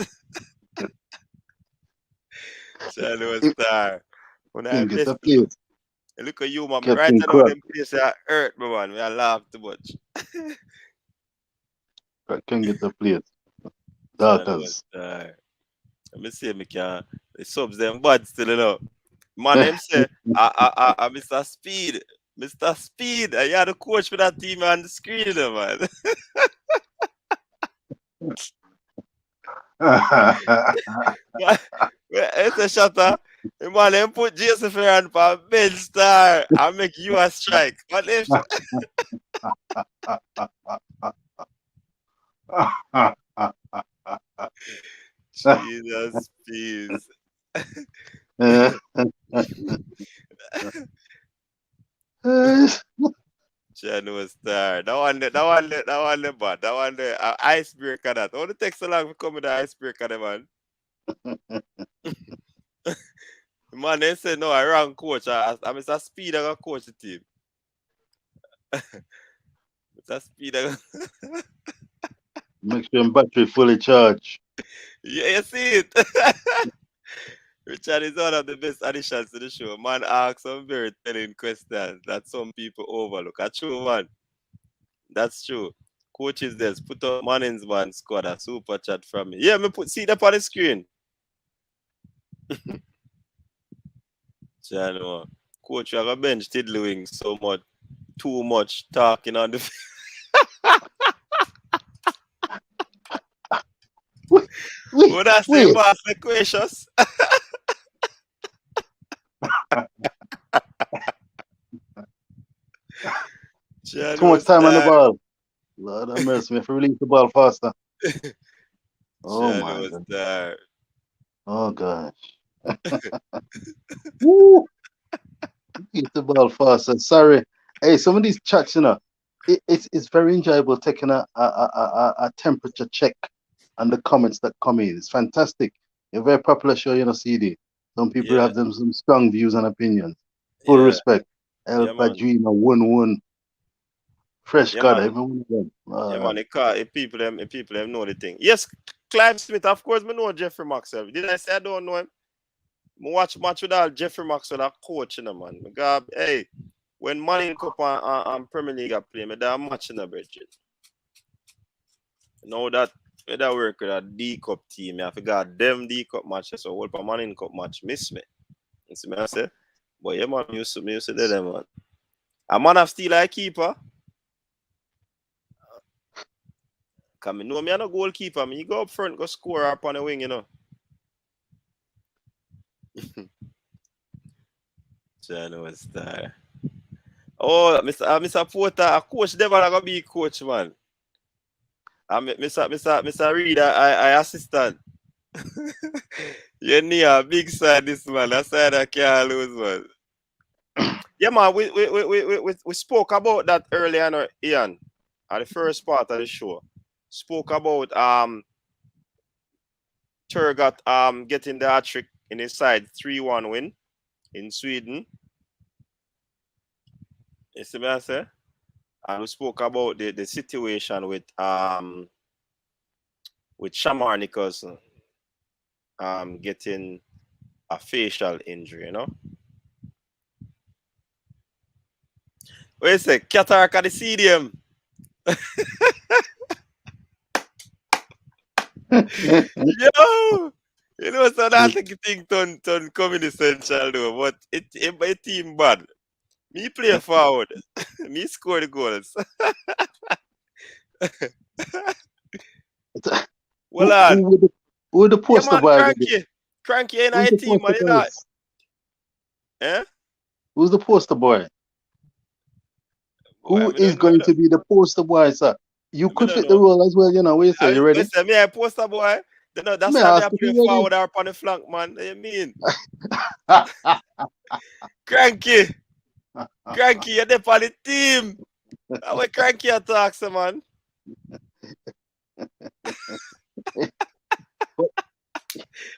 S2: Charlie was star. When I
S5: Can get
S2: best
S5: the
S2: look,
S5: place.
S2: look at you, man. Right
S5: Captain
S2: now,
S5: Crab.
S2: them place are hurt, me, man. I laugh too much.
S5: Can get the place.
S2: Charlie was
S5: Daughters.
S2: star. Let me see, me can. The subs them bad still, you know. Man, them say, Mr. Speed. Mr. Speed, you are the coach for that team on the screen, you know, man. Man, it's a shutter. Man, them put Joseph Ferran for bench star and make you a strike. But them Jesus, please. Channel star. That one, bad. That one, the icebreaker. That. All the take so long to come with the icebreaker, them, man. Man, they say no, I wrong coach. I'm Mr. Speed. I got coach the team. Mr. Speed.
S5: Make sure your battery fully charged.
S2: Yeah, you see it. Richard is one of the best additions to the show. Man asks some very telling questions that some people overlook. That's true, man. That's true. Coaches there, put up Manning's man squad a super chat from me. Yeah, me see that on the screen. Channel. Coach, you have a bench tiddling so much, too much talking on the what I say,
S5: Wait.
S2: boss, loquacious.
S5: Too much time on the ball. Lord have mercy. We have to release the ball faster. Oh my God. Oh gosh. Woo. Release the ball faster. Sorry. Hey, some of these chats, you know, it's very enjoyable taking a temperature check on the comments that come in. It's fantastic. You're a very popular show, you know, CD. Some people
S2: Yeah,
S5: have them some strong views and opinions. Full
S2: yeah,
S5: respect. El
S2: yeah, man.
S5: Padrino, one. Fresh
S2: Yeah,
S5: God,
S2: man.
S5: every one of them.
S2: Yeah, man. If people them know the thing. Yes, Clive Smith, of course, me know Jeffrey Maxwell. Did I say I don't know him? Me watch match with all Jeffrey Maxwell, a coach, you know, man. Me go, hey, when Manning Cup and Premier League are playing, me da match in the Bridget. Now that me da work with a D Cup team, I forgot them D Cup matches, so what Manning Cup match miss me. You see me I say? But yeah, man, me used to do them, man. A man of steel like keeper. Come no, me a no goalkeeper. Me go up front, go score up on the wing, you know. Chano star. Oh, Mr. Porter, a coach never gonna be coach, man. Mr. Reader, I assistant. You need a big side this man. That side I can't lose, man. Yeah, man, we spoke about that earlier, no, Ian, at the first part of the show. Spoke about Turgot getting the hat trick in his side 3-1 win in Sweden. You see what I say? And we spoke about the situation with Shamar Nicholson getting a facial injury, you know. What you say? Cataract at the stadium. Yo! You know, so that's the thing turn comedy central though, but it team bad. Me play forward. Me score the goals. Well,
S5: who the poster
S2: man,
S5: boy?
S2: Cranky in
S5: Who's
S2: our
S5: the
S2: team, man.
S5: poster
S2: You know?
S5: boy?
S2: Eh?
S5: Who's the poster boy? Who is going to be the poster boy, sir? You could fit the role as well, you know. What you say? You ready?
S2: Listen, me a poster boy. That's
S5: Me
S2: why
S5: ask
S2: I
S5: if
S2: play
S5: you
S2: forward or on the flank, man. What you mean? Cranky, you're there on the team. How we Cranky attacks, man?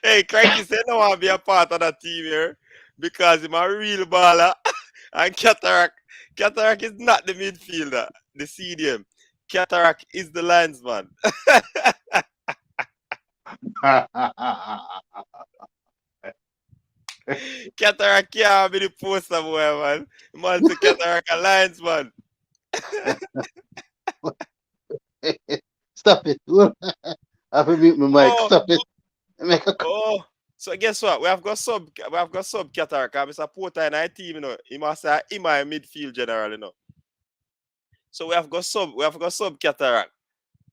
S2: Hey, Cranky said no want to be a part of that team here because he's a real baller. And Cataract is not the midfielder, the CDM. Cataract is the linesman. Cataract can't be the poster boy, man. Man, to Cataract a linesman.
S5: Stop it. I have to mute my mic. Stop it.
S2: Oh, so guess what? We have got sub Cataract. Mr. Porter in our team, you know. He must say him a midfield general, you know. So we have got sub Cataract.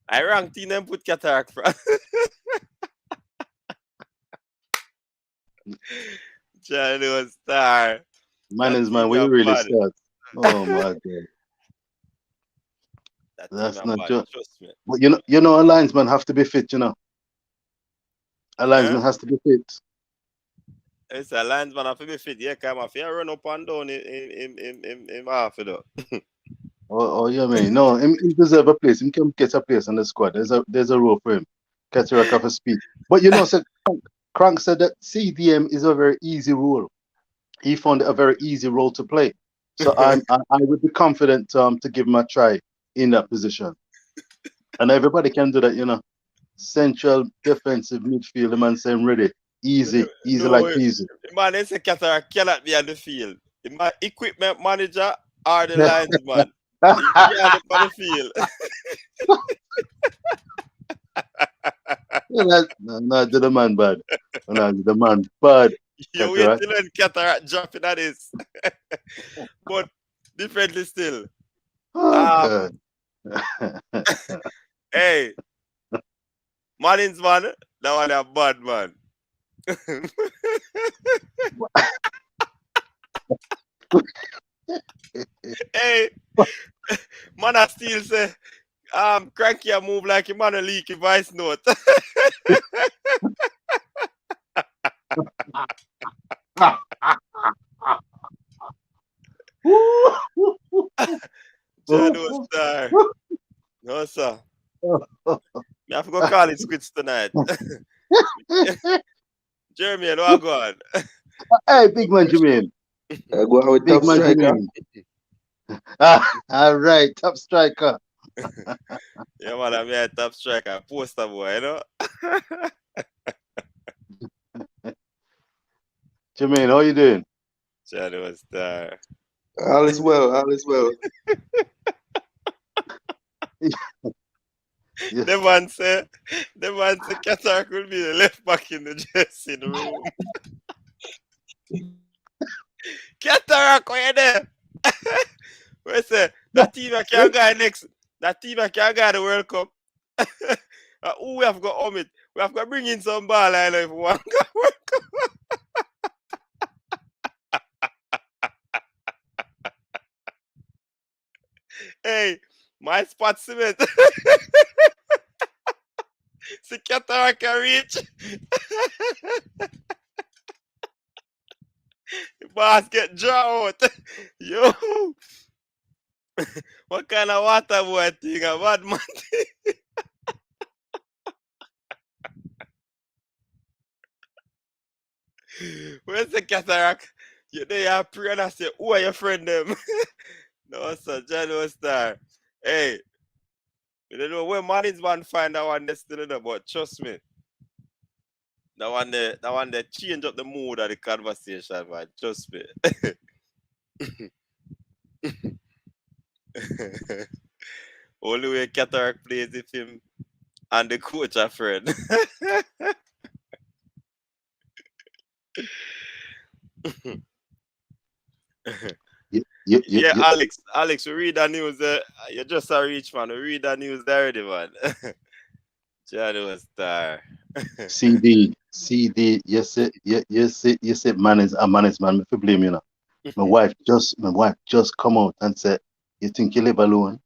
S2: I rank team and put Cataract for. Johnny was star.
S5: Man is man, we really start. Oh my god. That's not true. But you know, a linesman have to be fit, you know. A linesman has to be fit.
S2: It's a linesman have to be fit. Yeah, come off. Yeah, run up and down in half it up.
S5: Oh yeah, man. No, him deserve a place. Him can get a place on the squad. There's a role for him. Cataract of a speed. But you know, so Crank said that CDM is a very easy role. He found it a very easy role to play. So I would be confident to give him a try in that position. And everybody can do that, you know. Central defensive midfield, the man saying ready. Easy like easy.
S2: Man, they say Cataract cannot be on the field. My equipment manager or the linesman. He can't be on the field.
S5: No, the man bad. No, the man bad.
S2: You wait till when Cataract jumping at this. But differently still.
S5: Oh,
S2: hey, Marlins man, that one a bad man. Hey, man, I still say, Cranky a move like a man a leaky voice note. John was there. No, sir. I have to go call it quits tonight. Jeremy, what go on?
S5: Hey, big man, Jermaine.
S6: Go on with top striker.
S5: All right, top striker.
S2: Yeah, man, I'm a top striker, poster boy, you know.
S5: Jermaine, how you doing?
S2: Johnny was there.
S6: All is well, all is well.
S5: Yeah.
S2: The man say Cataract will be the left back in the dressing room. Cataract, where you there? Where say that team I can't go next? That team I can't go the World Cup. Who we have got omit? We have got bring in some ball line if we want to work. Hey, my spot cement. Secretary can reach. Basket draw out. Yo, what kind of water boy thing? A bad man. Where's the cataract? You there pray and I say, who are your friend them? No, sir, John Star. Hey, you don't know where management find that one they still know, but trust me. That one they change up the mood of the conversation, man. Trust me. Only way cataract plays if him and the coach are friend. Yeah, Alex, we read the news. You just a rich man. We read the news already, man. John Star.
S5: CD, yes, man is a man, me fi blame you know. My wife just come out and said, you think you live alone?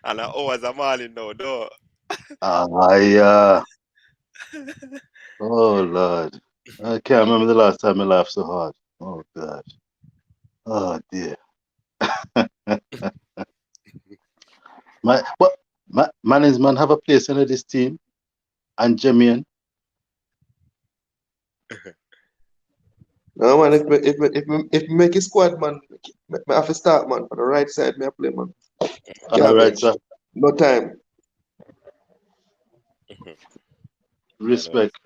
S2: And I always a morning now, though.
S5: Oh Lord. I can't remember the last time I laughed so hard. Oh God. Oh dear. Management have a place in this team and Jamaican.
S6: No man, if me make a squad, man, me have to start, man. For the right side, me I play, man.
S5: All right, sir.
S6: No time.
S5: Respect.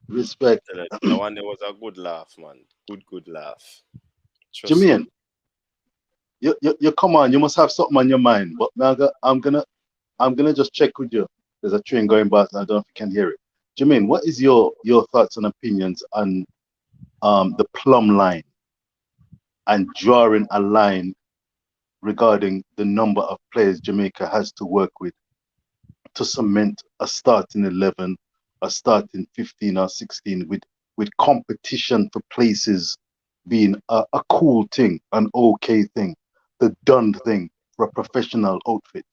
S5: Respect.
S2: The one there was a good laugh, man. Good laugh.
S5: Jamaican, you come on, you must have something on your mind. But I'm gonna just check with you. There's a train going past, I don't know if you can hear it. Jermaine, what is your thoughts and opinions on the plumb line and drawing a line regarding the number of players Jamaica has to work with to cement a starting 11, a starting 15 or 16 with competition for places being a cool thing, an okay thing, the done thing for a professional outfit?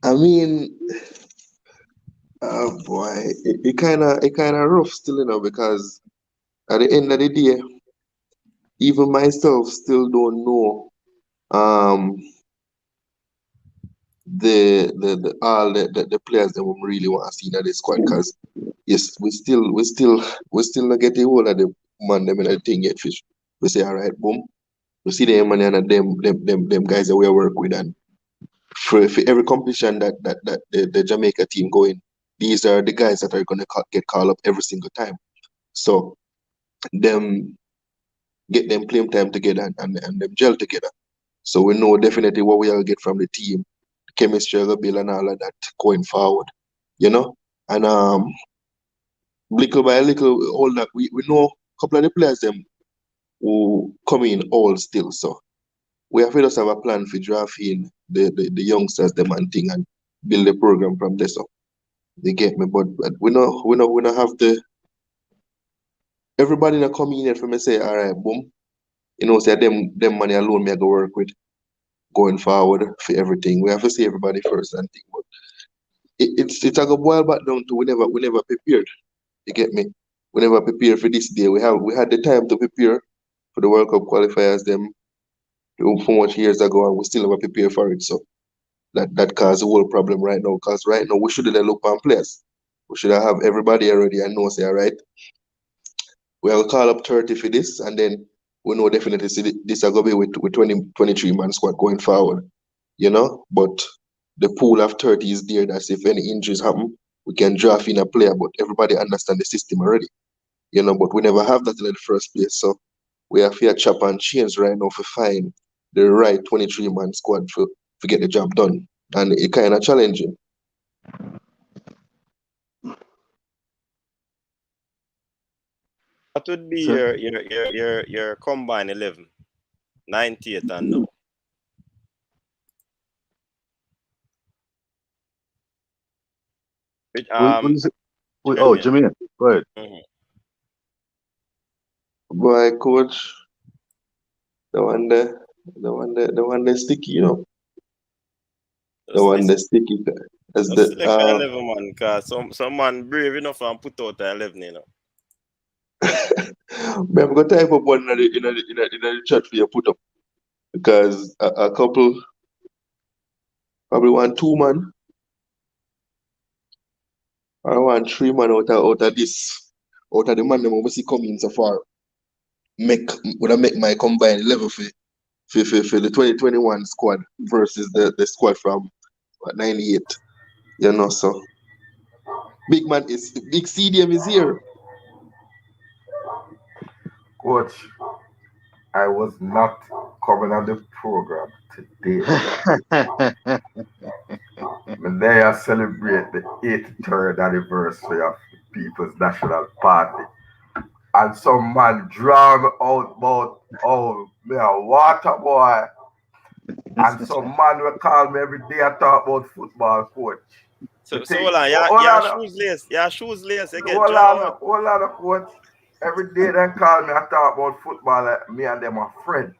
S6: I mean, oh boy, it kind of rough still, you know, because at the end of the day, even myself still don't know the all the players that we really want to see in the squad. Because yes, we still not get the whole of the man them in the thing yet. Fish. We say all right, boom. We see them and them guys that we work with, and for every competition that the Jamaica team going, these are the guys that are gonna get called up every single time. So them get them playing time together and them gel together. So we know definitely what we will get from the team, chemistry, the bill and all of that going forward. You know? And little by little all that we know a couple of the players them who come in all still. So we have to just have a plan for drafting the youngsters them and thing and build the program from there. So they get me, but we don't have the everybody not come in here for me say, all right, boom. You know, say them money alone me I go work with going forward for everything. We have to see everybody first and think. But it's a go boil back down to we never prepared. You get me? We never prepared for this day. We had the time to prepare for the World Cup qualifiers them from much years ago, and we still never prepare for it. So that caused the whole problem right now. Because right now we should have look on players. We should have everybody already and know say all right. We'll call up 30 for this, and then we know definitely see this are gonna be with 23 man squad going forward. You know, but the pool of 30 is there. That's if any injuries happen, we can draft in a player. But everybody understand the system already. You know, but we never have that in the first place. So we have here chop and change right now for find the right 23 man squad to get the job done, and it kind of challenging.
S2: What would be
S5: So
S2: your combined 11? 98 and now. Which,
S5: what is it? Oh,
S2: Jamaican.
S5: Jamaican. Go ahead.
S2: Mhm.
S6: Boy, coach, the one there sticky, you know, the one there sticky. As
S2: Just
S6: the
S2: select the 11 man, cause some man brave enough and put out the 11, you know.
S6: Me, I'm gonna type up one in the chat for you put up because a couple probably want 2 man or want 3 man out of this out of the man them obviously come in so far. Would I make my combined level for the 2021 squad versus the squad from 98. You know, so big CDM is here.
S7: Coach, I was not coming on the program today. And they are celebrate the 83rd anniversary of the People's National Party. And some man drown out about, oh, me a water boy. And some man will call me every day and talk about football, coach.
S2: So
S7: You
S2: hold
S7: think,
S2: on,
S7: hold
S2: yeah,
S7: on,
S2: shoes lace, you get
S7: hold
S2: drawn.
S7: on, coach. Every day they call me and talk about football, like me and them are friends.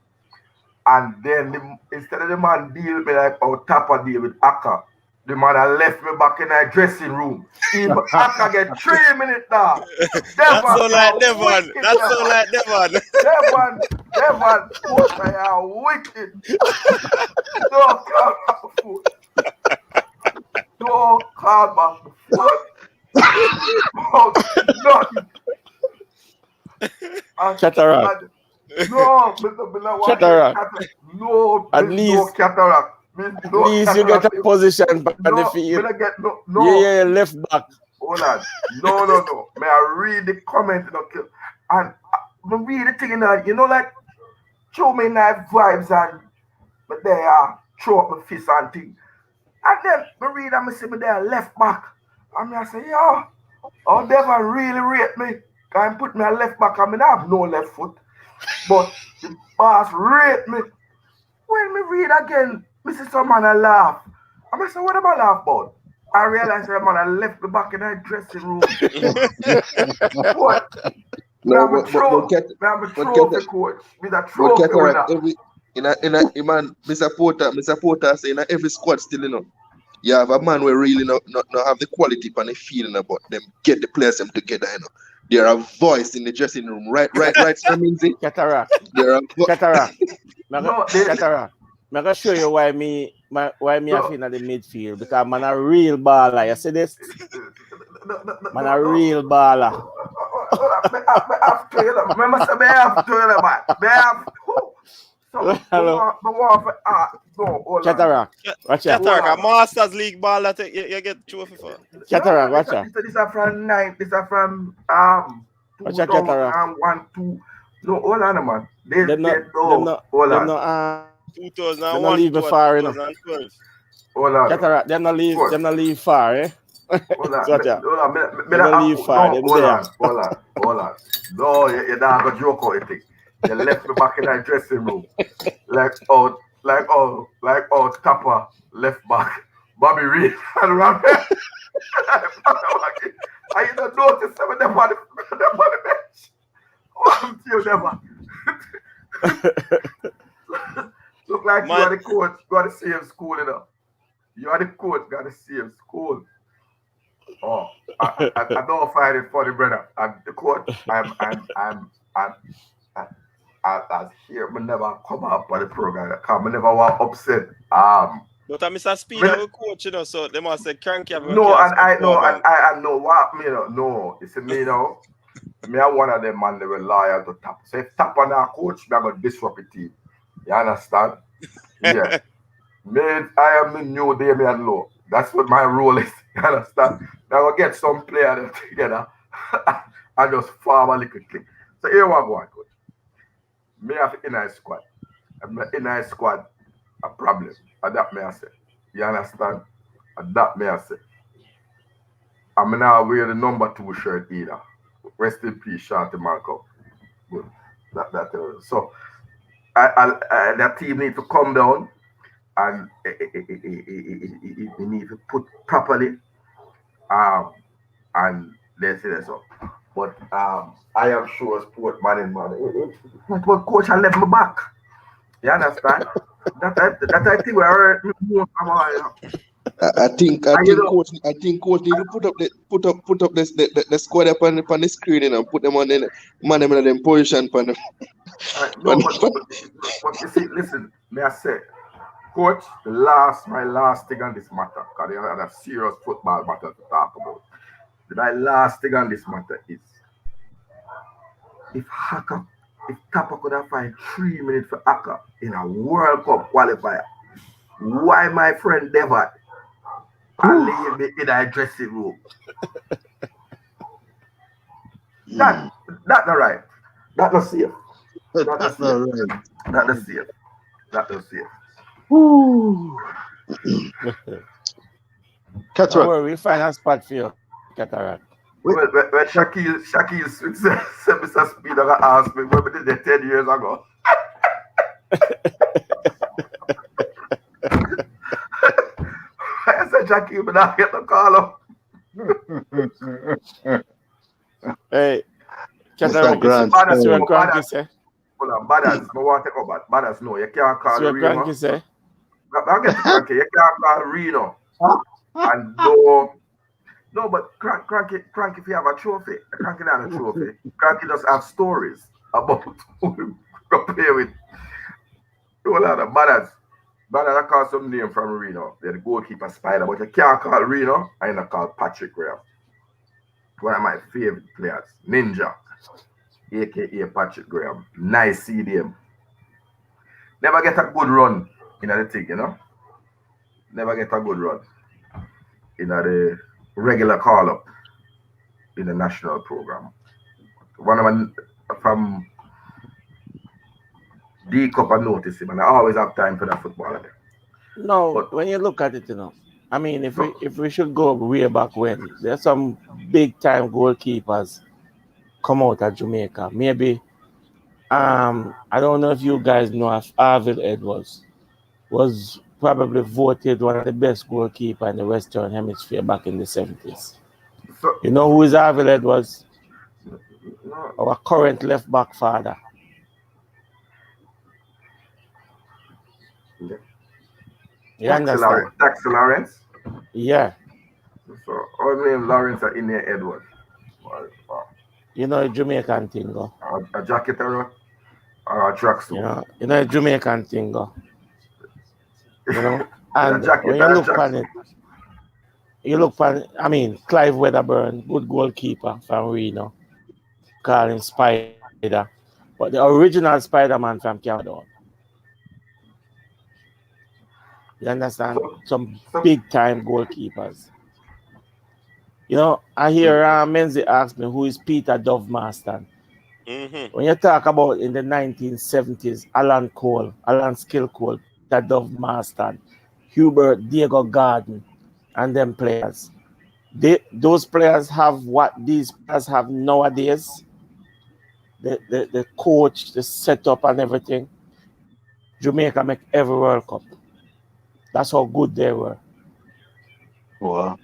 S7: And then instead of the man deal with me like our Tapper deal with Akka, the man had left me back in the dressing room. Even Akka get 3 minutes now.
S2: That's so like
S7: Devon,
S2: Devon. That's so like Devon.
S7: Devon, coach, I am wicked. Don't call back the foot. Don't call back the foot. Nothing.
S8: Cataract.
S7: No, Mr.
S8: Cataract.
S7: No,
S8: At
S7: no
S8: least,
S7: cataract.
S8: at least you get a position on the
S7: No,
S8: field.
S7: me get no.
S8: Yeah, left back.
S7: Hold on. No. May I read the comment and me read the thing in that, like show me nice vibes and but they are throw up my fist and thing. And then me read and me see me there left back. And I say, yo, oh Devon really rate me. Can put me a left back. I mean I have no left foot. But the boss rate me. When me read again, me see some man a laugh. And I say, what am I laugh about? I realize that man I left me back in that dressing room. What?
S6: No,
S7: I'm a trophy coach. With a
S6: but
S7: trophy
S6: cataract
S7: winner.
S6: every man, me supporter say in every squad still, you know. You have a man where really not have the quality and the feeling about them, get the players them together, you know. They're a voice in the dressing room, right, Sir Minzy?
S8: Cataract.
S6: They're a
S8: Cataract.
S7: No,
S8: Cataract. I'm gonna show you why me have in the midfield because man a real baller. You see this? Man a real baller.
S7: I have to, Remember, say, I have to, man. I have to. So,
S8: Hello.
S7: hold on.
S8: Cataract. Watch out.
S2: Cataract, a Masters League ball that you get trophy for.
S8: Cataract, watch out.
S7: This are from 9. This are from
S8: Watch out, Cataract.
S7: 2001, 2. No, hold on, man.
S8: Them not
S2: 2001
S8: leave me far, you know.
S2: 2012.
S7: Hold on.
S8: Cataract, them not leave far, eh?
S7: Hold on.
S8: Watch out.
S7: Hold on.
S8: They don't leave far, them there.
S7: Hold on. No, you're not going to joke out it. You left me back in that dressing room. Like Tapper left back. Bobby Reed and Ramsey. I don't notice some of them on the bench. What you never? Look like you are the coach, got the same school, you know. You are the coach, got the same school. Oh, I don't find it funny, brother. I'm the coach. I hear me never come up on the program. I never want upset.
S2: But I'm Mr. Speed, I will coach, you know, so they must say cranky.
S7: No, and I know what me know. No, you see me, you know. Me are one of them man they were loyal to Tap. So if Tap on our coach, me are gonna disrupt the team. You understand? Yeah. I am the new Damian Lowe. That's what my role is. You understand? Now I get some players together and just form a little click. So here we go, coach. Me have in a squad. In a squad, a problem. Adapt me I say. You understand? Adapt me I say. I'm now wear the number 2 shirt either. Rest in peace, Shorty Malcolm. Good. So that team need to come down and it need to put properly. And they say that so. But I am sure sport man and man. But coach, I left my back. You understand? that I think we are more about.
S6: I think coach need to put up the squad up on the screen and put them on the man them in them position pan them.
S7: No, but you see, listen, may I say, coach, my last thing on this matter, because they had a serious football matter to talk about. My last thing on this matter is if Tapa could have find 3 minutes for Akka in a World Cup qualifier, why my friend Devad and leave me in a dressing room? That's not right. That's not safe. That's not safe.
S8: Don't worry, we'll find a spot for you, Cataract.
S7: When Shaquille said Mr. Speed asked me when we did it 10 years ago. I said, Shaquille, but I get the call up.
S8: Hey, Cataract, see what Cranky say?
S7: Hold on, Badas, I want to take over. Badas, no, you can't call
S8: See what
S7: Reno.
S8: Cranky say?
S7: I get to Cranky, you can't call Reno. And no, but Cranky, if you have a trophy, Cranky not a trophy. Cranky does have stories about who you play with. Do a lot of Badas. Badas, I call some name from Reno. They're the goalkeeper Spider, but you can't call Reno. I ain't call Patrick Graham. One of my favorite players, Ninja, aka Patrick Graham. Nice CDM. Never get a good run in the thing, you know. Never get a good run in the regular call up in the national program. One of them from D Cup I notice him, and I always have time for that football.
S8: No, but when you look at it, you know, I mean, if we should go way back when, there's some big time goalkeepers come out of Jamaica. Maybe I don't know if you guys know if Arvil Edwards was probably voted one of the best goalkeepers in the Western Hemisphere back in the 70s.
S7: So,
S8: you know who is Arvil Edwards? Our current left back father.
S7: Yeah.
S8: You understand?
S7: Taxi Lawrence?
S8: Yeah.
S7: So, our name Lawrence are in there, Edwards.
S8: You know a Jamaican thing, go.
S7: A jacket or a tracksuit.
S8: You know a Jamaican thing, go. You know? And
S7: jacket,
S8: when you look on it, I mean, Clive Wedderburn, good goalkeeper from Reno. Call him Spider. But the original Spider-Man from Canada. You understand? Some big time goalkeepers. You know, I hear Menzi ask me who is Peter Dove Marston.
S2: Mm-hmm.
S8: When you talk about in the 1970s, Alan Skillcole, Peter Dove Marston, Hubert Diego Garden, and them players. Those players have what these players have nowadays. The coach, the setup and everything. Jamaica make every World Cup. That's how good they were.
S5: Wow.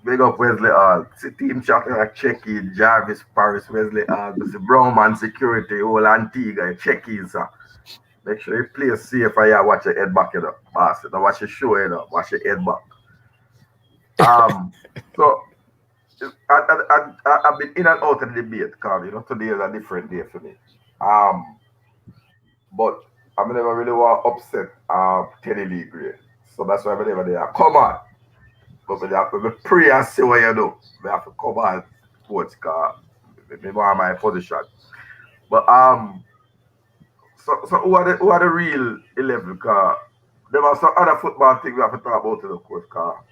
S7: Big up Wesley Hall. See team chatting like Checky, Jarvis, Paris, Wesley Hall. Mr. Brownman Security, all Antigua, Checky, sir. Make sure you play safe and you watch your head back, you know. Pass it. Watch your show, you know. Watch your head back. So I've been in and out of the debate because, you know, today is a different day for me. But I never really want to upset Teddy Lee Gray. So that's why I'm never there. Come on. But we have to pray and see what you do. We have to come on sports car. Maybe my position. But so who are the real 11 car? There are some other football things we have to talk about in the course car.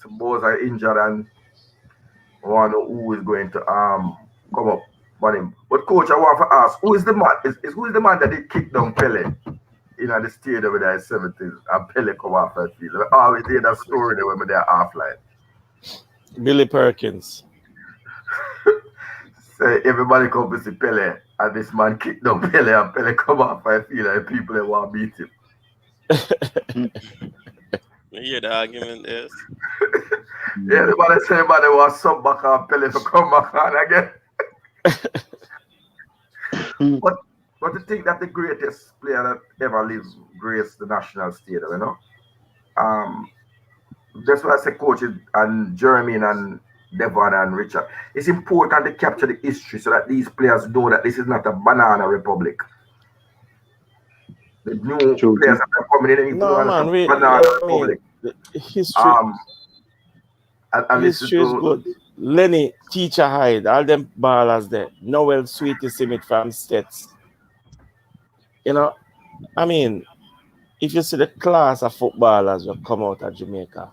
S7: Some boys are injured and one who is going to come up on him. But coach, I want to ask, who is the man? Who is the man that did kick down Pele in the stadium with the 70s and Pele come off that field? I always hear that story there when they're offline.
S8: Billy Perkins.
S7: So everybody come to see Pele, and this man kicked down Pele, and Pele come off and feel like people that want to beat him.
S2: You hear the argument, yes?
S7: Everybody say everybody want sub back on Pele to come back on again. But to think that the greatest player that ever lived graced the national stadium, you know? That's why I say coaches and Jeremy and Devon and Richard. It's important to capture the history so that these players know that this is not a banana republic. The new players that are coming in and
S8: No, man,
S7: banana
S8: I
S7: republic.
S8: mean, the history,
S7: And
S8: history is good. Lenny, Teacher Hyde, all them ballers there. Noel Sweetie Simit from States. You know, I mean, if you see the class of footballers that come out of Jamaica,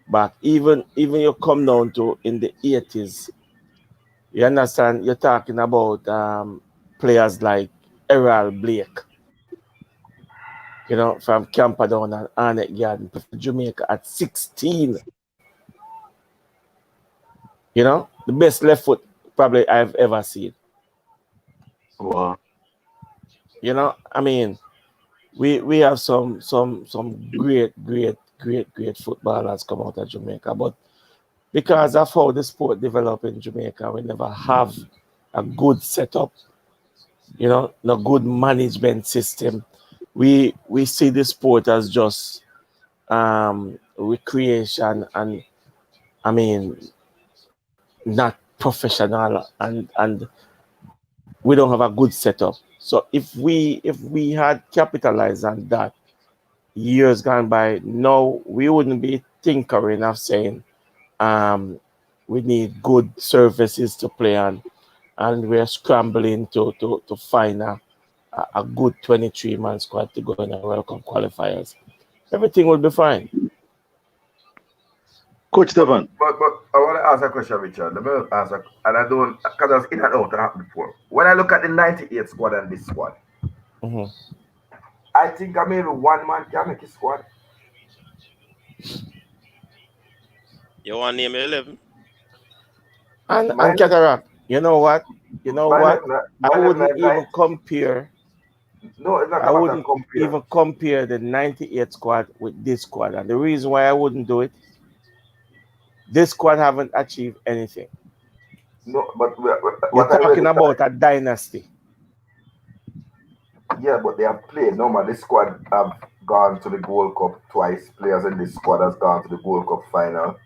S8: but even you come down to in the 80s, you understand, you're talking about players like Errol Blake, you know, from Camperdown and Arnett Garden, Jamaica at 16. You know, the best left foot probably I've ever seen.
S5: Wow.
S8: You know, I mean, we have some great footballers come out of Jamaica, but because of how the sport developed in Jamaica, we never have a good setup, you know, no good management system. We see the sport as just recreation and I mean not professional and we don't have a good setup. So if we had capitalized on that years gone by, now we wouldn't be tinkering of saying we need good services to play on and we're scrambling to find a good 23-man squad to go in a World Cup qualifiers. Everything will be fine.
S5: Coach Devon.
S7: But I want to ask a question, Richard. Let me ask, and I don't, because I was in and out that happened before. When I look at the 98 squad and this squad, I think I maybe one man can make a squad.
S2: You want to name 11?
S8: And Cataract, you know what? I wouldn't even compare.
S7: No, it's not
S8: I wouldn't even compare the 98 squad with this squad. And the reason why I wouldn't do it, this squad haven't achieved anything.
S7: No, but
S8: you're talking about a dynasty.
S7: Yeah, but they have played. No, man, this squad have gone to the Gold Cup twice. Players in this squad has gone to the Gold Cup final,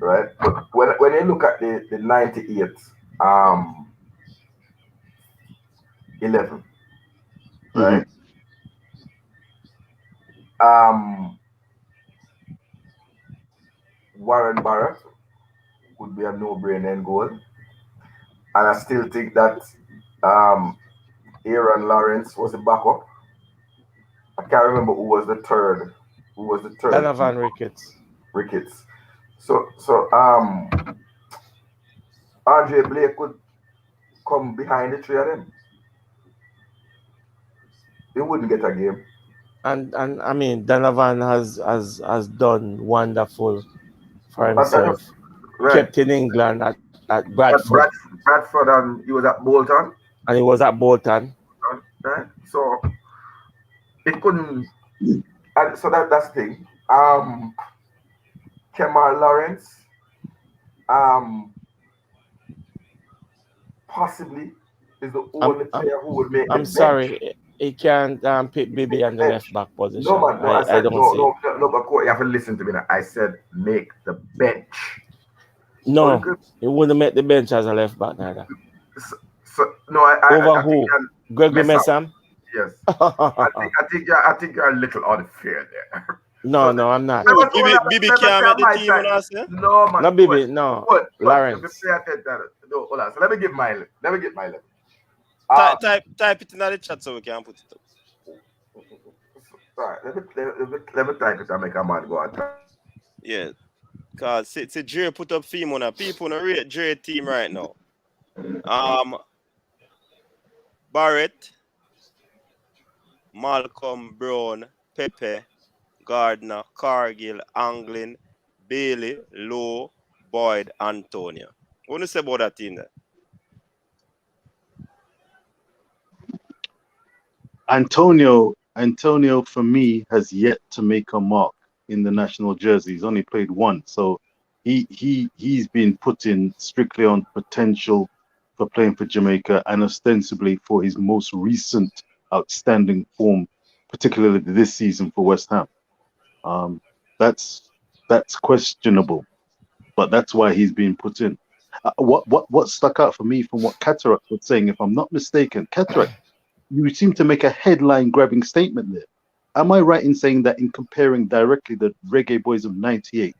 S7: right? But when you look at the 98 11, right? Warren Barrett would be a no-brainer in goal. And I still think that Aaron Lawrence was the backup. I can't remember who was the third.
S8: Donovan
S7: Ricketts. So Andre Blake could come behind the three of them. They wouldn't get a game.
S8: And I mean Donovan has done wonderful for himself. Right. Kept in England at Bradford.
S7: Bradford, and he was at Bolton. Right? So it couldn't. And so that's the thing. Kemar Lawrence, possibly is the only player who would make.
S8: I'm sorry, he can't pick Bibi on the left back position.
S7: No, man, no, I don't see. No, but you have to listen to me now. I said make the bench.
S8: No, he wouldn't make the bench as a left back neither.
S7: So no, I
S8: who? Gregory Messam?
S7: Yes. I think you're a little unfair there.
S8: No, I'm not.
S2: Bibi can't make the team when I say.
S7: No, man.
S8: No, Bibi, no. Lawrence.
S7: No, hold on. So let me get my level.
S2: Type it in the chat so we can put it up.
S7: Alright, let me type it and make a man go on.
S2: Yeah. Cause see Dre put up theme on people on rate Dre team right now. Barrett, Malcolm, Brown, Pepe, Gardner, Cargill, Anglin, Bailey, Lowe, Boyd, Antonio. What do you say about that team there?
S5: Antonio for me has yet to make a mark in the national jersey. He's only played one, so he's been put in strictly on potential for playing for Jamaica and ostensibly for his most recent outstanding form, particularly this season for West Ham. That's questionable, but that's why he's been put in. What stuck out for me from what Cataract was saying, if I'm not mistaken, Cataract, you seem to make a headline-grabbing statement there. Am I right in saying that in comparing directly the Reggae Boyz of '98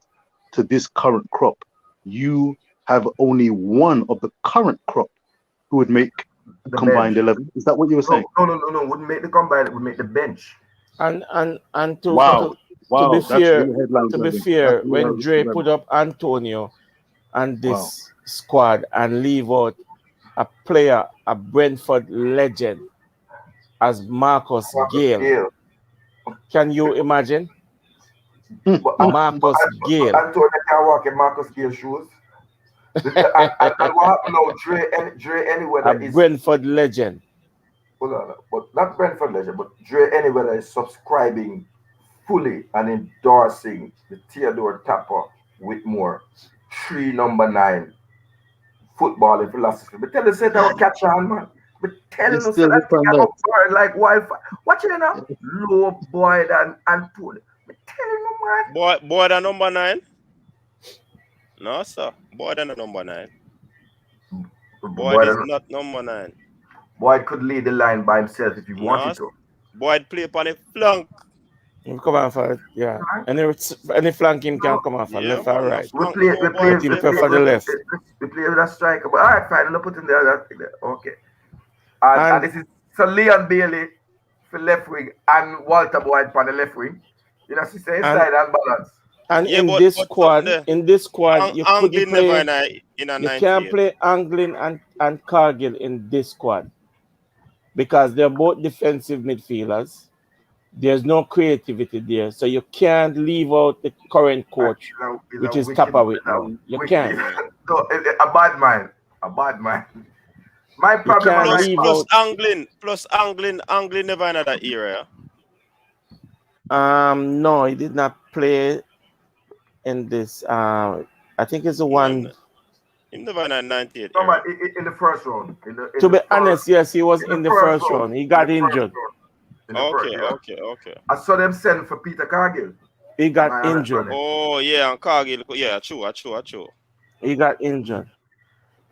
S5: to this current crop, you have only one of the current crop who would make a
S7: The
S5: combined
S7: bench.
S5: 11? Is that what you were saying?
S7: No. Wouldn't make the combine. It would make the bench.
S8: And to
S5: Wow,
S8: to be
S5: that's
S8: fair,
S5: really headline-grabbing.
S8: when Dre put up Antonio and this squad and leave out a player, a Brentford legend as Marcus Gale. Can you imagine? Marcus Gale.
S7: Antonio can walk in Marcus Gale shoes. and what happened now? Dre anywhere
S8: A Brentford legend.
S7: Hold on, but not Brentford legend, but Dre anywhere is subscribing fully and endorsing the Theodore Tapper Whitmore 3 number 9 footballing philosophy. But tell the set our catch on, man. But tell us that thing like wildfire. Watch it now. Low Boyd and Antonio. But tell him, man.
S2: Boyd and number 9? No, sir. Boyd and number 9. Boyd is not number 9.
S7: Boyd could lead the line by himself if he wanted to.
S2: Boyd play upon the flank.
S8: He'll come on for it, yeah. Any flanking can come on for left or right.
S7: We play
S8: for the left.
S7: We play with a striker, but all right, fine. We'll put in there. Okay. And this is so Leon Bailey for left wing and Walter Boyd for the left wing. You know, she says inside and balance.
S8: And in this squad, you couldn't play. You can't play Anglin and Cargill in this squad because they're both defensive midfielders. There's no creativity there, so you can't leave out the current coach, which is Tapper with now. You can't.
S7: A bad man. My problem
S2: plus Anglin never in that era.
S8: No, he did not play in this. I think it's the one.
S2: He never in 98.
S7: No, man, in the first round.
S8: To be honest, yes, he was in the first round. He got injured.
S2: Okay.
S7: I saw them send for Peter Cargill.
S8: He got injured.
S2: Oh yeah, and Cargill. Yeah, true.
S8: He got injured,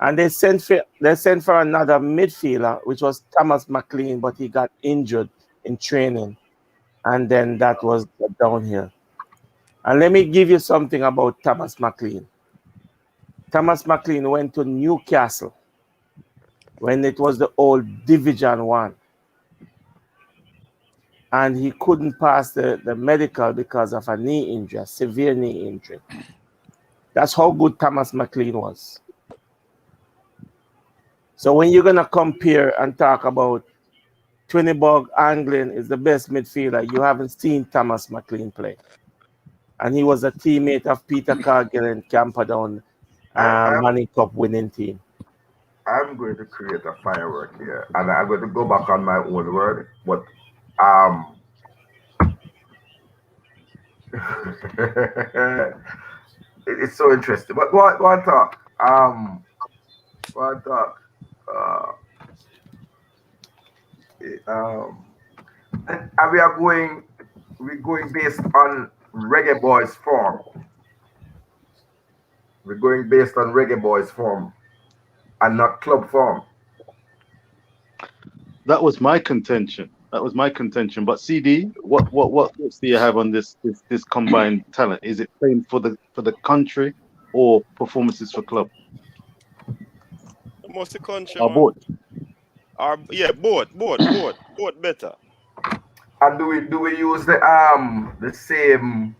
S8: and they sent for another midfielder, which was Thomas McLean, but he got injured in training, and then that was down here. And let me give you something about Thomas McLean. Thomas McLean went to Newcastle when it was the old Division 1. And he couldn't pass the medical because of a knee injury, a severe knee injury. That's how good Thomas McLean was. So when you're going to compare and talk about Twinnibog Anglin is the best midfielder, you haven't seen Thomas McLean play. And he was a teammate of Peter Cargill and Camperdown Manning Cup winning team.
S7: I'm going to create a firework here, and I'm going to go back on my own word, but it's so interesting. But one talk. And we're going based on Reggae Boyz form. We're going based on Reggae Boyz form and not club form.
S5: That was my contention. But CD, what thoughts do you have on this combined talent? Is it playing for the country or performances for club?
S2: Most of the country.
S5: Both.
S2: Both better.
S7: And do we use the same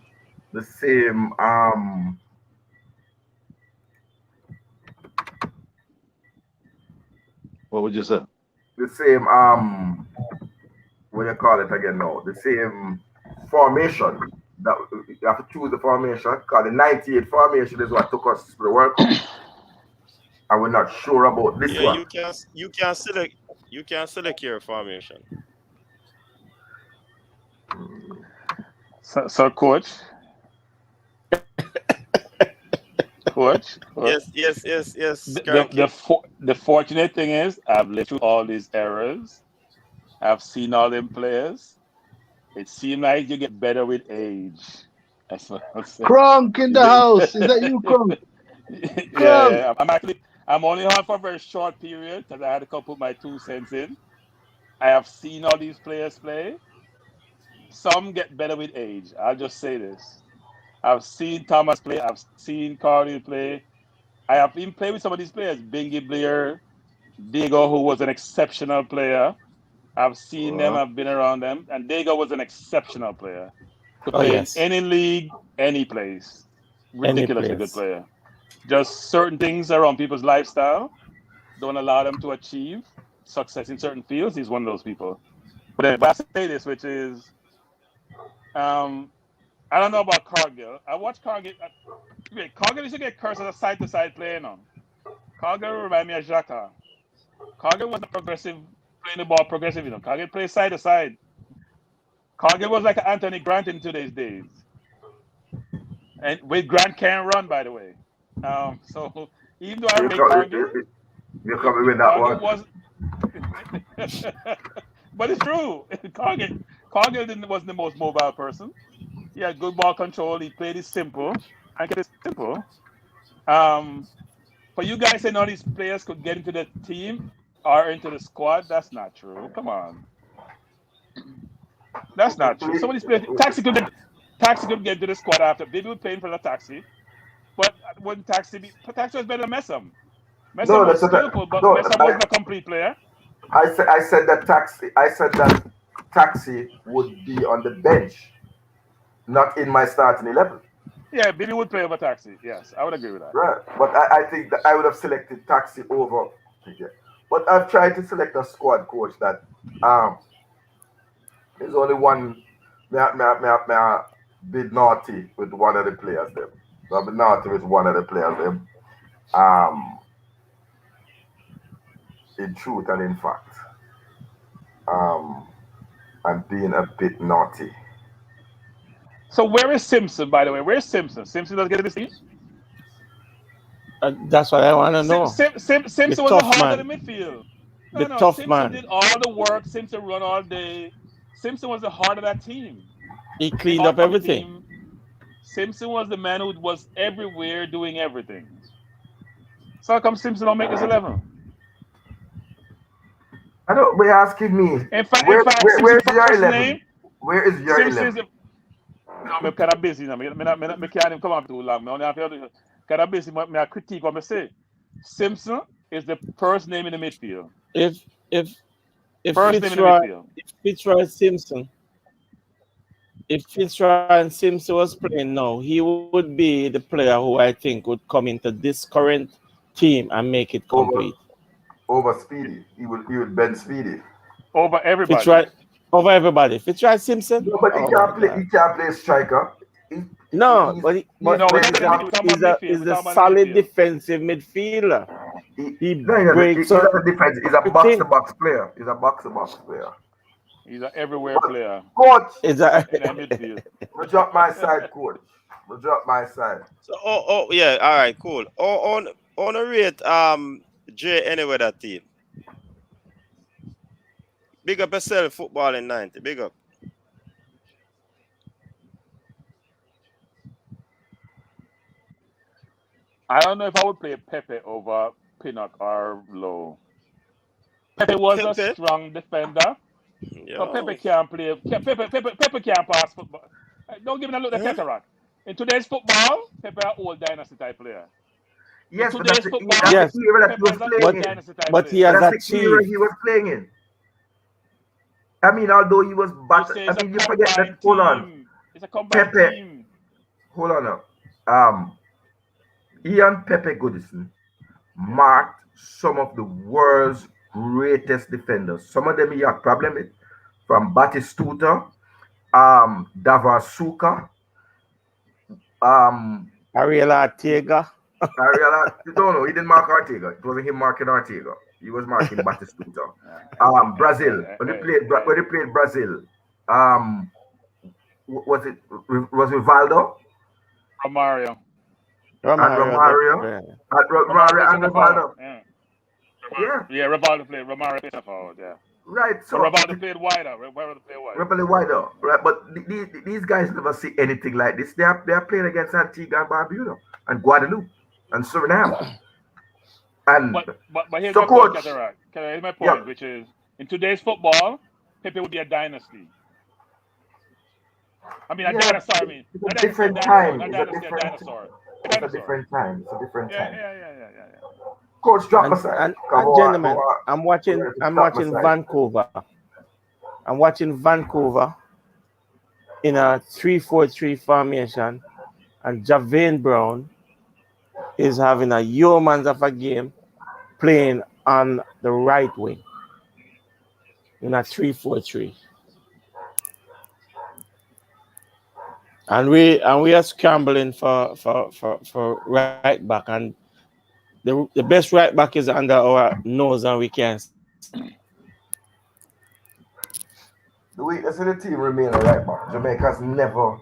S5: what would you say?
S7: The same what do you call it again now? The same formation. That you have to choose the formation because the 98 formation is what took us to the World Cup. And we're not sure about this one.
S2: You can select your formation.
S9: So coach. Coach.
S2: Yes.
S9: The fortunate thing is I've lived through all these errors. I've seen all them players. It seems like you get better with age. That's what I'm saying.
S5: Crunk in the house. Is that you, Crunk? Crunk.
S9: Yeah. I'm only on for a very short period because I had to come put my 2 cents in. I have seen all these players play. Some get better with age. I'll just say this. I've seen Thomas play. I've seen Carly play. I have even played with some of these players. Bingy Blair, Diego, who was an exceptional player. I've seen them. I've been around them. And Diego was an exceptional player. Could
S8: Oh,
S9: play
S8: yes.
S9: in any league, any place. Ridiculously good player. Just certain things around people's lifestyle don't allow them to achieve success in certain fields. He's one of those people. But I say this, which is, I don't know about Cargill. I watched Cargill. Cargill used to get cursed as a side-to-side player now. Cargill remind me of Xhaka. Cargill wasn't progressive, playing the ball progressive, Cargill plays side-to-side. Cargill was like Anthony Grant in today's days. And with Grant can't run, by the way. So even though I rate Cargill,
S7: you're coming with that
S9: Cargill
S7: one.
S9: was but it's true. Cargill wasn't the most mobile person. He had good ball control. He played it simple. I kept it simple. For you guys saying all these players could get into the team or into the squad, that's not true. Come on. That's not true. Some of these players, Taxi could get into the squad after. Maybe we're playing for the Taxi. But wouldn't Taxi was better than Messam. Messam was skillful, but Messam wasn't a complete player.
S7: I said that Taxi would be on the bench, not in my starting 11.
S9: Yeah, Billy would play over Taxi. Yes, I would agree with that.
S7: Right, but I think that I would have selected Taxi over. But I've tried to select a squad coach that there's only one. Me bit naughty with one of the players. Them. So I've been naughty with one of the players. Them. In truth and in fact, I'm being a bit naughty.
S9: So where is Simpson, by the way? Where's Simpson? Simpson doesn't get to this team?
S8: That's what I want to know.
S9: Simpson was the heart of the midfield. No, Simpson
S8: man.
S9: did all the work. Simpson run all day. Simpson was the heart of that team.
S8: He cleaned up everything.
S9: Simpson was the man who was everywhere doing everything. So how come Simpson don't make this 11?
S7: I don't. You're asking me.
S9: In fact,
S7: where's your
S9: first
S7: 11?
S9: name?
S7: Where is your 11?
S9: No, I'm kind of busy now. I can't even come on too long. I only have to kind of busy. I critique what I say. Simpson is the first name in the midfield.
S8: If
S9: first name in the midfield.
S8: If Fitzroy and Simpson was playing now, he would be the player who I think would come into this current team and make it complete.
S7: Over Speedy. He would bend Speedy.
S9: Over everybody.
S8: Over everybody. Fitzroy Simpson.
S7: No, but he can't play striker. He's
S8: a solid defensive midfielder.
S7: He's a box-to-box player. He's a box-to-box player.
S9: He's an everywhere player.
S7: Coach,
S9: in the midfield.
S7: We'll drop my side, coach. We'll drop my side.
S2: So, yeah, all right, cool. On a rate, Jay, anyway, that team. Big up yourself, football in 90. Big up.
S9: I don't know if I would play Pepe over Pinnock or Lowe. Pepe was a strong defender.
S2: Yeah.
S9: But Pepe can't play. Pepe can't pass football. Don't give me a look at cataract. In today's football, Pepe is an old dynasty type player.
S7: Yes,
S9: in
S7: but
S9: today's football, Pepe is a dynasty type
S8: but
S9: player.
S8: he has
S7: that's the era he was playing in. I mean, although he was battered. I mean, you forget that. Hold on.
S9: It's a combined team.
S7: Hold on now. Ian Pepe Goodison marked some of the world's greatest defenders. Some of them he had problem with, from Batistuta, Davasuka,
S8: Ariela Ortega.
S7: No, he didn't mark Ortega. It wasn't him marking Ortega. He was marking Batistuta. Brazil. When he played Brazil, Was it Rivaldo
S9: Romario.
S7: and
S8: Romario, that
S7: Romario?
S8: player.
S9: Romario
S7: Romario
S9: plays
S7: and
S9: center forward.
S7: Rivaldo.
S9: Yeah.
S7: Yeah,
S9: Yeah, Rivaldo played. Romario played center forward. Yeah.
S7: right.
S9: But
S7: So
S9: Rivaldo played wider. Rivaldo played wide.
S7: Rebel Wider, right? But these guys never see anything like this. They are playing against Antigua and Barbuda and Guadeloupe and Suriname. And
S9: But here's
S7: so,
S9: my point,
S7: coach,
S9: Cataract. Here's my
S7: yeah,
S9: point, which is in today's football, Pepe would be a dynasty. I mean, a
S7: yeah,
S9: dinosaur. I mean,
S7: it's
S9: not
S7: a
S9: dynasty, a
S7: different
S9: dinosaur,
S7: time.
S9: not
S7: It's a
S9: dynasty, a
S7: different,
S9: dinosaur. A
S7: it's a
S9: dinosaur.
S7: different time. It's a different
S9: Yeah,
S7: time.
S9: yeah, yeah, yeah, yeah, yeah.
S7: Coach, drop
S8: And
S7: aside.
S8: and,
S7: Come
S8: and
S7: on, go
S8: gentlemen,
S7: on.
S8: I'm watching I'm
S7: Drop
S8: watching
S7: aside.
S8: Vancouver. I'm watching Vancouver in a 3-4-3 formation, and Javane Brown is having a yeoman's of a game playing on the right wing in a 3-4-3. And we are scrambling for right back, and the best right back is under our nose and we can't see.
S7: The weakness of the team remain a right back. Jamaica's never,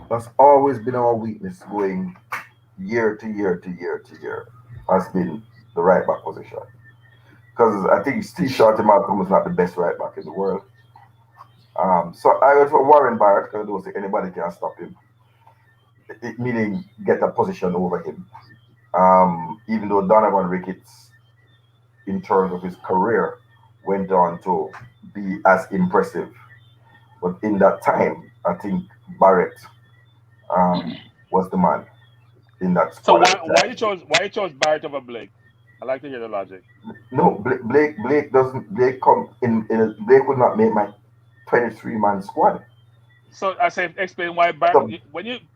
S7: that's always been our weakness going year to year to year to year, has been the right back position. Because I think Steve Shorty Malcolm is not the best right back in the world. So I went for Warren Barrett because I don't think anybody can stop him. Meaning get a position over him. Even though Donovan Ricketts, in terms of his career, went on to be as impressive. But in that time, I think Barrett was the man in that
S9: So
S7: squad at the
S9: why
S7: time.
S9: you chose Barrett over Blake? I like to hear the logic.
S7: No, Blake doesn't. Blake come in. Blake would not make my 23-man squad.
S9: So I say explain why Barrett.
S7: So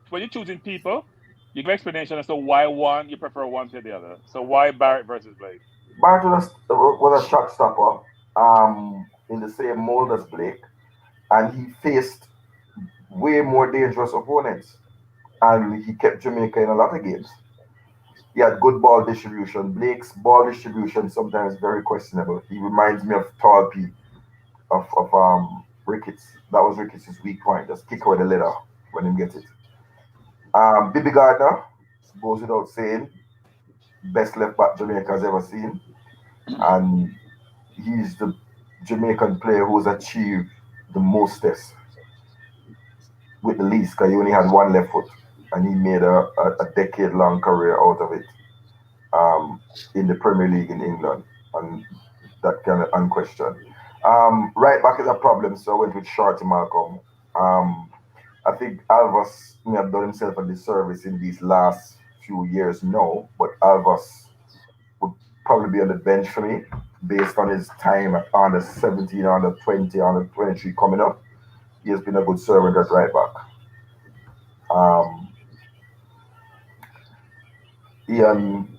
S9: When you're choosing people, you give explanation as to why one you prefer one to the other. So why Barrett versus Blake?
S7: Barrett was a shot stopper, in the same mold as Blake, and he faced way more dangerous opponents, and he kept Jamaica in a lot of games. He had good ball distribution. Blake's ball distribution sometimes very questionable. He reminds me of Tall P of Ricketts. That was Ricketts' weak point. Just kick away the leather when he gets it. Bibi Gardner goes without saying, best left back Jamaica has ever seen, and he's the Jamaican player who's achieved the mostest with the least because he only had one left foot and he made a decade long career out of it, in the Premier League in England, and that kind of unquestioned. Right back is a problem, so I went with Shorty Malcolm. I think Alvas may have done himself a disservice in these last few years, no, but Alvas would probably be on the bench for me based on his time at under 17, under 20, under 23 coming up. He has been a good servant at right back. Um, Ian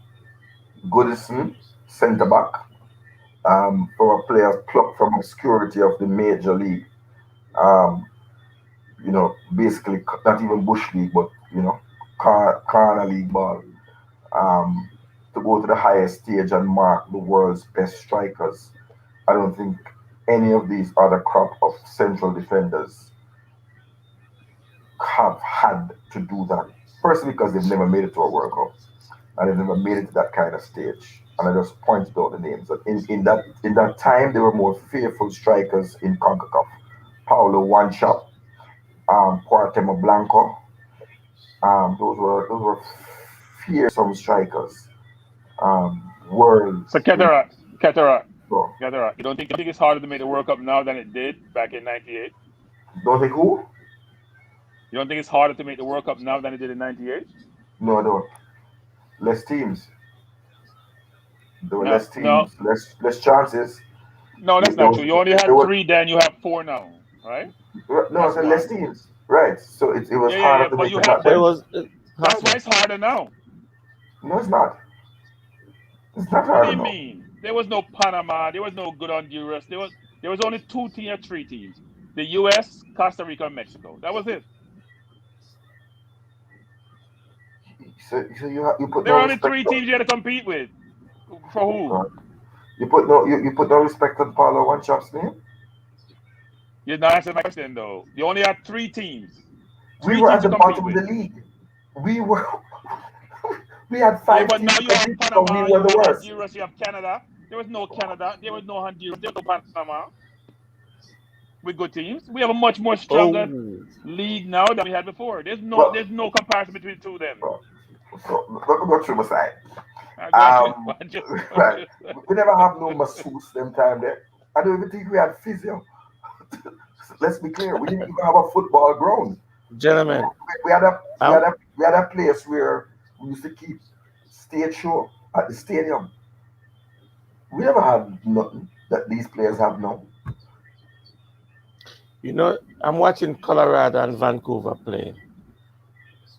S7: Goodison, centre back, for a player plucked from obscurity of the major league. Um, basically not even bush league, but corner league ball. Um, to go to the highest stage and mark the world's best strikers. I don't think any of these other crop of central defenders have had to do that. First, because they've never made it to a World Cup and they've never made it to that kind of stage. And I just pointed out the names. In that time, there were more fearful strikers in CONCACAF. Paulo Wanchop, Cuauhtemoc Blanco. Those were fearsome strikers. World.
S9: So Cataract.
S7: So,
S9: You don't think it's harder to make the World Cup now than it did back in '98?
S7: don't think who?
S9: You don't think it's harder to make the World Cup now than it did in '98?
S7: No, I don't. Less teams. There were
S9: No,
S7: less
S9: no,
S7: teams, less chances.
S9: no, that's
S7: There
S9: not true.
S7: was,
S9: You only
S7: there
S9: had
S7: were,
S9: three then. You have four now, right?
S7: no, I
S9: That's
S7: said less
S9: one.
S7: teams. Right. So it was
S9: Yeah, yeah, yeah.
S7: harder to
S9: But
S7: make
S9: you
S7: it
S9: have,
S7: back
S8: But it
S7: then.
S8: was
S9: that's why
S8: harder.
S9: it's harder now.
S7: No, it's not. It's not
S9: What do
S7: harder
S9: you
S7: now.
S9: mean? There was no Panama. There was no good Honduras. There was only two team or three teams: the U.S., Costa Rica, and Mexico. That was it.
S7: So you put
S9: There
S7: no
S9: were only
S7: respect
S9: three
S7: on.
S9: teams you had to compete with. For who?
S7: uh, you put no respect on Paulo One Chop's name.
S9: You're not answering my question though. You only had three teams.
S7: We
S9: Three
S7: were at
S9: teams
S7: the
S9: to compete
S7: bottom of
S9: with.
S7: the league. We were. We had
S9: Yeah,
S7: 5
S9: but
S7: teams
S9: now
S7: to
S9: you have
S7: compete, so we
S9: Panama,
S7: were
S9: you
S7: the
S9: have
S7: worst.
S9: Honduras, you have Canada. There was no Canada, there was no Honduras, there was no Panama with good teams. We have a much more stronger
S8: Oh,
S9: league now than we had before. There's
S7: Well,
S9: no comparison between the two of them.
S7: so let me go through my side.
S9: Go on,
S7: Um, right. We never have no masseuse them time there. I don't even think we had physio. Let's be clear. We didn't even have a football ground.
S8: gentlemen,
S7: We had a we
S8: I,
S7: had a we had a place where we used to keep stage show at the stadium. We never had nothing that these players have now.
S8: you know, I'm watching Colorado and Vancouver play.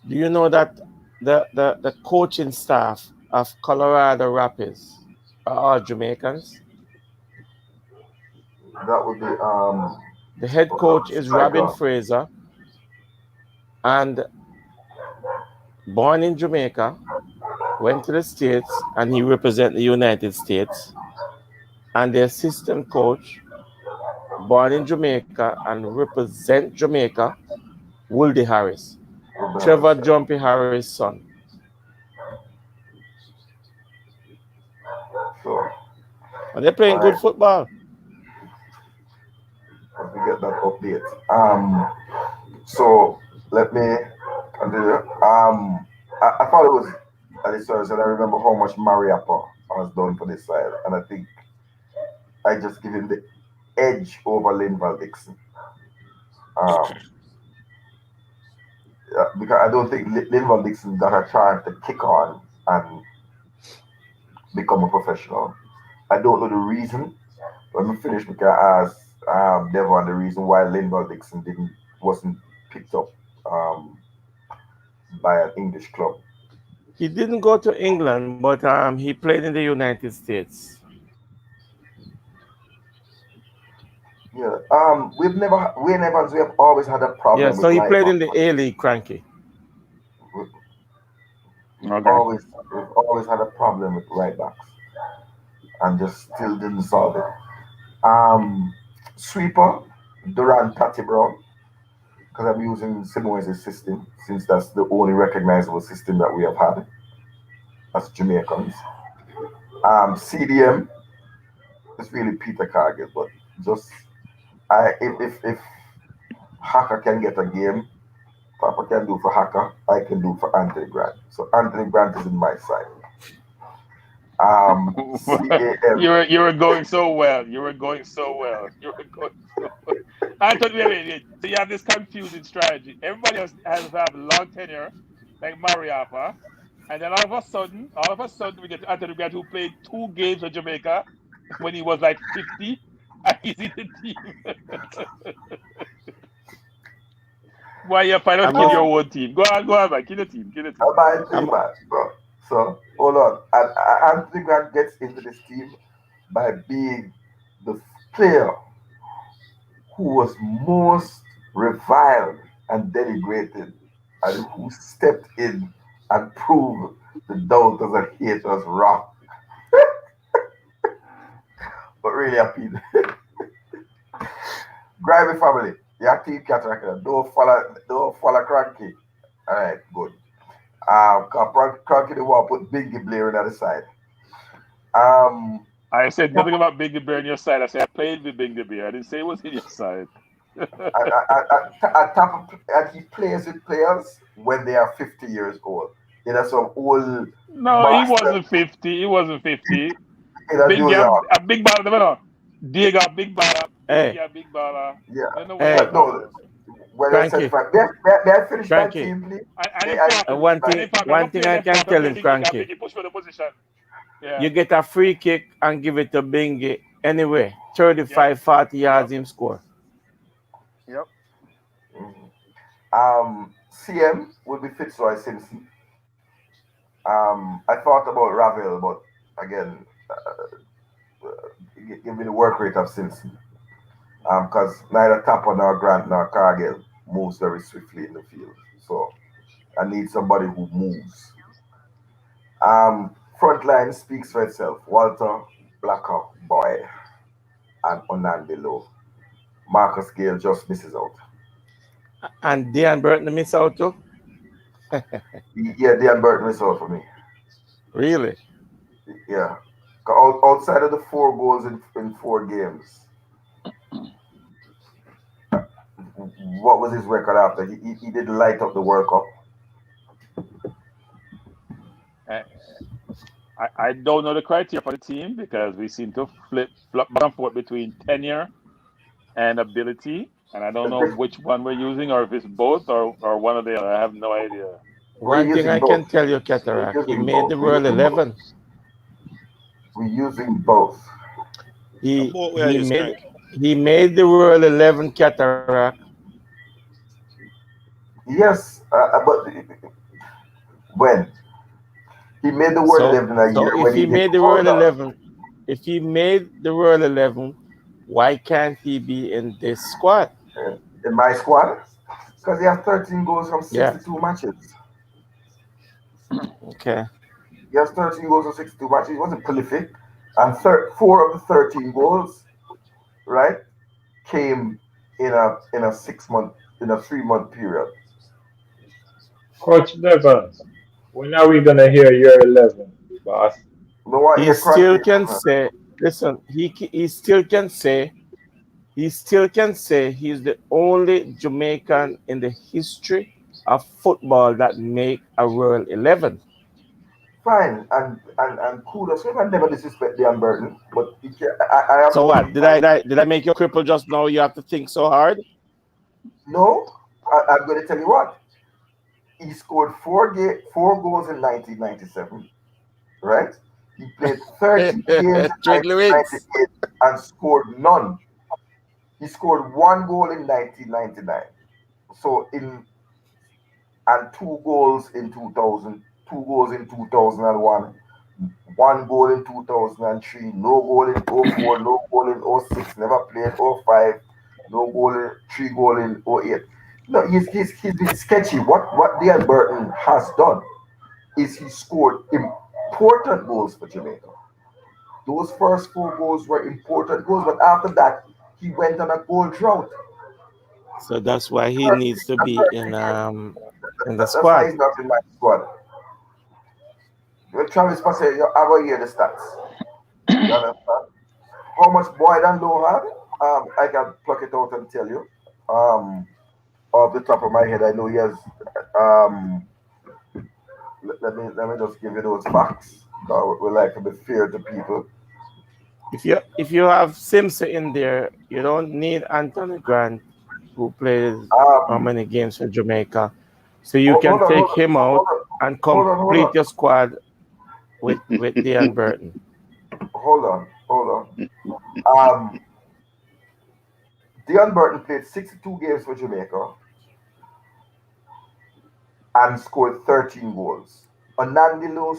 S8: Do you know that the coaching staff of Colorado Rapids are all Jamaicans?
S7: That would be
S8: The head coach is Robin
S7: striker.
S8: Fraser, and born in Jamaica, went to the States, and he represent the United States. And the assistant coach, born in Jamaica and represent Jamaica, Woody Harris, Trevor Jumpy Harris' son.
S7: So
S8: And they're playing
S7: all
S8: good
S7: right,
S8: football.
S7: let me get that update. So let me continue. I thought it was at the service, and I remember how much Mariappa has done for this side, and I think I just give him the edge over Linval Dixon. Um, because I don't think Linval Dixon got a chance to kick on and become a professional. I don't know the reason. When we finish, we can ask Devon the reason why Linval Dixon didn't wasn't picked up um, by an English club.
S8: He didn't go to England, but he played in the United States.
S7: Yeah. Wayne Evans. We have always had a
S8: Yeah,
S7: problem
S8: so
S7: with
S8: he
S7: right
S8: played
S7: back.
S8: in the A League, Cranky.
S7: We- We've
S9: Okay.
S7: always had a problem with right backs, and just still didn't solve it. Um, Sweeper, Duran Tati Brown, because I'm using Simoes' system since that's the only recognizable system that we have had as Jamaicans. CDM is really Peter Cargill, but just if Haka can get a game, Papa can do for Haka, I can do for Anthony Grant. So Anthony Grant is in my side. CAM.
S9: You were going so well. You were going so well. You were going so well. I thought, wait. So you have this confusing strategy. Everybody else has to have long tenure, like Mariapa, and then all of a sudden, we get Anthony Grant, who played 2 games for Jamaica when he was like 50, and he's in the team. Why you find out
S8: I'm
S9: kill
S8: just,
S9: your own team? Go on, man. Kill the team. Kill the team.
S7: My team,
S8: I'm,
S7: man, bro. So hold on. And Anthony Grant gets into this team by being the player who was most reviled and denigrated, and who stepped in and proved the doubters and haters wrong. But really happy. Grimy family, your team cataract. Don't follow Cranky. Alright, good. Cranky the one put Bingy Blair on the other side. Um
S9: I said nothing about Big Bear on your side. I said I played with Big Bear. I didn't say it was in your side.
S7: and he plays with players when they are 50 years old. You know, some old
S9: No, he
S7: master
S9: wasn't 50. He wasn't 50.
S7: in
S9: Big
S7: New
S9: game,
S7: York.
S9: a big baller. No. Diego, big baller.
S8: hey,
S9: Big big baller.
S7: Yeah.
S9: You know what you're
S8: hey,
S7: But
S9: talking
S7: no,
S9: about.
S7: when I said
S8: Cranky,
S7: fact, may I finish my
S8: Cranky.
S7: team, please?
S9: And
S7: May
S9: in
S7: I
S9: Parker,
S7: finish
S8: One
S7: my
S9: and
S8: thing,
S9: in Parker,
S8: one
S9: go
S8: thing
S9: play
S8: I
S9: left
S8: can
S9: back and
S8: tell
S9: play
S8: him,
S9: big and
S8: Cranky,
S9: big push for the position. Yeah.
S8: you get a free kick and give it to Bingy anyway.
S9: Yep.
S8: 35, 40 yards
S9: Yep.
S8: him score.
S9: Yep.
S7: CM would be Fitzroy Simpson. I thought about Ravel, but again, give me the work rate of Simpson. Because neither Tapper nor Grant nor Cargill moves very swiftly in the field. So I need somebody who moves. Front line speaks for itself. Walter, Blacker, Boy, and Onan below. Marcus Gale just misses out.
S8: And Dan Burton miss out too?
S7: Yeah, Dan Burton missed out for me.
S8: Really?
S7: Yeah. Outside of the 4 goals in 4 games, what was his record after? He didn't light up the World Cup.
S9: I don't know the criteria for the team because we seem to flop back and forth between tenure and ability, and I don't know which one we're using or if it's both or one or the other. I have no idea.
S8: One thing I can tell you, Cataract, he made the World 11.
S7: We're using both.
S8: He
S2: Both we are
S8: he
S2: using,
S8: made
S2: Frank.
S8: he made the World 11, Cataract.
S7: Yes, but when he made the World 11 a
S8: So
S7: year
S8: if
S7: when
S8: he
S7: he did
S8: made the
S7: hold
S8: World
S7: on.
S8: 11, if he made the World 11, why can't he be in this squad?
S7: In my squad, because he has 13 goals from
S8: Yeah.
S7: 62 matches.
S8: Okay.
S7: He has 13 goals from 62 matches. He wasn't prolific, and 4 of the 13 goals, right, came in a 3-month period.
S10: Coach Nevans, when are we gonna hear your 11, boss?
S7: No one
S8: He
S7: here
S8: still
S7: criteria.
S8: can say, listen, he still can say he's the only Jamaican in the history of football that make a World 11.
S7: Fine, and kudos. We can never disrespect Dan Burton, but I have
S8: So
S7: no.
S8: what? Did I make you cripple just now? You have to think so hard.
S7: No, I'm going to tell you what. He scored 4 goals in 1997, right? He played 30 games in
S8: Twiddly wigs.
S7: 1998 and scored none. He scored 1 goal in 1999. So and 2 goals in 2000, 2 goals in 2001, 1 goal in 2003, no goal in 04, no goal in 06, never played 05, no goal in 3 goal in 08. No, he's been sketchy. What Dan Burton has done is he scored important goals for Jamaica. Those first 4 goals were important goals, but after that, he went on a goal drought.
S8: So that's why he needs to be in the
S7: That's why
S8: squad.
S7: he's not in my squad. Travis Passey, you have a hear the stats. You understand? How much Boyd and Low had? I can pluck it out and tell you. Off the top of my head, I know he has. Let me just give you those facts. We like to be fair to people.
S8: If you have Simpson in there, you don't need Anthony Grant, who plays how many games for Jamaica. So you can take him out and complete your squad with Dan Burton.
S7: Hold on. Dan Burton played 62 games for Jamaica and scored 13 goals. Onandilo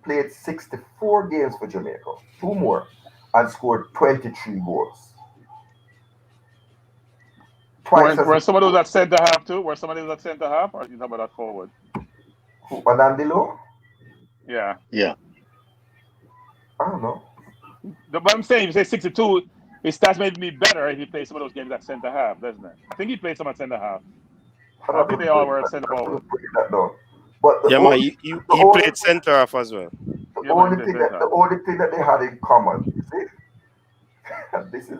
S7: played 64 games for Jamaica, 2 more, and scored 23 goals.
S9: Were some of those at centre half too? Were some of those at centre half, or you talking about that forward?
S7: Onandilo?
S9: Yeah.
S5: Yeah.
S7: I don't know.
S9: But I'm saying, if you say 62, his stats may be better if he plays some of those games at centre half, doesn't it? I think he played some at centre half. I think they all were at centre forward.
S7: But
S2: Yeah, man, he played centre half as well.
S7: The only thing that they had in common, you see, this is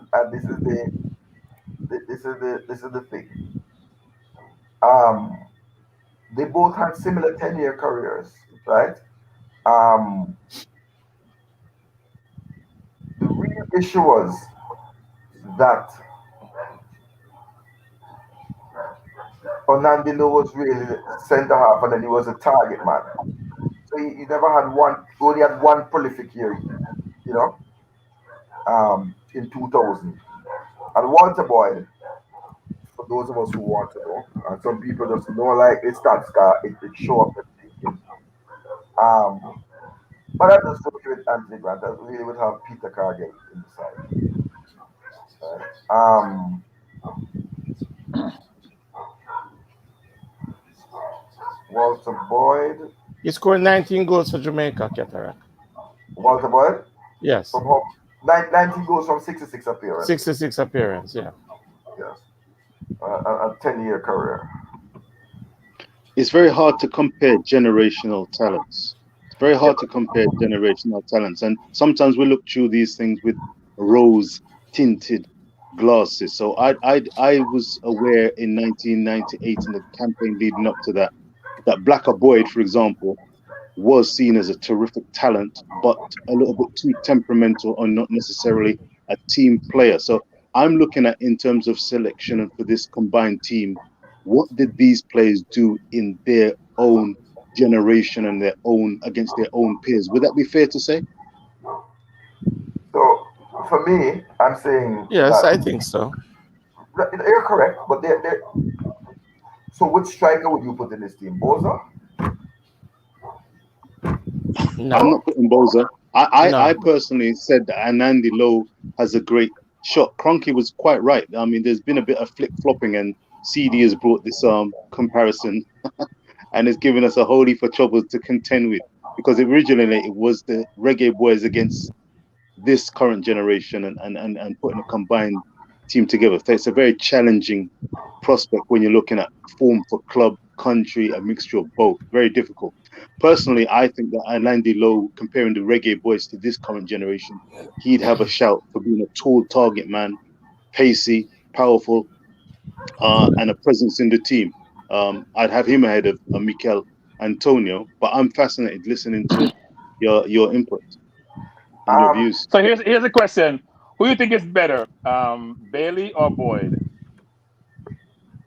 S7: the thing. They both had similar 10-year careers, right? The real issue was that Onandilo was really centre half, and then he was a target man. So he never had only had one prolific year, you know, in 2000. And Walter Boyd, for those of us who want to know, and some people just don't like it stats, it show up and thinking. But I just don't give it Anthony Grant. I really would have Peter Cargill in the side. Walter Boyd.
S8: He scored 19 goals for Jamaica, Cataract.
S7: Walter Boyd?
S8: Yes.
S7: From 19 goals from 66 appearances.
S8: 66 appearances, yeah.
S7: Yes. a 10-year career.
S5: It's very hard to compare generational talents. It's very hard to compare generational talents. And sometimes we look through these things with rose tinted glasses. So I was aware in 1998 in the campaign leading up to that, that Blacker Boyd, for example, was seen as a terrific talent, but a little bit too temperamental or not necessarily a team player. So I'm looking at in terms of selection and for this combined team, what did these players do in their own generation and their own against their own peers? Would that be fair to say?
S7: So for me, I'm saying
S8: Yes, I
S7: that
S8: think so.
S7: you're correct, but they're so which striker would you put in this team? Boza?
S5: I'm
S8: No,
S5: not putting Boza. I
S8: no.
S5: personally said that Andy Lowe has a great shot. Cronky was quite right. I mean, there's been a bit of flip flopping, and CD has brought this comparison and has given us a whole heap of trouble to contend with, because originally it was the Reggae Boys against this current generation and putting a combined team together. So it's a very challenging prospect when you're looking at form for club, country, a mixture of both. Very difficult. Personally, I think that Andy Lowe, comparing the Reggae Boys to this current generation, he'd have a shout for being a tall target man, pacey, powerful, and a presence in the team. I'd have him ahead of Mikel Antonio, but I'm fascinated listening to your input and your
S7: Um,
S5: views.
S9: So here's a question: who do you think is better, Bailey or Boyd?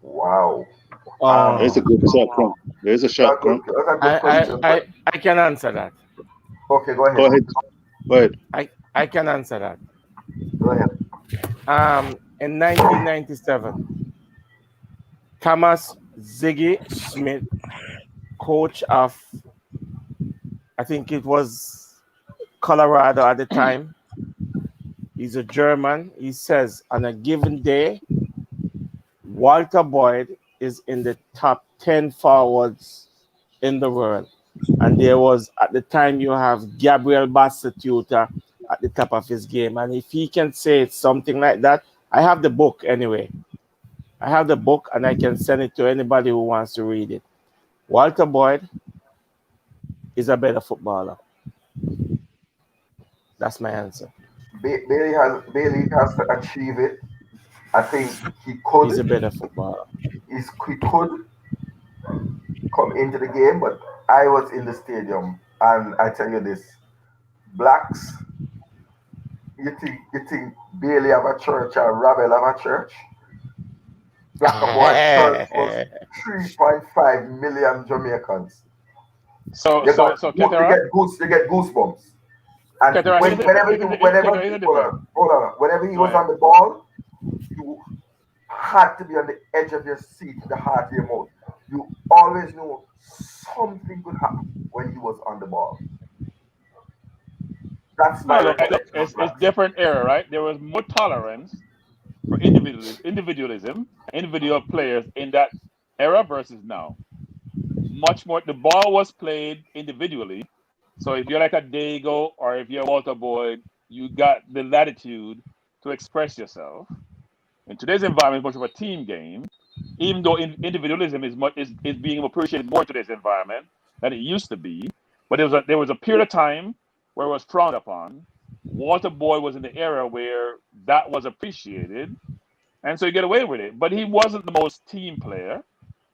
S7: wow.
S5: There's a
S8: Oh,
S5: good shot, Crump. There's a shot, Crump.
S7: That's a good
S8: I, I,
S7: question.
S8: I,
S7: But
S8: I can answer that.
S7: okay, go
S5: Go
S7: ahead.
S5: ahead. Go ahead.
S8: I can answer that.
S7: Go ahead.
S8: In 1997, Thomas Ziggy Schmidt, coach of, I think it was Colorado at the time. He's a German. He says on a given day, Walter Boyd is in the top 10 forwards in the world. And there was, at the time, you have Gabriel Batistuta at the top of his game. And if he can say something like that, I have the book anyway. I have the book and I can send it to anybody who wants to read it. Walter Boyd is a better footballer. That's my answer.
S7: Bailey has to achieve it. I think he
S8: He's
S7: could.
S8: a better footballer.
S7: He could come into the game, but I was in the stadium, and I tell you this: blacks. You think Bailey have a church or Ravel have a church? Blacker Boy church was 3.5 million Jamaicans.
S9: So
S7: You got
S9: so so
S7: you
S9: Ketera,
S7: get goosebumps. And
S9: Ketera,
S7: whenever
S9: here's a
S7: hold
S9: difference.
S7: on, hold on, whenever he
S9: Go
S7: was
S9: ahead.
S7: on the ball, you had to be on the edge of your seat, the heart of your mouth. You always knew something could happen when he was on the ball. That's my
S9: No, look,
S7: recollection of
S9: it's
S7: blacks.
S9: different era, right? There was more tolerance for individualism, individual players in that era versus now. Much more. The ball was played individually. So if you're like a Dago or if you're Walter Boyd, you got the latitude to express yourself. In today's environment, it's much of a team game. Even though individualism is being appreciated more in today's environment than it used to be, but there was a period of time where it was frowned upon. Walter Boyd was in the era where that was appreciated, and so you get away with it. But he wasn't the most team player.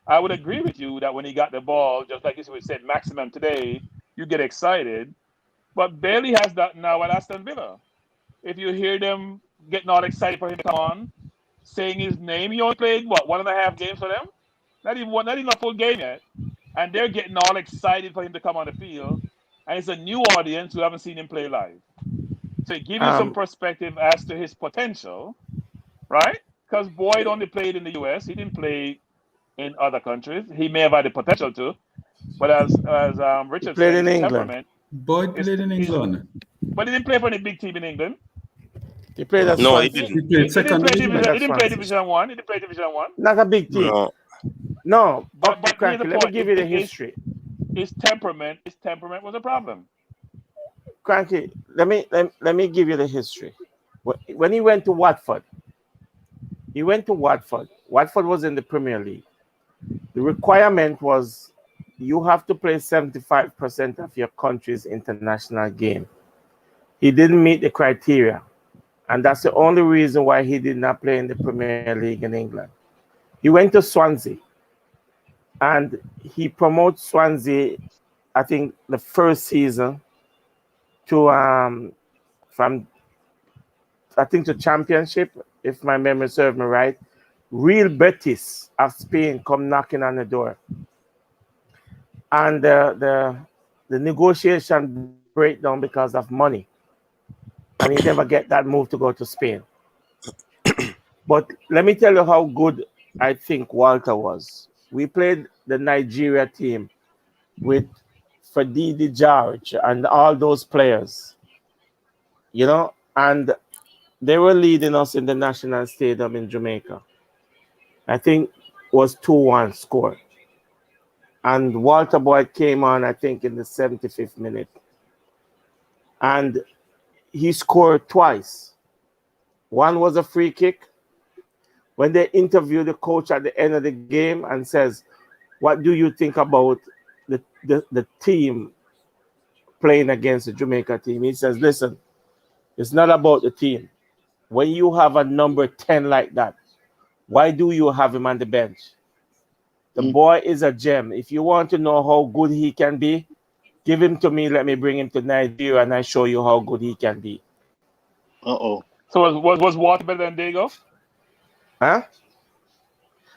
S9: I would agree with you that when he got the ball, just like you said, maximum today, you get excited. But Bailey has that now at Aston Villa. If you hear them getting all excited for him to come on, saying his name, he only played what 1.5 games for them, not even a full game yet, and they're getting all excited for him to come on the field, and it's a new audience who haven't seen him play live. So it gives you some
S8: Um,
S9: perspective as to his potential, right? Because Boyd only played in the U.S. He didn't play in other countries. He may have had the potential to, but as
S8: he
S9: Richard
S8: played
S9: said,
S8: in
S9: his
S8: England.
S9: temperament
S11: Boyd
S9: is
S11: played in
S9: is.
S11: England.
S9: But he didn't play for any big team in England.
S8: He played at
S2: No, he
S9: He,
S8: Swansea.
S2: didn't.
S11: He
S9: he,
S11: played
S9: he didn't
S11: second
S9: play
S8: He played
S9: division.
S11: division.
S9: He
S8: at
S9: didn't play
S8: Swansea.
S9: Division One. He didn't play Division One.
S8: Not a big team.
S2: No.
S8: No, but
S9: But here's the
S8: Cranky, let me
S9: point:
S8: give you the history.
S9: his temperament was a problem.
S8: Cranky, let me give you the history. When he went to Watford, Watford was in the Premier League. The requirement was you have to play 75% of your country's international game. He didn't meet the criteria, and that's the only reason why he did not play in the Premier League in England. He went to Swansea, and he promotes Swansea, I think, the first season to from I think to Championship, if my memory serves me right. Real Betis of Spain come knocking on the door, and the negotiation break down because of money, and he never get that move to go to Spain. But let me tell you how good I think Walter was. We played the Nigeria team with Fadidi George and all those players, and they were leading us in the National Stadium in Jamaica. I think was 2-1 score. And Walter Boyd came on, I think, in the 75th minute. And he scored twice. One was a free kick. When they interviewed the coach at the end of the game and says, what do you think about the team playing against the Jamaica team? He says, listen, it's not about the team. When you have a number 10 like that, why do you have him on the bench? The boy is a gem. If you want to know how good he can be, give him to me. Let me bring him to Nigeria, and I show you how good he can be.
S5: Uh-oh.
S9: So was Walter better than Dago?
S8: Huh?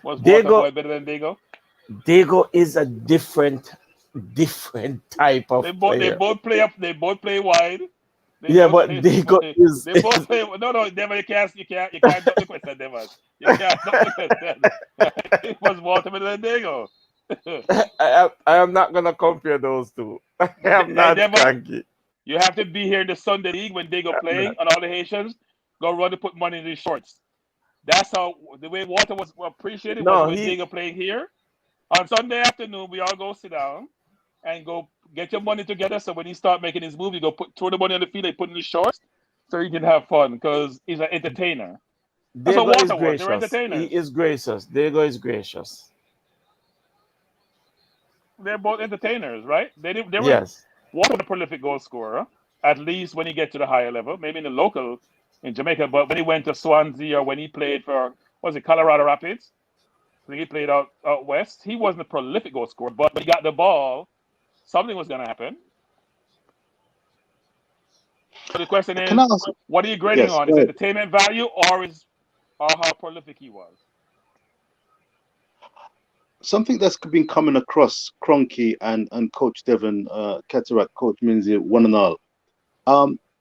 S9: Was Walter Boyd better than Dago?
S8: Dago is a different type of player.
S9: They both play up. They both play wide.
S8: Dago is.
S9: They both play. No, Devon, you can't duck the question, Devon. You can't duck the question. It was Walter better than Dago.
S8: I am not gonna compare those two. I am not cranky.
S9: You have to be here in the Sunday League when Dago playing, and all the Haitians go run to put money in his shorts. That's how the way Walter was appreciated was when Dago playing here. On Sunday afternoon, we all go sit down and go get your money together. So when he start making his move, you go throw the money on the field, they put in his shorts, so you can have fun because he's an entertainer. That's what Walter was. They're entertainers.
S8: He is gracious. Dago is gracious.
S9: They're both entertainers, right?
S8: Yes.
S9: Walter was a prolific goal scorer, at least when he get to the higher level, maybe in the local in Jamaica, but when he went to Swansea or when he played for, Colorado Rapids, when he played out west, he wasn't a prolific goal scorer, but when he got the ball, something was going to happen. So the question is, what are you grading on? Is entertainment value or how prolific he was?
S5: Something that's been coming across Cronky and Coach Devon, Cataract, Coach Minzy, one and all.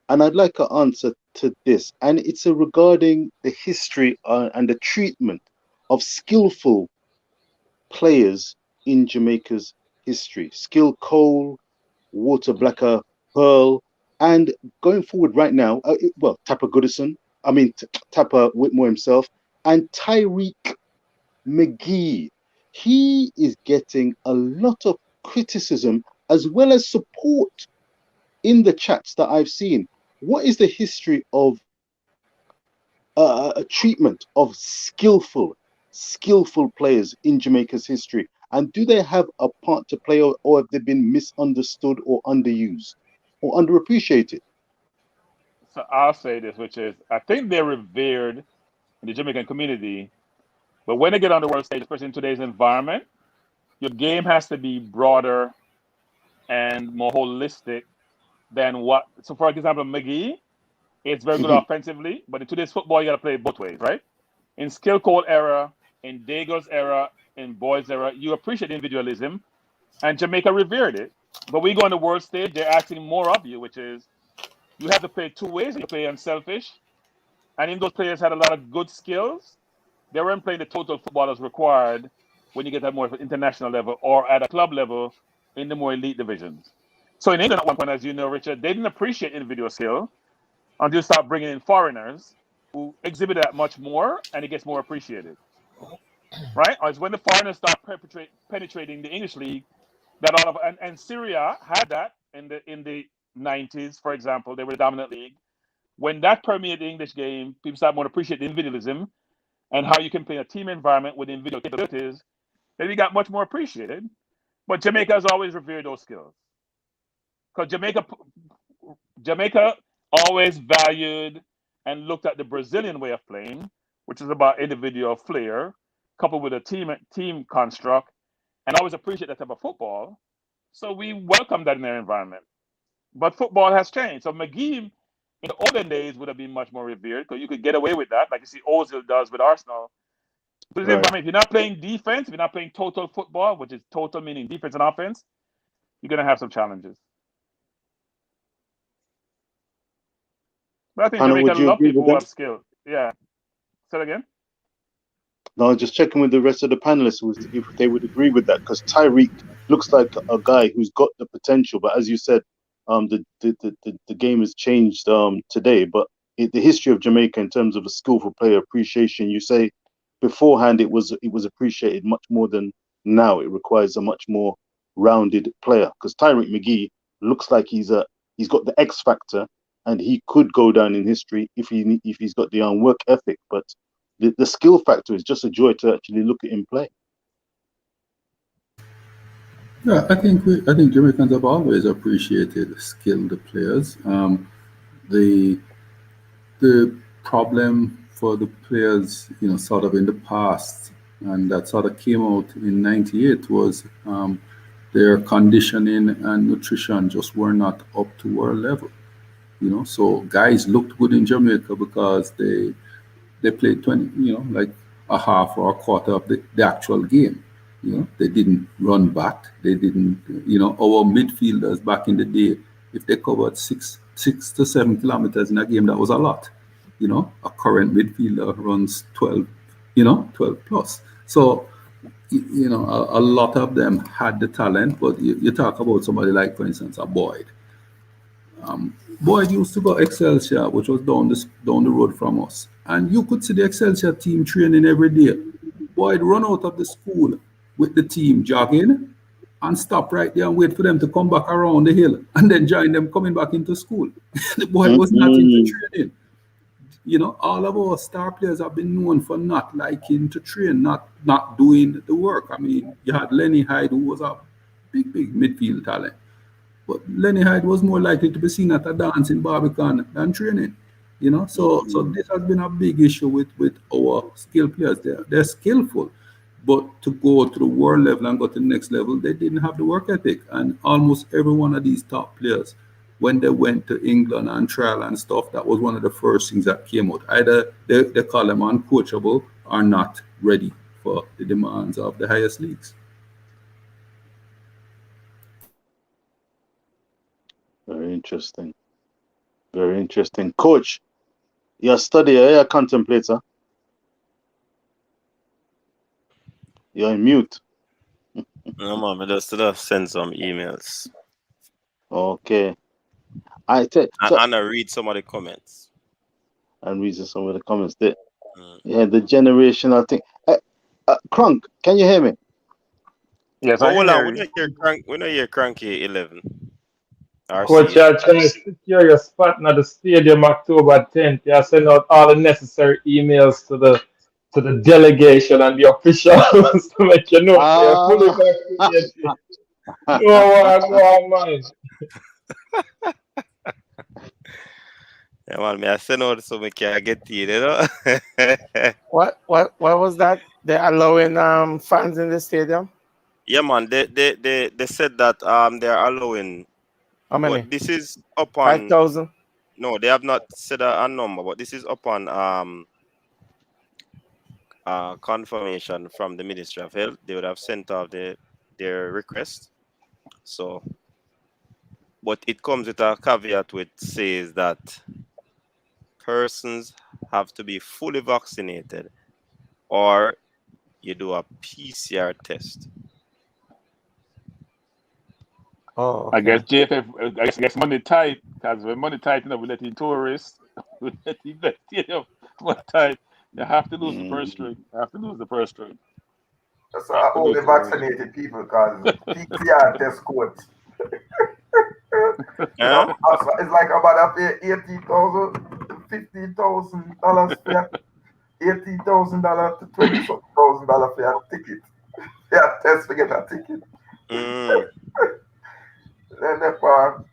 S5: And I'd like an answer to this. And it's regarding the history and the treatment of skillful players in Jamaica's history. Skill Cole, Walter Blacker, Pearl, and going forward right now, Tapper Goodison, Tapper Whitmore himself, and Tyreek McGee. He is getting a lot of criticism as well as support in the chats that I've seen. What is the history of a treatment of skillful players in Jamaica's history? And do they have a part to play, or have they been misunderstood or underused or underappreciated?
S9: So I'll say this, which is, I think they're revered in the Jamaican community, but when they get on the world stage, especially in today's environment, your game has to be broader and more holistic than what. So, for example, McGee, it's very good offensively, but in today's football, you got to play it both ways, right? In Skill Code era, in Dago's era, in Boy's era, you appreciate individualism, and Jamaica revered it. But we go on the world stage, they're asking more of you, which is you have to play two ways. You play unselfish, and if those players had a lot of good skills, they weren't playing the total football as required when you get at more of an international level or at a club level in the more elite divisions. So in England at one point, as you know, Richard, they didn't appreciate individual skill until you start bringing in foreigners who exhibit that much more, and it gets more appreciated. Right? Or it's when the foreigners start penetrating the English league that all of and Syria had that in the 90s, for example. They were the dominant league. When that permeated the English game, people started more to appreciate the individualism. and how you can play a team environment with individual capabilities, then we got much more appreciated. But Jamaica has always revered those skills. Because Jamaica always valued and looked at the Brazilian way of playing, which is about individual flair, coupled with a team construct, and always appreciate that type of football. So we welcome that in their environment. But football has changed. So McGee in the olden days would have been much more revered because you could get away with that, like you see Ozil does with Arsenal. But
S5: Right.
S9: if you're not playing defense, if you're not playing total football, which is total meaning defense and offense, you're gonna have some challenges. But I think
S5: Hannah,
S9: Jamaica
S5: would you
S9: love
S5: agree
S9: people
S5: with
S9: who
S5: that?
S9: have skill. Yeah. Say it again.
S5: No, just checking with the rest of the panelists if they would agree with that, because Tyreek looks like a guy who's got the potential, but as you said, the game has changed today. But the history of Jamaica in terms of a skillful player appreciation, you say beforehand it was appreciated much more than now. It requires a much more rounded player, because Tyreek McGee looks like he's got the X factor, and he could go down in history if he's got the work ethic, but the skill factor is just a joy to actually look at him play.
S11: Yeah, I think Jamaicans have always appreciated skilled players. The problem for the players, sort of in the past, and that sort of came out in '98 was their conditioning and nutrition just were not up to our level. So guys looked good in Jamaica because they played 20, like a half or a quarter of the actual game. They didn't run back. They didn't, our midfielders back in the day, if they covered 6 to 7 kilometers in a game, that was a lot. A current midfielder runs 12, 12 plus. So, a lot of them had the talent, but you talk about somebody like, for instance, a Boyd. Boyd used to go Excelsior, which was down the road from us. And you could see the Excelsior team training every day. Boyd run out of the school with the team jogging and stop right there and wait for them to come back around the hill and then join them coming back into school. The boy was not into training. All of our star players have been known for not liking to train, not doing the work. I mean, you had Lenny Hyde, who was a big midfield talent. But Lenny Hyde was more likely to be seen at a dance in Barbican than training. So this has been a big issue with our skilled players. They're skillful, but to go to the world level and go to the next level, they didn't have the work ethic. And almost every one of these top players, when they went to England and trial and stuff, that was one of the first things that came out. Either they call them uncoachable or not ready for the demands of the highest leagues.
S5: Very interesting. Very interesting. Coach, you're a studier, you're a contemplator. You're in mute.
S2: No, man, I just send some emails.
S5: Okay.
S2: And I read some of the comments.
S5: And read some of the comments there. Yeah, the generational thing. Crunk, can you hear me?
S9: Yes,
S2: oh,
S9: I can hear you.
S2: We know you're Cranky 11.
S10: Coach, you're trying to secure your spot in the stadium October 10th. You send out all the necessary emails to the delegation and the officials to make you know they're fully vaccinated. No, man.
S2: Yeah, man, may I send out so we can get you,
S8: What was that? They're allowing fans in the stadium?
S2: Yeah, man, they said that they're allowing.
S8: How many?
S2: But this is upon
S8: 5,000.
S2: No, they have not said a number, but this is upon confirmation from the Ministry of Health. They would have sent off their request. So, but it comes with a caveat which says that persons have to be fully vaccinated or you do a PCR test.
S8: Oh, okay.
S9: I guess JFF, I guess money tight, because when money tight, we let in tourists, we let in the stadium, money tight. You have to lose the first string.
S7: That's only vaccinated people, because PCR test codes.
S2: Yeah?
S7: It's like about up here $18,000, $15,000 for $18,000 to $20,000 for a ticket. Yeah, test to get a ticket.
S2: Mm.
S7: Then the part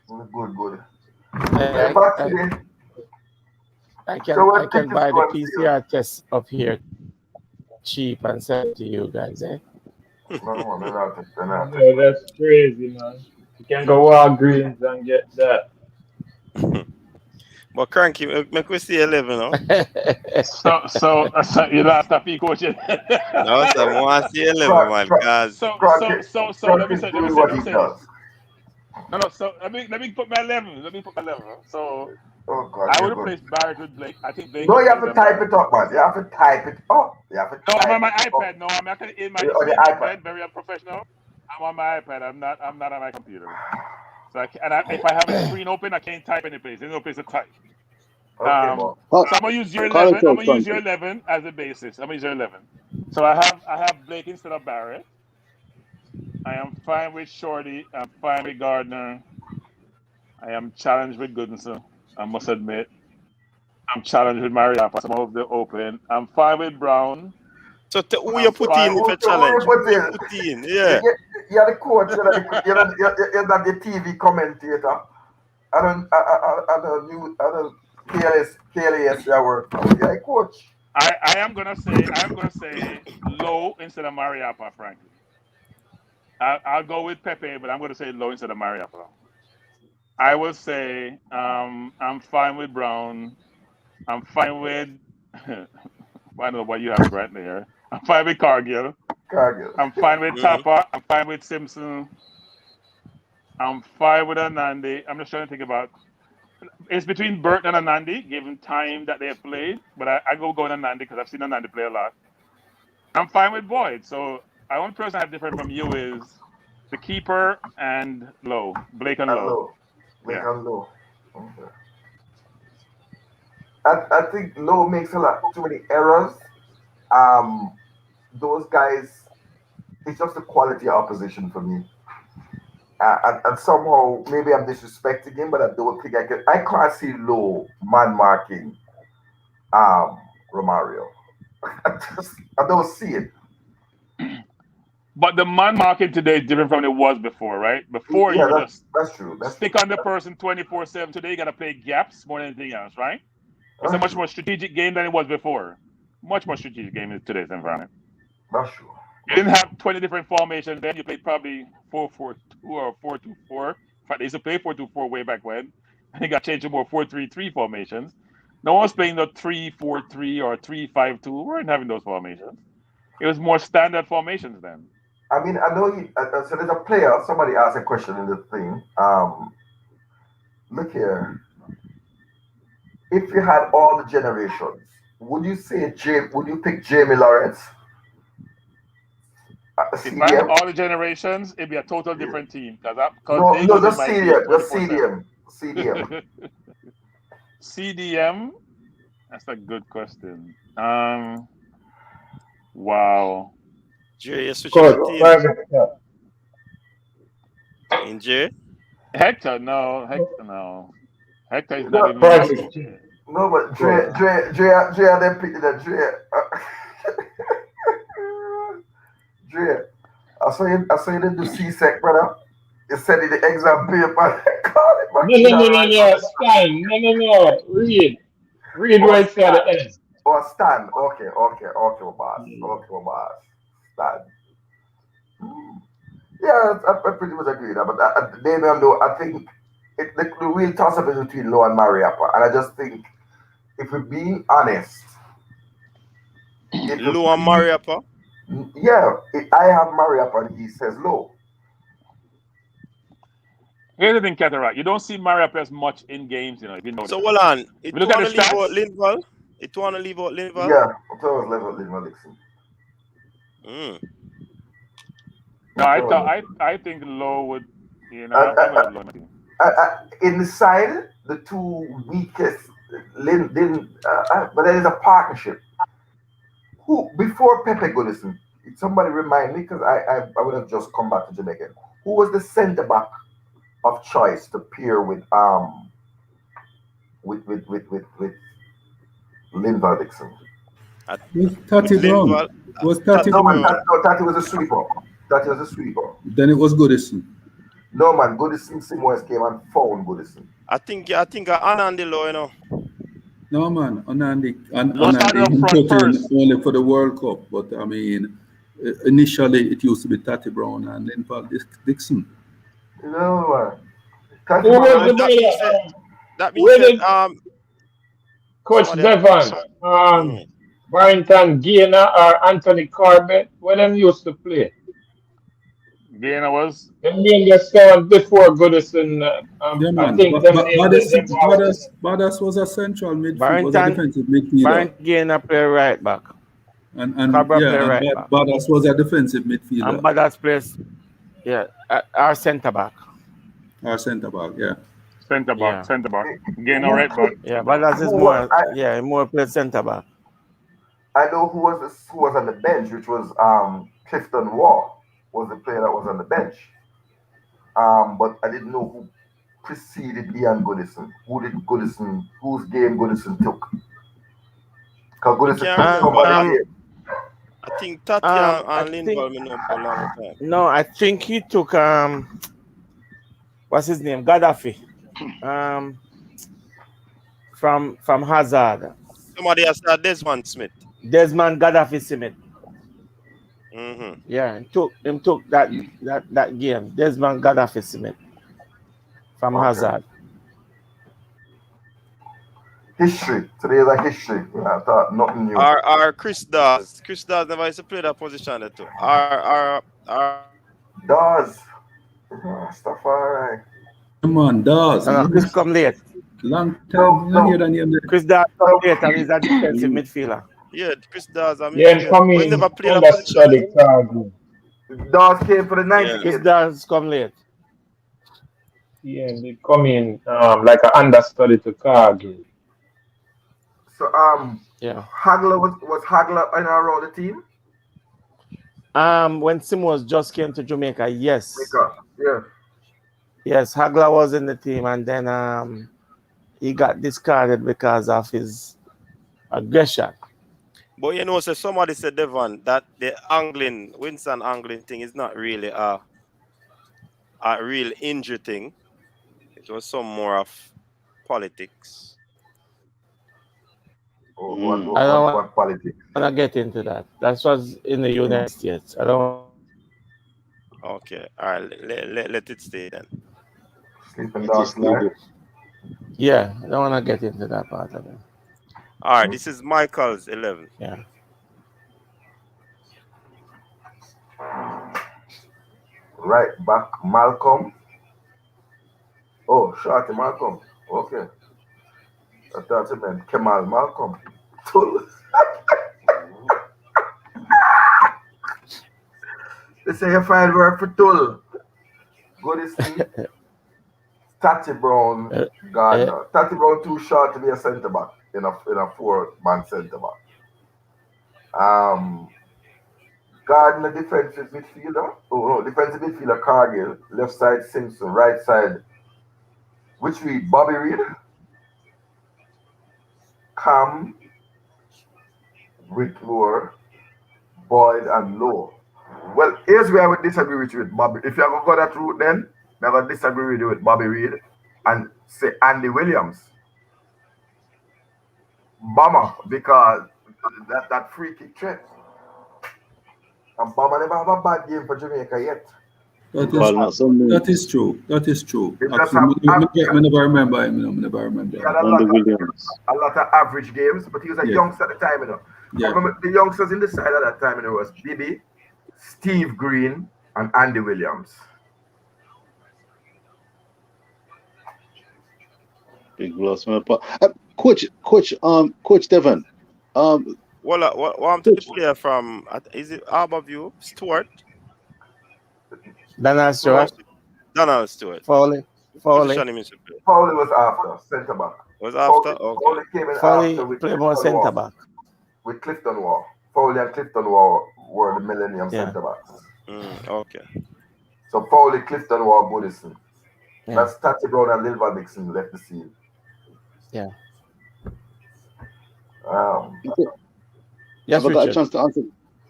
S7: good.
S8: I,
S7: Back
S8: I,
S7: today.
S8: I
S7: So
S8: can
S7: what
S8: I can
S7: tickets
S8: buy the
S7: going sale?
S8: PCR test up here cheap and sell it to you guys, eh?
S7: No, they're not.
S10: No, that's crazy, man. You can go Walgreens and get that.
S2: But cranky, make we see 11, no?
S9: So you last time he coaching.
S2: No, so I want to see 11, man, because
S9: So let me
S7: Frank is
S9: say
S7: doing what he
S9: this.
S7: does.
S9: No. So let me put my 11. So
S7: Oh God,
S9: I
S7: you're
S9: would
S7: good.
S9: replace Barrett with Blake. I think Blake
S7: No,
S9: is
S7: you have
S9: better
S7: to
S9: than
S7: type
S9: Barrett.
S7: it up, man. You have to type it up.
S9: No, I'm on my
S7: it up.
S9: iPad. No, I'm not in my.
S7: On
S9: You see
S7: the
S9: me in my
S7: iPad.
S9: bed, very unprofessional. I'm on my iPad. I'm not on my computer. So if I have a screen open, I can't type any place. There's no place to type.
S7: Okay, Mo.
S9: So I'm gonna use your 11. I'm gonna use your 11 as a basis. I'm gonna use your 11. So I have Blake instead of Barrett. I am fine with Shorty. I'm fine with Gardner. I am challenged with Goodson. I must admit. I'm challenged with Mariappa. Some of the open. I'm fine with Brown.
S2: so who you
S9: I'm
S2: put
S9: fine.
S2: in for challenge? Who you put in? Yeah.
S7: You're the coach. You're not the TV commentator. I don't KLS your work. You're a coach.
S9: I am gonna say low instead of Mariappa, frankly. I'll go with Pepe, but I'm gonna say low instead of Mariappa. I will say I'm fine with Brown. I'm fine with I don't know what you have right there. I'm fine with Cargill. I'm fine with
S2: Mm-hmm.
S9: Tapa. I'm fine with Simpson. I'm fine with Anandi. I'm just trying to think about. It's between Burt and Anandi, given time that they have played. But I go with Anandi because I've seen Anandi play a lot. I'm fine with Boyd. So the only person I have different from you is the keeper and Low, Blake and Low.
S7: Blake
S9: Yeah.
S7: and Low. Okay. I think Low makes too many errors. Those guys, it's just the quality of opposition for me. And somehow maybe I'm disrespecting him, but I don't think I can. I can't see Low man marking Romario. I don't see it.
S9: But the man market today is different from it was before, right? Before you would just
S7: that's true.
S9: stick on the person 24/7. Today you got to play gaps more than anything else, right? It's a much more strategic game than it was before. Much more strategic game in today's environment.
S7: That's true.
S9: You didn't have 20 different formations then. You played probably 4-4-2 or 4-2-4. In fact, they used to play 4-2-4 way back when. I think I changed to more 4-3-3 formations. No one's playing the 3-4-3 or 3-5-2. We weren't having those formations. It was more standard formations then.
S7: I mean, I know you. So there's a player. Somebody asked a question in the thing. Look here. If you had all the generations, would you pick Jamie Lawrence?
S9: If I had all the generations, it'd be a total different team because
S7: no, just CDM.
S9: CDM. That's a good question. Wow.
S2: Jay, you switch up the team. In Jay?
S9: Hector, no. Hector is not even.
S7: No, but Dre, them picking that Dre. Dre, I saw you didn't do C-Sec, brother. You said in the exam paper.
S10: No. Stan. No. Read where it's at the end.
S7: Oh, Stan. Okay, my boss. Stan. Yeah, I pretty much agree with that. But Damian, though, I think the real toss-up is between Low and Mariappa. And I just think, if we're being honest...
S2: Low and Mariappa?
S7: Yeah, I have Mariappa and he says Low.
S9: Here's the thing, Cataract. You don't see Mariappa as much in games, if you know.
S2: So, hold on. It
S9: look at the
S2: leave out
S9: stats.
S2: Lindval?
S7: Yeah, I thought it was Lindval Dixon.
S9: No, I think Low would, I'm going to Low.
S7: Inside the two weakest, but there is a partnership. Who before Pepe Goodison? Somebody remind me because I would have just come back to Jamaican. Who was the centre back of choice to pair with Linval Dixon.
S11: Was Tati Brown?
S2: Linval,
S11: Was Tati
S7: No, man,
S11: Brown?
S7: Tati was a sweeper. Tati was a sweeper.
S11: Then it was Goodison.
S7: No, man, Goodison Simoes came and found Goodison.
S2: I think Anandilo, you know.
S11: No, man, Anandi
S9: started up
S11: he
S9: front
S11: put in
S9: first.
S11: only for the World Cup. But I mean, initially it used to be Tati Brown and then Paul Dixon.
S7: No, man. Tati
S10: Who was
S7: Brown.
S10: the
S2: That means that,
S10: brother?
S2: that means
S10: Where
S2: that
S10: did Coach
S2: somebody
S10: Devon, Barrington Gainer or Anthony Corbett, where them used to play?
S9: Gainer was
S10: Them named the sound before Goodison.
S11: Yeah,
S10: I
S11: man.
S10: think them named them
S11: Badas was a central midfield, was a
S8: Barrington
S11: defensive midfielder.
S8: Barrington Gainer play right back.
S11: And
S8: Cabra play
S11: yeah, and
S8: right back.
S11: Badas was a defensive
S8: And
S11: midfielder.
S8: Badas plays, our centre back.
S11: Or centre back, yeah.
S9: centre back.
S7: Yeah.
S9: Gainer right back.
S8: Yeah, Badas is
S7: Who
S8: more,
S7: was-
S8: more play centre back.
S7: I know who was on the bench, which was Clifton Waugh was the player that was on the bench. But I didn't know who preceded Ian Goodison. Whose game Goodison took? Because Goodison took somebody game.
S2: I think Tati and Linval me know for a long time.
S8: No, I think he took what's his name? Gaddafi. From Hazard.
S2: Somebody has said Desmond Smith.
S8: Desmond Gaddafi Smith.
S2: Mm-hmm.
S8: Yeah, him took that game. Desmond Gaddafi Smith from Hazard.
S7: History. Today is a history. I thought nothing new.
S2: Our Chris Dawes. Chris Dawes never used to play that position there too. Our
S7: Dawes. Stuff alright.
S11: Come on, Dawes.
S8: Chris come late.
S11: Long time.
S7: No.
S8: Chris Dawes come late and he's a defensive midfielder.
S2: Yeah, Chris Dawes. I mean,
S10: Yeah, coming
S2: never played that
S10: understudy
S2: position.
S10: Cargill.
S7: Dawes came for the 90.
S8: Chris Dawes come late.
S10: Yeah, they come in like an understudy to Cargill.
S7: So
S8: Yeah.
S7: Hagler was Hagler in our role the team?
S8: When Simos just came to Jamaica, yes.
S7: Yeah.
S8: Yes, Hagler was in the team and then he got discarded because of his aggression.
S2: But you know, so somebody said, Devon, that the Winston angling thing is not really a real injury thing. It was some more of politics.
S7: What politics?
S8: I don't get into that. That was in the United States. I don't.
S2: Okay, all right, let it stay then.
S7: Sleeping dogs tonight.
S8: Yeah, I don't want to get into that part of it.
S2: All right, this is Michael's 11.
S8: Yeah.
S7: Right back, Malcolm. Oh, Shorty Malcolm. Okay. I thought it meant Kemal Malcolm. They say you find work for Tull. Go to see Tati Brown Gardner. Tati Brown too short to be a centre back in a 4-man centre back. Gardner defensive midfielder. Oh no, defensive midfielder Cargill. Left side Simpson. Right side. Which read Bobby Reed. Cam, Whitmore, Boyd, and Lowe. Well, here's where I would disagree with you with Bobby. If you're going to go that route, then I'm going to disagree with you with Bobby Reed and say Andy Williams. Bomber, because that free kick threat. And Bomber never have a bad game for Jamaica yet.
S11: That is true. That is true. I never remember him. Never remember.
S7: He had a lot of average games, but he was a youngster at the time,
S11: Yeah.
S7: I remember the youngsters in the side at that time, was Bibi, Steve Green, and Andy Williams.
S5: Big loss, man. Coach Devon.
S2: What the player from? Is it Harborview? Stuart.
S8: Donald Stewart.
S2: Donald Stewart.
S8: Foley.
S7: Foley was after centre back.
S2: Was after? Okay.
S7: Foley came in
S8: Foley
S7: after with
S8: played more centre back.
S7: With Clifton Waugh. Foley and Clifton Waugh were the Millennium centre backs.
S2: Okay.
S7: So Foley, Clifton Waugh, Goodison.
S8: Yeah.
S7: That's Tati Brown and Linval Dixon left the scene.
S8: Yeah. Yes,
S5: have I got a
S8: Richard.
S5: chance to answer?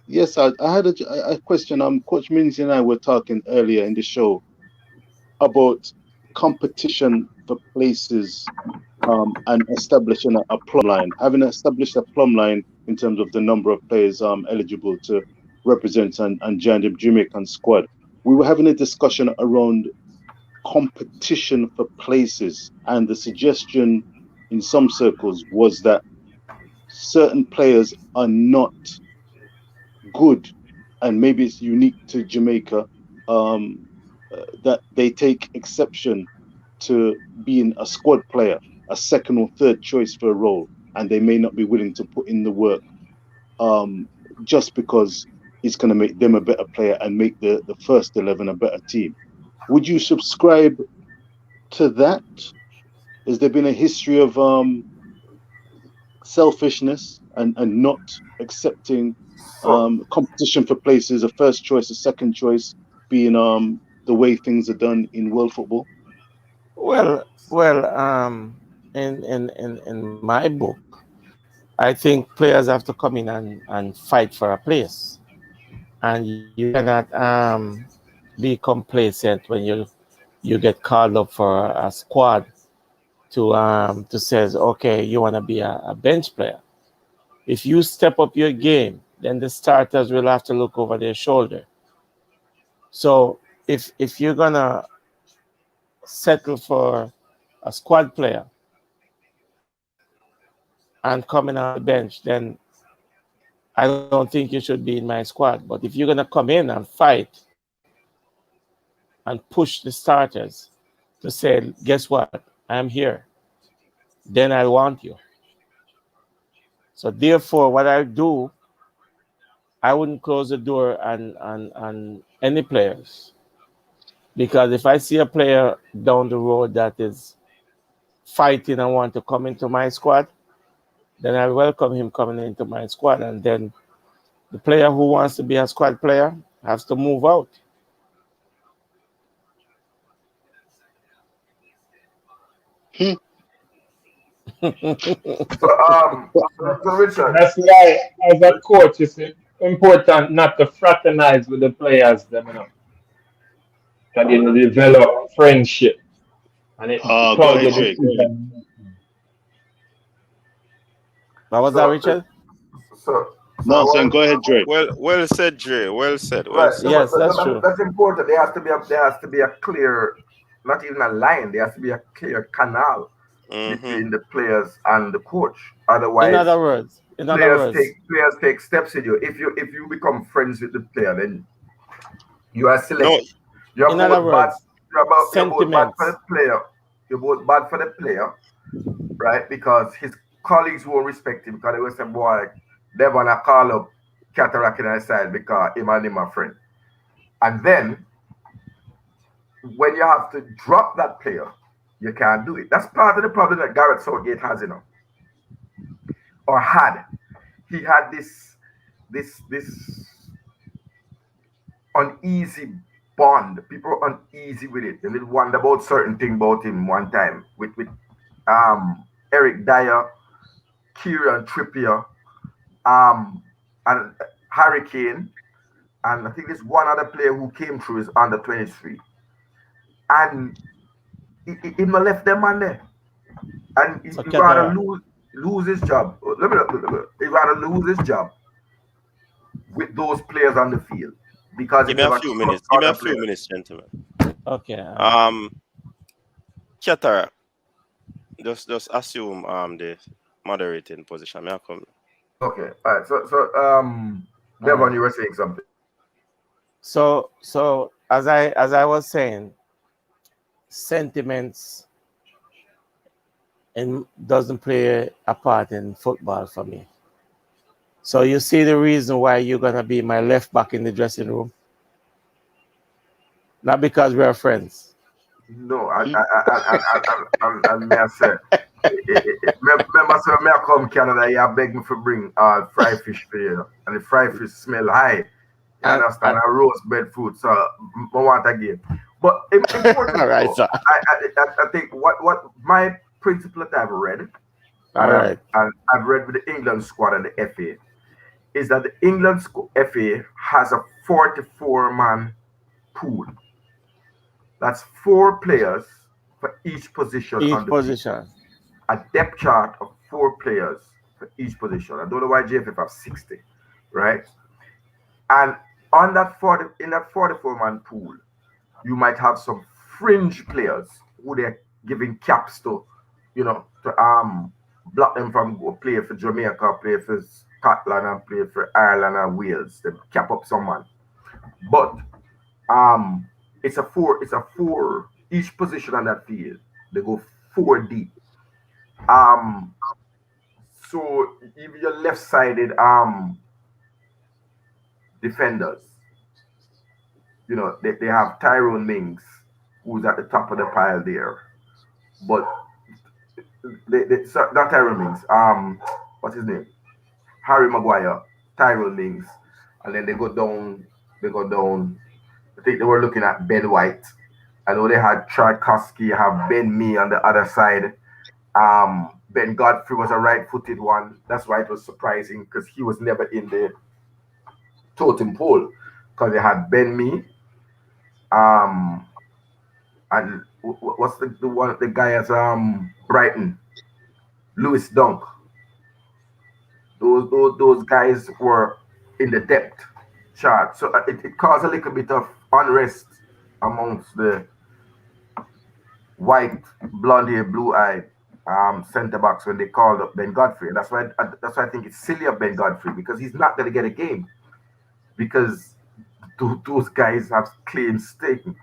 S5: Yes, I had a question. Coach Minzy and I were talking earlier in the show about competition for places and establishing a plumb line. Having established a plumb line in terms of the number of players eligible to represent and join the Jamaican squad, we were having a discussion around competition for places, and the suggestion in some circles was that certain players are not good, and maybe it's unique to Jamaica, that they take exception to being a squad player, a second or third choice for a role, and they may not be willing to put in the work just because it's going to make them a better player and make the first 11 a better team. Would you subscribe to that? Has there been a history of selfishness and not accepting
S7: So,
S5: competition for places, a first choice, a second choice, being the way things are done in world football?
S8: Well, in my book, I think players have to come in and fight for a place, and you cannot be complacent when you get called up for a squad to says, okay, you want to be a bench player. If you step up your game, then the starters will have to look over their shoulder. So if you're gonna settle for a squad player and coming on the bench, then I don't think you should be in my squad. But if you're gonna come in and fight and push the starters to say, guess what, I'm here, then I want you. So therefore, what I do, I wouldn't close the door on any players. Because if I see a player down the road that is fighting and want to come into my squad, then I welcome him coming into my squad. And then the player who wants to be a squad player has to move out.
S7: So Richard,
S10: That's why, as a coach, it's important not to fraternize with the players, them, Because you develop friendship and it
S5: Go
S10: cloud
S5: ahead,
S10: your
S5: Dre. Go ahead.
S10: decision.
S8: What was that,
S7: so
S8: Richard?
S7: so
S5: No,
S7: I
S5: I'm saying
S7: want
S5: go ahead, Dre.
S2: Well said, Dre. Well said. Well
S7: right. No,
S2: said.
S8: Yes, that's true.
S7: that's important. There has to be a clear, not even a line. There has to be a clear canal
S2: Mm-hmm.
S7: between the players and the coach.
S8: In
S7: Otherwise,
S8: other words,
S7: players take steps with you. If you become friends with the player, then you are
S2: No,
S7: select. You're
S8: in other
S7: both bad.
S8: words,
S7: You're both bad for
S8: sentiments.
S7: the player. You're both bad for the player, right? Because his colleagues won't respect him because they will say, "Boy, they wanna call up Cataract in the side because him and him are friend." And then when you have to drop that player, you can't do it. That's part of the problem that Garrett Southgate has, or had. He had this uneasy bond. People were uneasy with it. They did wonder about certain thing about him one time with Eric Dyer, Kieran Trippier, and Hurricane, and I think there's one other player who came through is under 23, and he left them man there, and
S8: So
S7: he rather
S8: Catara,
S7: lose his job. He rather lose his job with those players on the field because he
S2: give me a
S7: never
S2: few
S7: trust
S2: minutes. Give me a
S7: other
S2: few
S7: players.
S2: minutes, gentlemen.
S8: okay.
S2: Chatara, just assume the moderating position. May I come?
S7: Okay, all right. So
S8: All
S7: Devon,
S8: right.
S7: you were saying something.
S8: So as I was saying, sentiments doesn't play a part in football for me. So you see the reason why you're gonna be my left back in the dressing room, not because we are friends.
S7: No, may I say, remember, so me I come Canada, you beg me for bring fry fish for you, and the fry fish smell high. You
S8: And
S7: understand? A roast breadfruit, so I want again. But important,
S8: all right,
S7: though,
S8: sir.
S7: I think what my principle that I've read
S8: All right.
S7: And I've read with the England squad and the FA, is that the England FA has a 44-man pool. That's 4 players for each position
S8: Each
S7: on the pitch.
S8: position.
S7: A depth chart of 4 players for each position. I don't know why JFF have 60, right? And on that 44-man pool, you might have some fringe players who they're giving caps to, to block them from go play for Jamaica, play for Scotland, and play for Ireland and Wales. They cap up someone. But it's a four each position on that field. They go 4 deep. So if you're left-sided defenders, they have Tyrone Mings, who's at the top of the pile there. But not Tyrone Mings. What's his name? Harry Maguire, Tyrone Mings, and then they go down. I think they were looking at Ben White. I know they had Tchaikovsky, have Ben Mee on the other side. Ben Godfrey was a right-footed one. That's why it was surprising because he was never in the totem pole because they had Ben Mee. And what's the guy at Brighton? Lewis Dunk. Those guys were in the depth chart. So it caused a little bit of unrest amongst the white, blonde-haired, blue-eyed centre backs when they called up Ben Godfrey. And that's why I think it's silly of Ben Godfrey because he's not going to get a game because those guys have claims taken.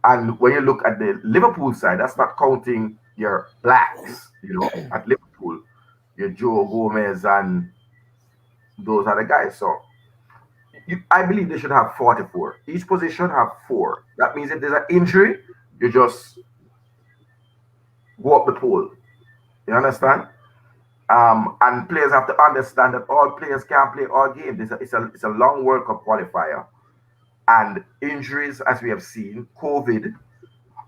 S7: And when you look at the Liverpool side, that's not counting your blacks, at Liverpool, your Joe Gomez and those are the guys. So I believe they should have 44. Each position have 4. That means if there's an injury, you just go up the pool. You understand? And players have to understand that all players can't play all games. It's a long World Cup qualifier. And injuries, as we have seen, COVID,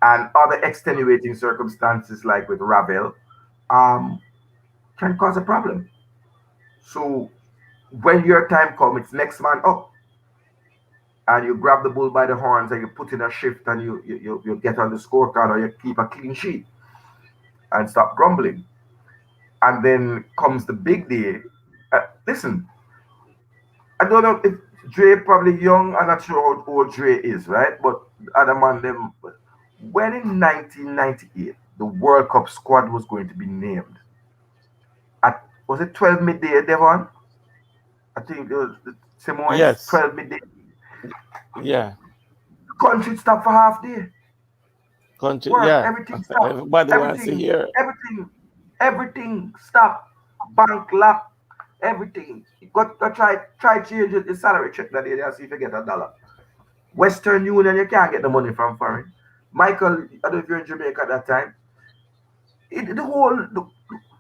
S7: and other extenuating circumstances like with Ravel, can cause a problem. So when your time comes, it's next man up. And you grab the bull by the horns and you put in a shift and you get on the scorecard or you keep a clean sheet and stop grumbling. And then comes the big day. Listen, I don't know if Dre probably young. I'm not sure how old Dre is, right? But other man, them. When in 1998 the World Cup squad was going to be named, was it 12 midday, Devon? I think it was Simone.
S8: Yes.
S7: 12 midday.
S8: Yeah.
S7: Country stopped for half day.
S8: Country,
S7: Work,
S8: yeah.
S7: everything stopped.
S8: Everybody wants to hear.
S7: Everything stopped. Bank lock. Everything. You got to try change the salary check that day and see if you get $1. Western Union, you can't get the money from foreign. Michael, I don't know if you're in Jamaica at that time. The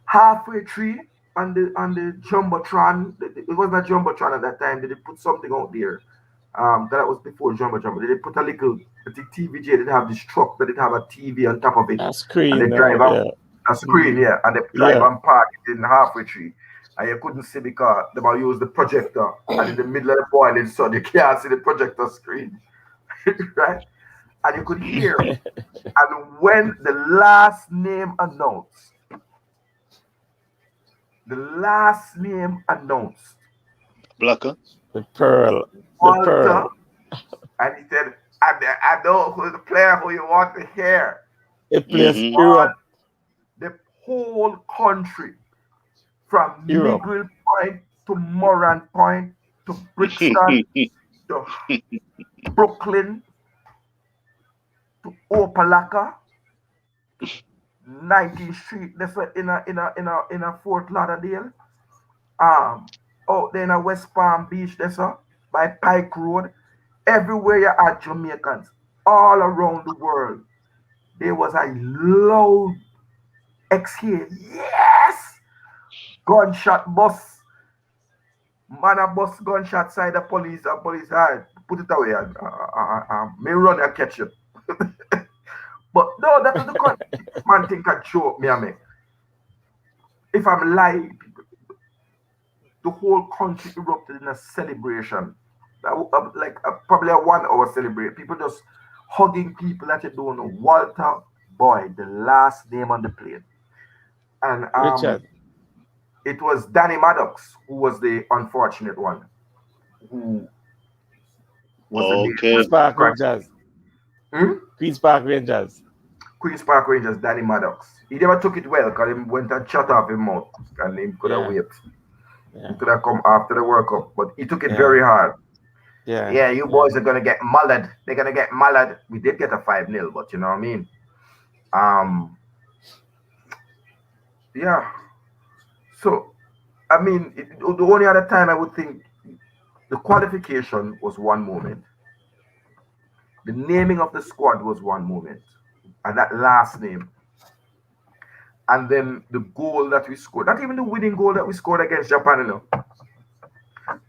S7: halfway tree on the Jumbotron, it wasn't a Jumbotron at that time. They put something out there. That was before Jumbotron. They put a little, I think TVJ did have this truck that did have a TV on top of it.
S8: A screen.
S7: And they drive up a screen, yeah. And they drive and park it in the halfway tree. And you couldn't see because they might use the projector. And in the middle of the boiling sun, you can't see the projector screen. Right? And you could hear. And when the last name announced,
S5: Blacker.
S8: The Pearl.
S7: Walter, and he said, I know who's the player who you want to hear.
S8: It plays Europe.
S7: The whole country, from
S8: Europe.
S7: Negril Point to Moran Point to Brixton to Brooklyn to Opalaka, 19th Street. That's in a Fort Lauderdale. Out there in West Palm Beach, that's by Pike Road. Everywhere you are Jamaicans, all around the world, there was a loud exhale. Yes! Gunshot bus. Man a bus gunshot side the police. The police put it away and may run and catch you. But no, that is the man think a joke me. if I'm lying, the whole country erupted in a celebration. Probably a 1 hour celebration. People just hugging people that you don't know. Walter Boyd, the last name on the plane. And
S8: Richard.
S7: it was Danny Maddox who was the unfortunate one. Who was the name?
S5: Okay.
S8: Park Rangers. Queen's Park Rangers.
S7: Queen's Park Rangers, Danny Maddox. He never took it well because he went and shut off his mouth and he could have waited. He could have come after the World Cup, but he took it very hard. Yeah, you boys are gonna get mullered. They're gonna get mullered. We did get a 5-0, but you know what I mean. Yeah. So, I mean, the only other time I would think the qualification was one moment. The naming of the squad was one moment, and that last name. And then the goal that we scored, not even the winning goal that we scored against Japan, you know.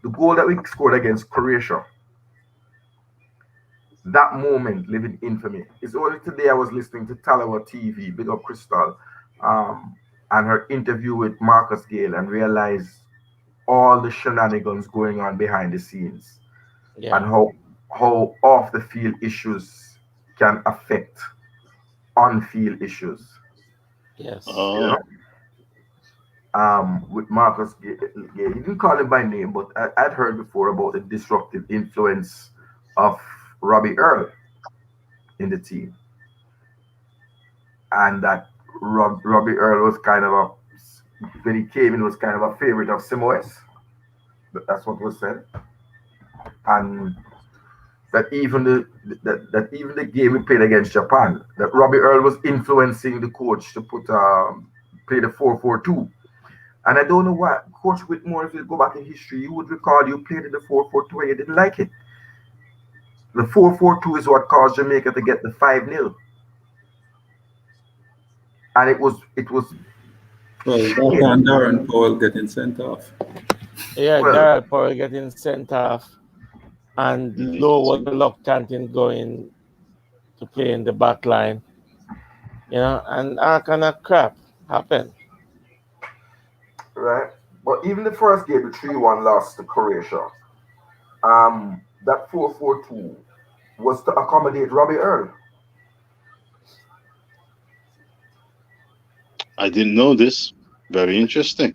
S7: The goal that we scored against Croatia. That moment live in infamy. It's only today I was listening to Talawa TV, big up Crystal, and her interview with Marcus Gale, and realized all the shenanigans going on behind the scenes, and how off the field issues can affect on field issues.
S8: Yes.
S7: You know? With Marcus Gale, he didn't call him by name, but I'd heard before about the disruptive influence of Robbie Earl in the team, and that Robbie Earl was kind of when he came in, was kind of a favorite of Simoes. That's what was said, and that even the game we played against Japan, that Robbie Earl was influencing the coach to play the 4-4-2. And I don't know why, Coach Whitmore, if you go back in history, you would recall you played in the 4-4-2 and you didn't like it. The 4-4-2 is what caused Jamaica to get the 5-0. And it was
S11: well, that and Darren Powell getting sent off.
S8: Yeah, Darren Powell getting sent off, and Lowe was reluctant in going to play in the back line. You know, and all kind of crap happened.
S7: Right. But even the first game, the 3-1 loss to Croatia, that 4-4-2 was to accommodate Robbie Earl.
S5: I didn't know this. Very interesting.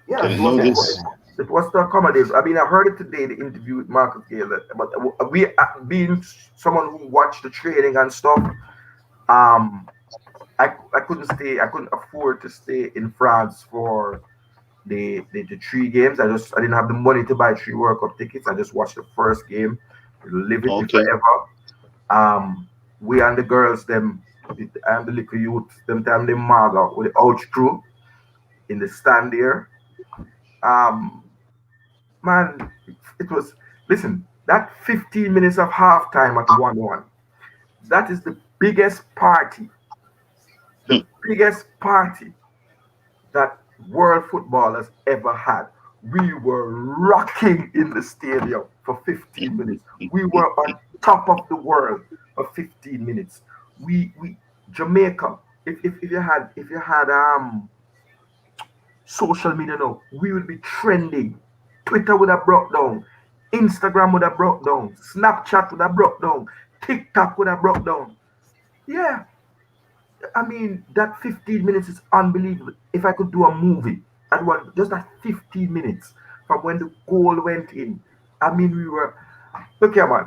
S7: Yeah,
S5: Didn't know this.
S7: It was to accommodate. I mean, I heard it today, the interview with Marcus Gale, but we, being someone who watched the training and stuff, I couldn't afford to stay in France for the 3 games. I didn't have the money to buy 3 World Cup tickets. I just watched the first game, live it forever. We and the girls, them, and the little youth, them time they maga with the ouch crew in the stand there. Man, it was, listen, that 15 minutes of halftime at 1-1, that is the biggest party that world football has ever had. We were rocking in the stadium for 15 minutes. We were on top of the world for 15 minutes. We Jamaica, if you had social media now, we would be trending. Twitter would have broke down, Instagram would have broke down, Snapchat would have broke down, TikTok would have broke down. Yeah. I mean, that 15 minutes is unbelievable. If I could do a movie, I'd want just that 15 minutes from when the goal went in. I mean, we were, look here, man.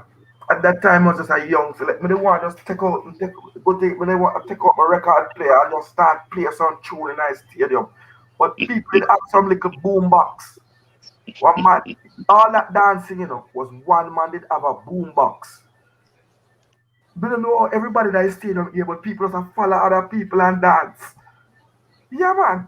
S7: At that time, I was just a young, so let me want just when I want to take out my record player and just start playing some tune in a stadium. But people did have some little boom box. One man, all that dancing, you know, was one man did have a boom box. We don't know everybody that is stadium here, but people just follow other people and dance. Yeah, man.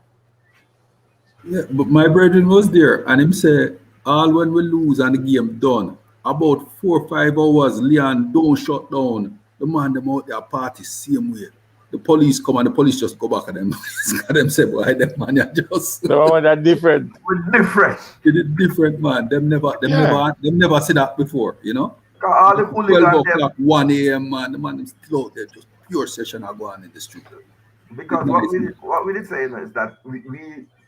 S11: Yeah, but my brethren was there, and him say, all when we lose and the game done, about 4 or 5 hours, Leon don't shut down. The man them out there party same way. The police come and the police just go back at them. Them say, boy, them man are just
S8: the one that different.
S11: It is different, man. Them never see that before, you know.
S7: All the
S11: 12 o'clock, 1 a.m. man, the man is still out there, just pure session are going on in the street.
S7: Because what we did say is that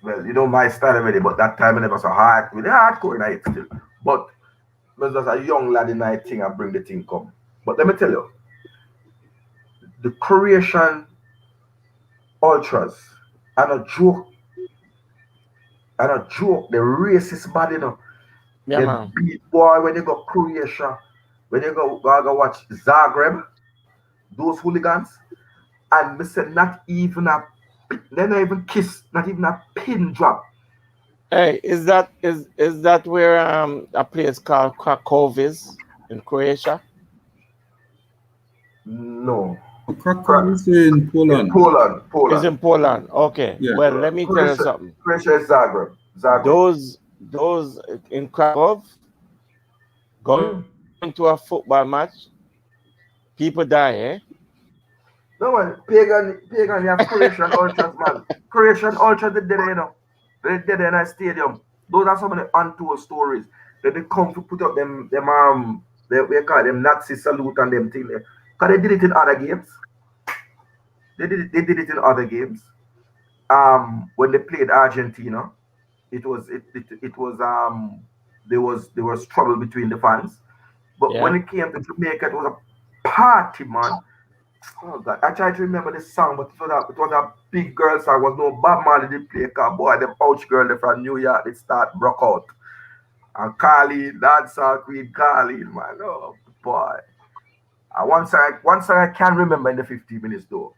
S7: well, you know my style already, but that time I never so hard with the hardcore night still. But I was just a young lad in night thing and bring the thing come. But let me tell you, the Croatian ultras and a joke the racist body, you know.
S8: Yeah,
S7: They
S8: man.
S7: beat boy when you go Croatia, when you go watch Zagreb, those hooligans, and they said not even a they not even kiss, not even a pin drop.
S8: Hey, is that where a place called Krakow is in Croatia?
S7: No.
S11: Krakow is in
S7: In
S11: Poland.
S7: Poland,
S8: It's in Poland. Okay.
S11: Yeah.
S8: Well, let me tell you something.
S7: Croatia is Zagreb.
S8: Those in Krakow going to a football match, people die, eh?
S7: No man, pagan, you have Croatian ultras, man. Croatian ultras, they did it, you know. They did it in a stadium. Those are some of the untold stories. They come to put up we call them Nazi salute and them thing there. Cause they did it in other games. They did it in other games. When they played Argentina, it was there was trouble between the fans. But when
S8: Yeah.
S7: it came to Jamaica, it was a party, man. Oh God, I tried to remember the song, but it was a big girl song. It was no Bob Marley did play, cause boy, them ouch girl they from New York, they start broke out. And Carly, dancehall queen Carly, man. Oh boy. One song I can't remember in the 15 minutes though.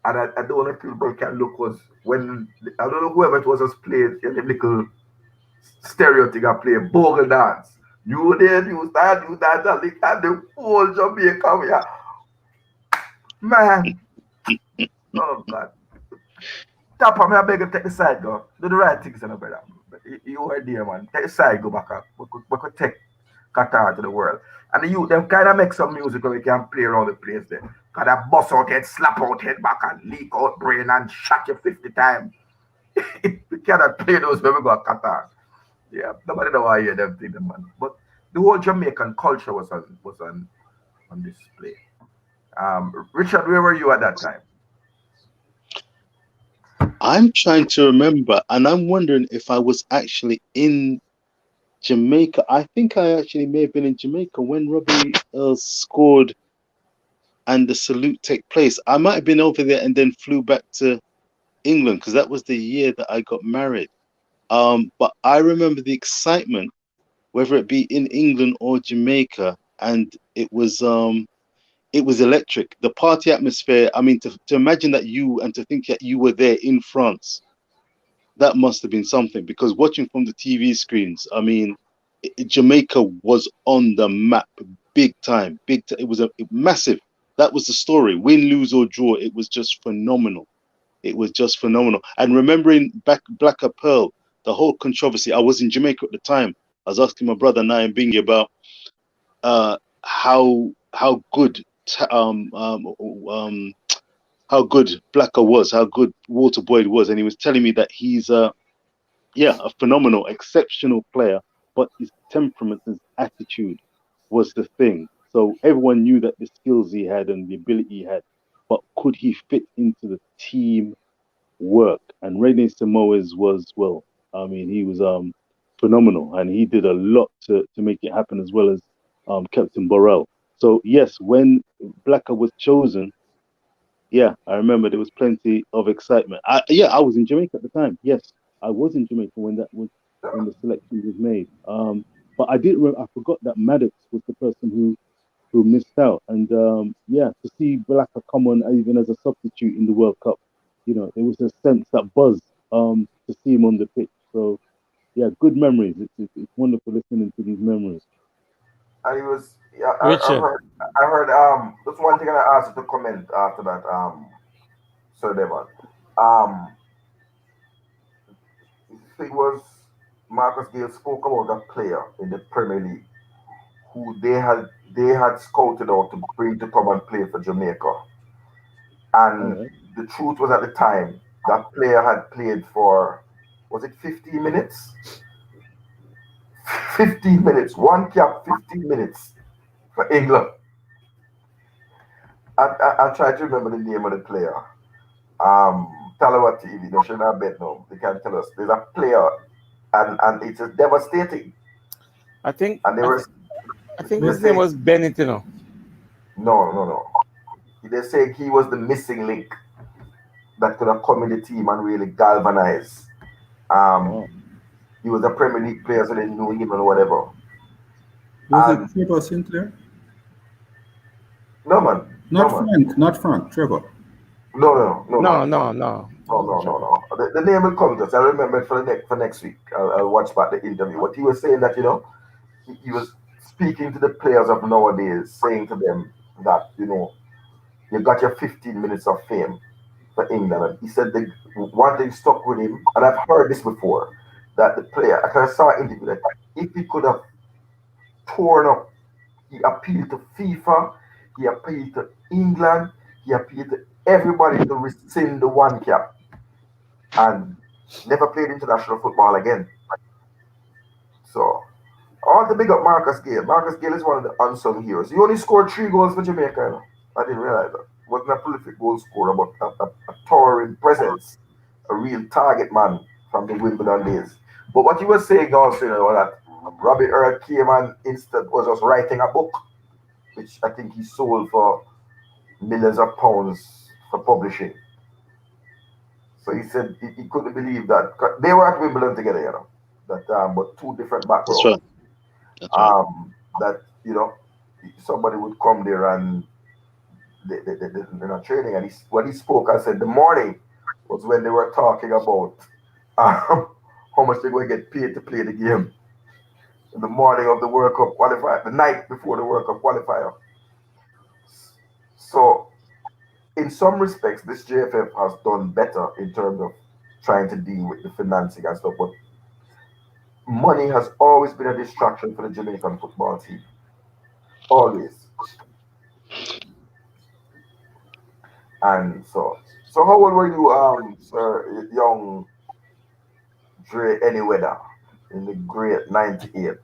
S7: And I don't know if people can look was when I don't know whoever it was played in the little stereotype I play bogle dance. You there, you start, you dance, and the whole Jamaica we are. Man, oh God. Tap on me, I beg you take the side, go. Do the right things, brother. You were there, man. Take the side, go back up. We could take Qatar to the world. And the youth, them kind of make some music where we can play around the place there. Cause that bust out head, slap out head back and leak out brain and shot you 50 times. We cannot play those when we go to Qatar. Yeah, nobody know why I hear them things, man. But the whole Jamaican culture was on display. Richard, where were you at that time?
S5: I'm trying to remember, and I'm wondering if I was actually in Jamaica. I think I actually may have been in Jamaica when Robbie scored and the salute take place. I might have been over there and then flew back to England because that was the year that I got married. But I remember the excitement, whether it be in England or Jamaica, and it was electric. The party atmosphere. I mean, to imagine that to think that you were there in France, that must have been something. Because watching from the TV screens, I mean, Jamaica was on the map, big time. It was massive. That was the story. Win, lose or draw, it was just phenomenal. It was just phenomenal. And remembering back Blacker Pearl, the whole controversy. I was in Jamaica at the time. I was asking my brother Naim Bingi about how good how good Blacker was, how good Walter Boyd was, and he was telling me that he's a phenomenal, exceptional player, but his temperament, his attitude was the thing. So everyone knew that the skills he had and the ability he had, but could he fit into the team work? And Rene Samoes was, well, I mean, he was phenomenal, and he did a lot to make it happen, as well as Captain Borrell. So yes, when Blacker was chosen, yeah, I remember there was plenty of excitement. I was in Jamaica at the time. Yes, I was in Jamaica when the selection was made. But I didn't. I forgot that Maddox was the person who missed out. And to see Blacker come on even as a substitute in the World Cup, there was a sense, that buzz, to see him on the pitch. So yeah, good memories. It's wonderful listening to these memories.
S7: And it was
S8: Richard.
S7: I heard that's one thing I asked you to comment after that, Sir Devon. It was Marcus Gale spoke about a player in the Premier League who they had scouted out to bring to come and play for Jamaica. And
S5: All right.
S7: the truth was, at the time that player had played for, was it 15 minutes? 15 minutes, one cap, 15 minutes for England. I tried to remember the name of the player. Talawa TV, no, should not bet no. They can tell us there's a player and it's devastating.
S8: I think
S7: And they were
S8: his name was Bennett, you know.
S7: No. They say he was the missing link that could have come in the team and really galvanize. He was a Premier League player, so they knew him and whatever.
S11: Was it Trevor Sinclair?
S7: No, man.
S11: Not Frank, Trevor.
S7: No. The name will come to us. I remember it for next week. I'll watch back the interview. What he was saying that, you know, he was speaking to the players of nowadays, saying to them that, you know, you got your 15 minutes of fame for England. And he said one thing stuck with him, and I've heard this before, that the player, I saw an interview that if he could have torn up, he appealed to FIFA, he appealed to England, he appealed to everybody to rescind the one cap and never played international football again. So, I want to big up Marcus Gale. Marcus Gale is one of the unsung heroes. He only scored 3 goals for Jamaica. You know? I didn't realize that. Wasn't a prolific goal scorer, but a towering presence, a real target man from the Wimbledon days. But what you were saying also, you know, that Robbie Earl came and instead was just writing a book, which I think he sold for millions of pounds for publishing. So he said he couldn't believe that they were at Wimbledon together, you know, that but 2 different backgrounds.
S5: That's right. That's right.
S7: That, you know, somebody would come there and they're not training, and what he spoke, I said the morning was when they were talking about how much they're going to get paid to play the game. In the morning of the World Cup qualifier, the night before the World Cup qualifier. So, in some respects, this JFF has done better in terms of trying to deal with the financing and stuff, but money has always been a distraction for the Jamaican football team. Always. And so how old were you, sir, young Dre Anyweather in the great 98?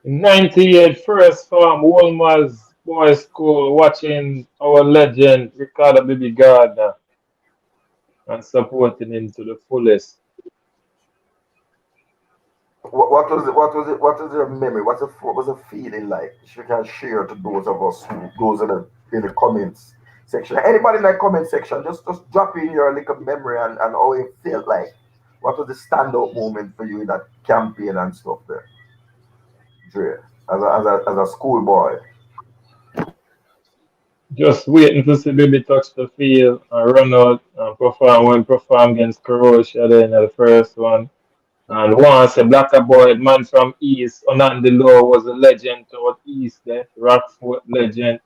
S10: In 98, first from Wolmer's Boys School, watching our legend Ricardo Bibi Gardner and supporting him to the fullest.
S7: What was your memory? What was the feeling like? If you can share to those of us those in the comments section. Anybody in the comment section, just drop in your little memory and how it felt like. What was the standout moment for you in that campaign and stuff there, Dre, as a schoolboy?
S10: Just waiting to see Bibi touch the field and run out and perform against Croatia then at the first one. And once a blacker boy, man from East, Onandi Low was a legend toward East there, Rockford legend.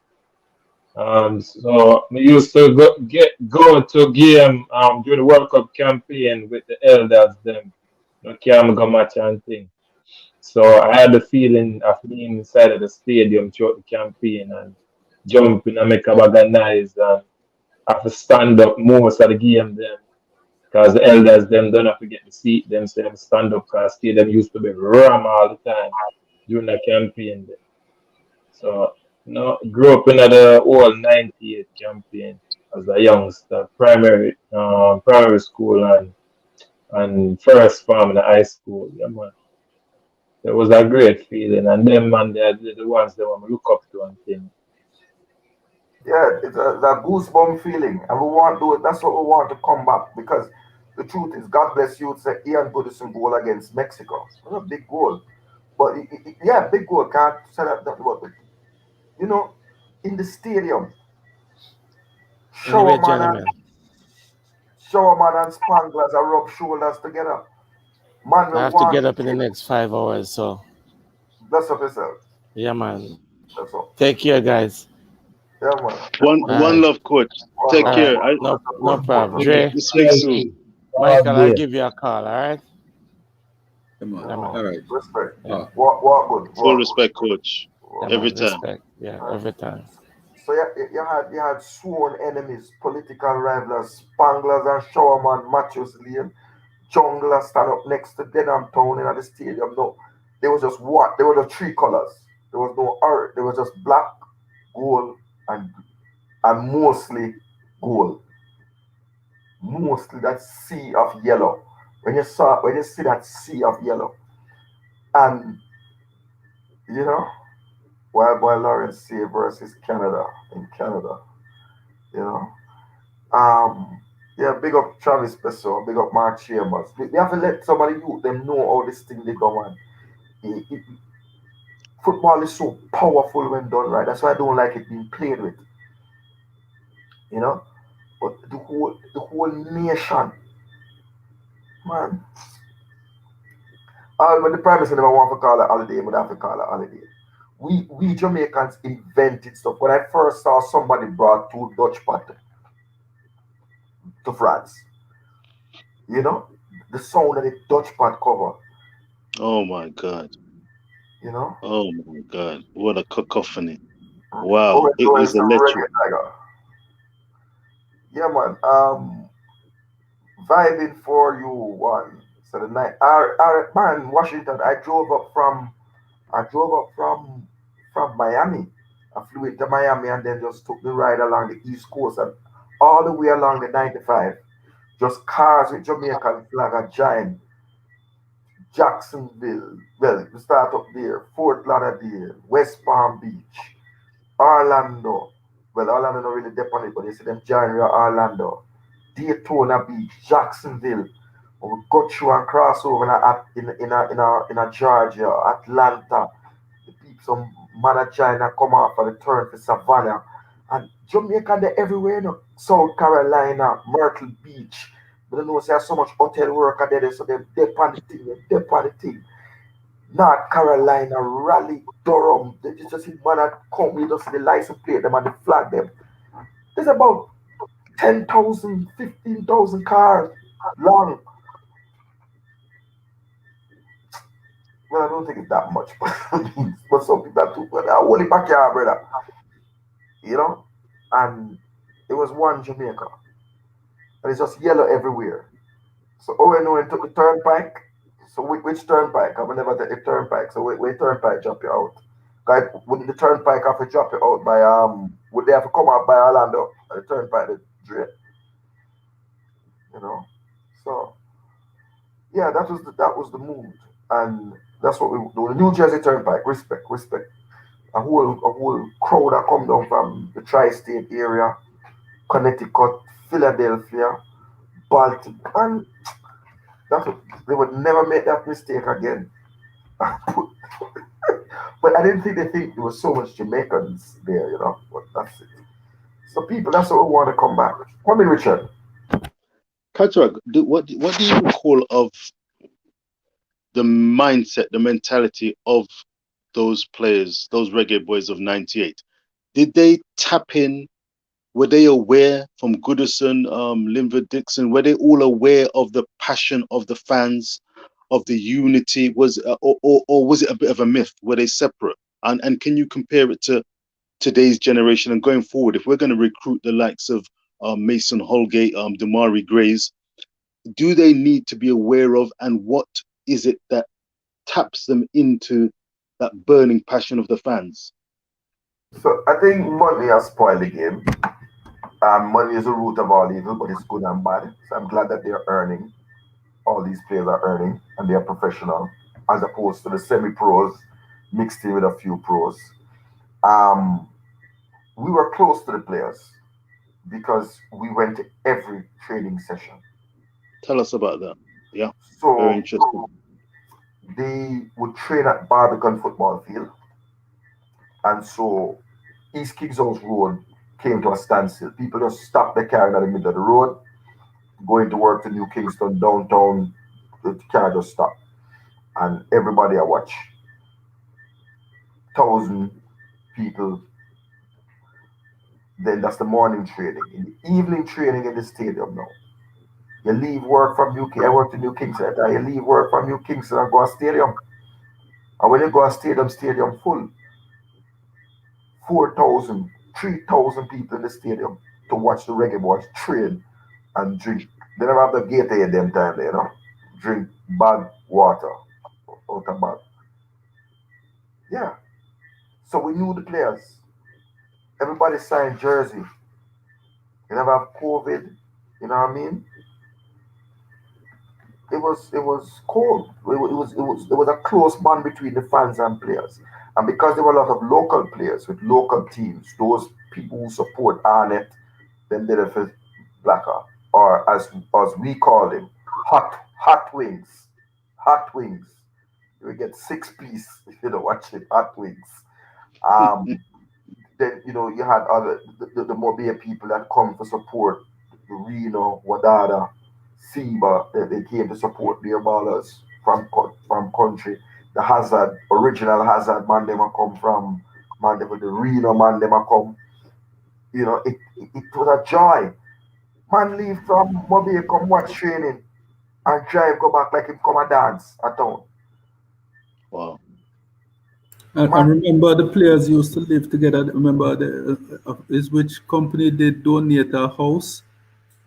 S10: So we used to go to game during the World Cup campaign with the elders them, go match and thing. So I had the feeling of being inside of the stadium throughout the campaign and jumping and make a bag of noise and have to stand up most of the game then. Because the elders them don't have to get the seat them, so they have to stand up because stadium used to be ram all the time during the campaign then. So grew up in the whole 98 campaign as a youngster, primary school and first farm in the high school. Yeah, man. It was a great feeling, and them man, they're the ones that want to look up to and things.
S7: Yeah, it's a goosebump feeling, and we want to do it. That's what we want to combat because the truth is, God bless you. It's like Ian Goodison goal against Mexico. It was a big goal, but yeah, big goal. Can't say that about it. You know, in the stadium, Showerman and Spanglers are rub shoulders together. Man,
S8: I have to get up in the next 5 hours, so
S7: bless up yourself.
S8: Yeah, man.
S7: That's all.
S8: Take care, guys.
S7: Yeah, man.
S5: One love, coach. Take care.
S8: No problem. Dre,
S5: speak soon.
S8: Michael, I'll give you a call, all right?
S11: Come on. All right.
S7: Respect.
S11: Yeah.
S7: Walk good.
S5: Full respect, coach. Every time.
S8: Respect. Yeah, every time.
S7: So you had sworn enemies, political rivals, Spanglers and Showerman, Matthews Lane, Jungler stand up next to Denham Town in the stadium. No, there was just what? There were just 3 colors. There was no earth. There was just black, goal and mostly goal. Mostly that sea of yellow. When you see that sea of yellow, and you know, Wild Boy Lawrence Sea versus Canada in Canada, you know. Yeah, big up Travis Peso, big up Mark Chambers. They have to let somebody you them know how this thing they go on. It, football is so powerful when done right. That's why I don't like it being played with. You know, but the whole nation, man. When the prime minister never want to call it holiday, but have to call it holiday. We Jamaicans invented stuff. When I first saw somebody brought two Dutch pot to France, you know, the sound of the Dutch pot cover,
S5: Oh my God.
S7: you know.
S5: Oh my God. What a cacophony. Wow.
S7: Owen
S5: It
S7: Owen's
S5: was
S7: the
S5: electric.
S7: reggae tiger. Yeah, man. Vibing for you one. So the night, man, Washington. I drove up from Miami. I flew into Miami and then just took the ride along the East Coast and all the way along the 95. Just cars with Jamaican flag a giant. Jacksonville. Well, we start up there. Fort Lauderdale, West Palm Beach, Orlando. Well, Orlando not really depend on it, but they say them giant Orlando. Daytona Beach, Jacksonville. And we go through and cross over in a Georgia, Atlanta. The people, some man of China come off for the turn for Savannah. And Jamaica, they're everywhere, you know. South Carolina, Myrtle Beach. But I know there's so much hotel worker there, so they dip on the thing, they dip on the thing. North Carolina, Raleigh, Durham. They just see man that come, you just see the license plate them and the flag them. There's about 10,000, 15,000 cars long. Well, I don't think it's that much, but some people are too. But I hold it back here, brother. You know, and it was one Jamaica, and it's just yellow everywhere. So Owen took the turnpike. So which turnpike? I will never take the turnpike. So wait turnpike drop you out. Guy, wouldn't the turnpike have to drop you out by would they have to come out by Orlando? The turnpike the Dre, you know. So yeah, that was the mood. And that's what we do. The New Jersey Turnpike, respect, respect. A whole crowd that come down from the tri-state area, Connecticut, Philadelphia, Baltimore, and that's what, they would never make that mistake again. But I didn't think there was so much Jamaicans there, you know. But that's it. So people, that's what we want to come back. Come in, Richard.
S5: Katrag, what do you recall of the mindset, the mentality of those players, those reggae boys of '98? Did they tap in? Were they aware from Goodison, Linford Dixon? Were they all aware of the passion of the fans, of the unity? Or was it a bit of a myth? Were they separate? And can you compare it to today's generation and going forward? If we're going to recruit the likes of Mason Holgate, Damari Grays, do they need to be aware of, and what is it that taps them into that burning passion of the fans?
S7: So I think money has spoiled the game. Money is the root of all evil, but it's good and bad. So I'm glad that they're earning. All these players are earning, and they are professional, as opposed to the semi-pros mixed in with a few pros. Um, we were close to the players because we went to every training session.
S5: Tell us about that. Yeah, very
S7: So
S5: interesting.
S7: they would train at Barbican football field, and so East Kings House Road came to a standstill. People just stopped the car in the middle of the road, going to work to New Kingston downtown. The car just stopped, and everybody I watch, 1,000 people. Then that's the morning training. In the evening training in the stadium now. You leave work from New Kingston. I work in New Kingston. You leave work from New Kingston and go to stadium. And when you go to stadium full. 4,000, 3,000 people in the stadium to watch the Reggae Boys train and drink. They never have the gate at them time, you know. Drink bad water out of bag. Yeah. So we knew the players. everybody signed jersey. You never have COVID. You know what I mean? It was cool. It was a close bond between the fans and players. And because there were a lot of local players with local teams, those people who support Arnett, them did it for Blacker, or as we call him, hot wings. Hot wings. You will get 6 piece if you don't watch it, hot wings. Um then you had other the Mobile people that come to support the Reno, Wadada, Seba. They came to support their ballers from country. The Hazard, original Hazard man, them a come from man, them the Reno man, them a come. It was a joy. Man leave from Mobile, come watch training and drive go back like him come a dance at town.
S5: Wow.
S11: I
S7: Man,
S11: remember the players used to live together. Remember is which company did donate a house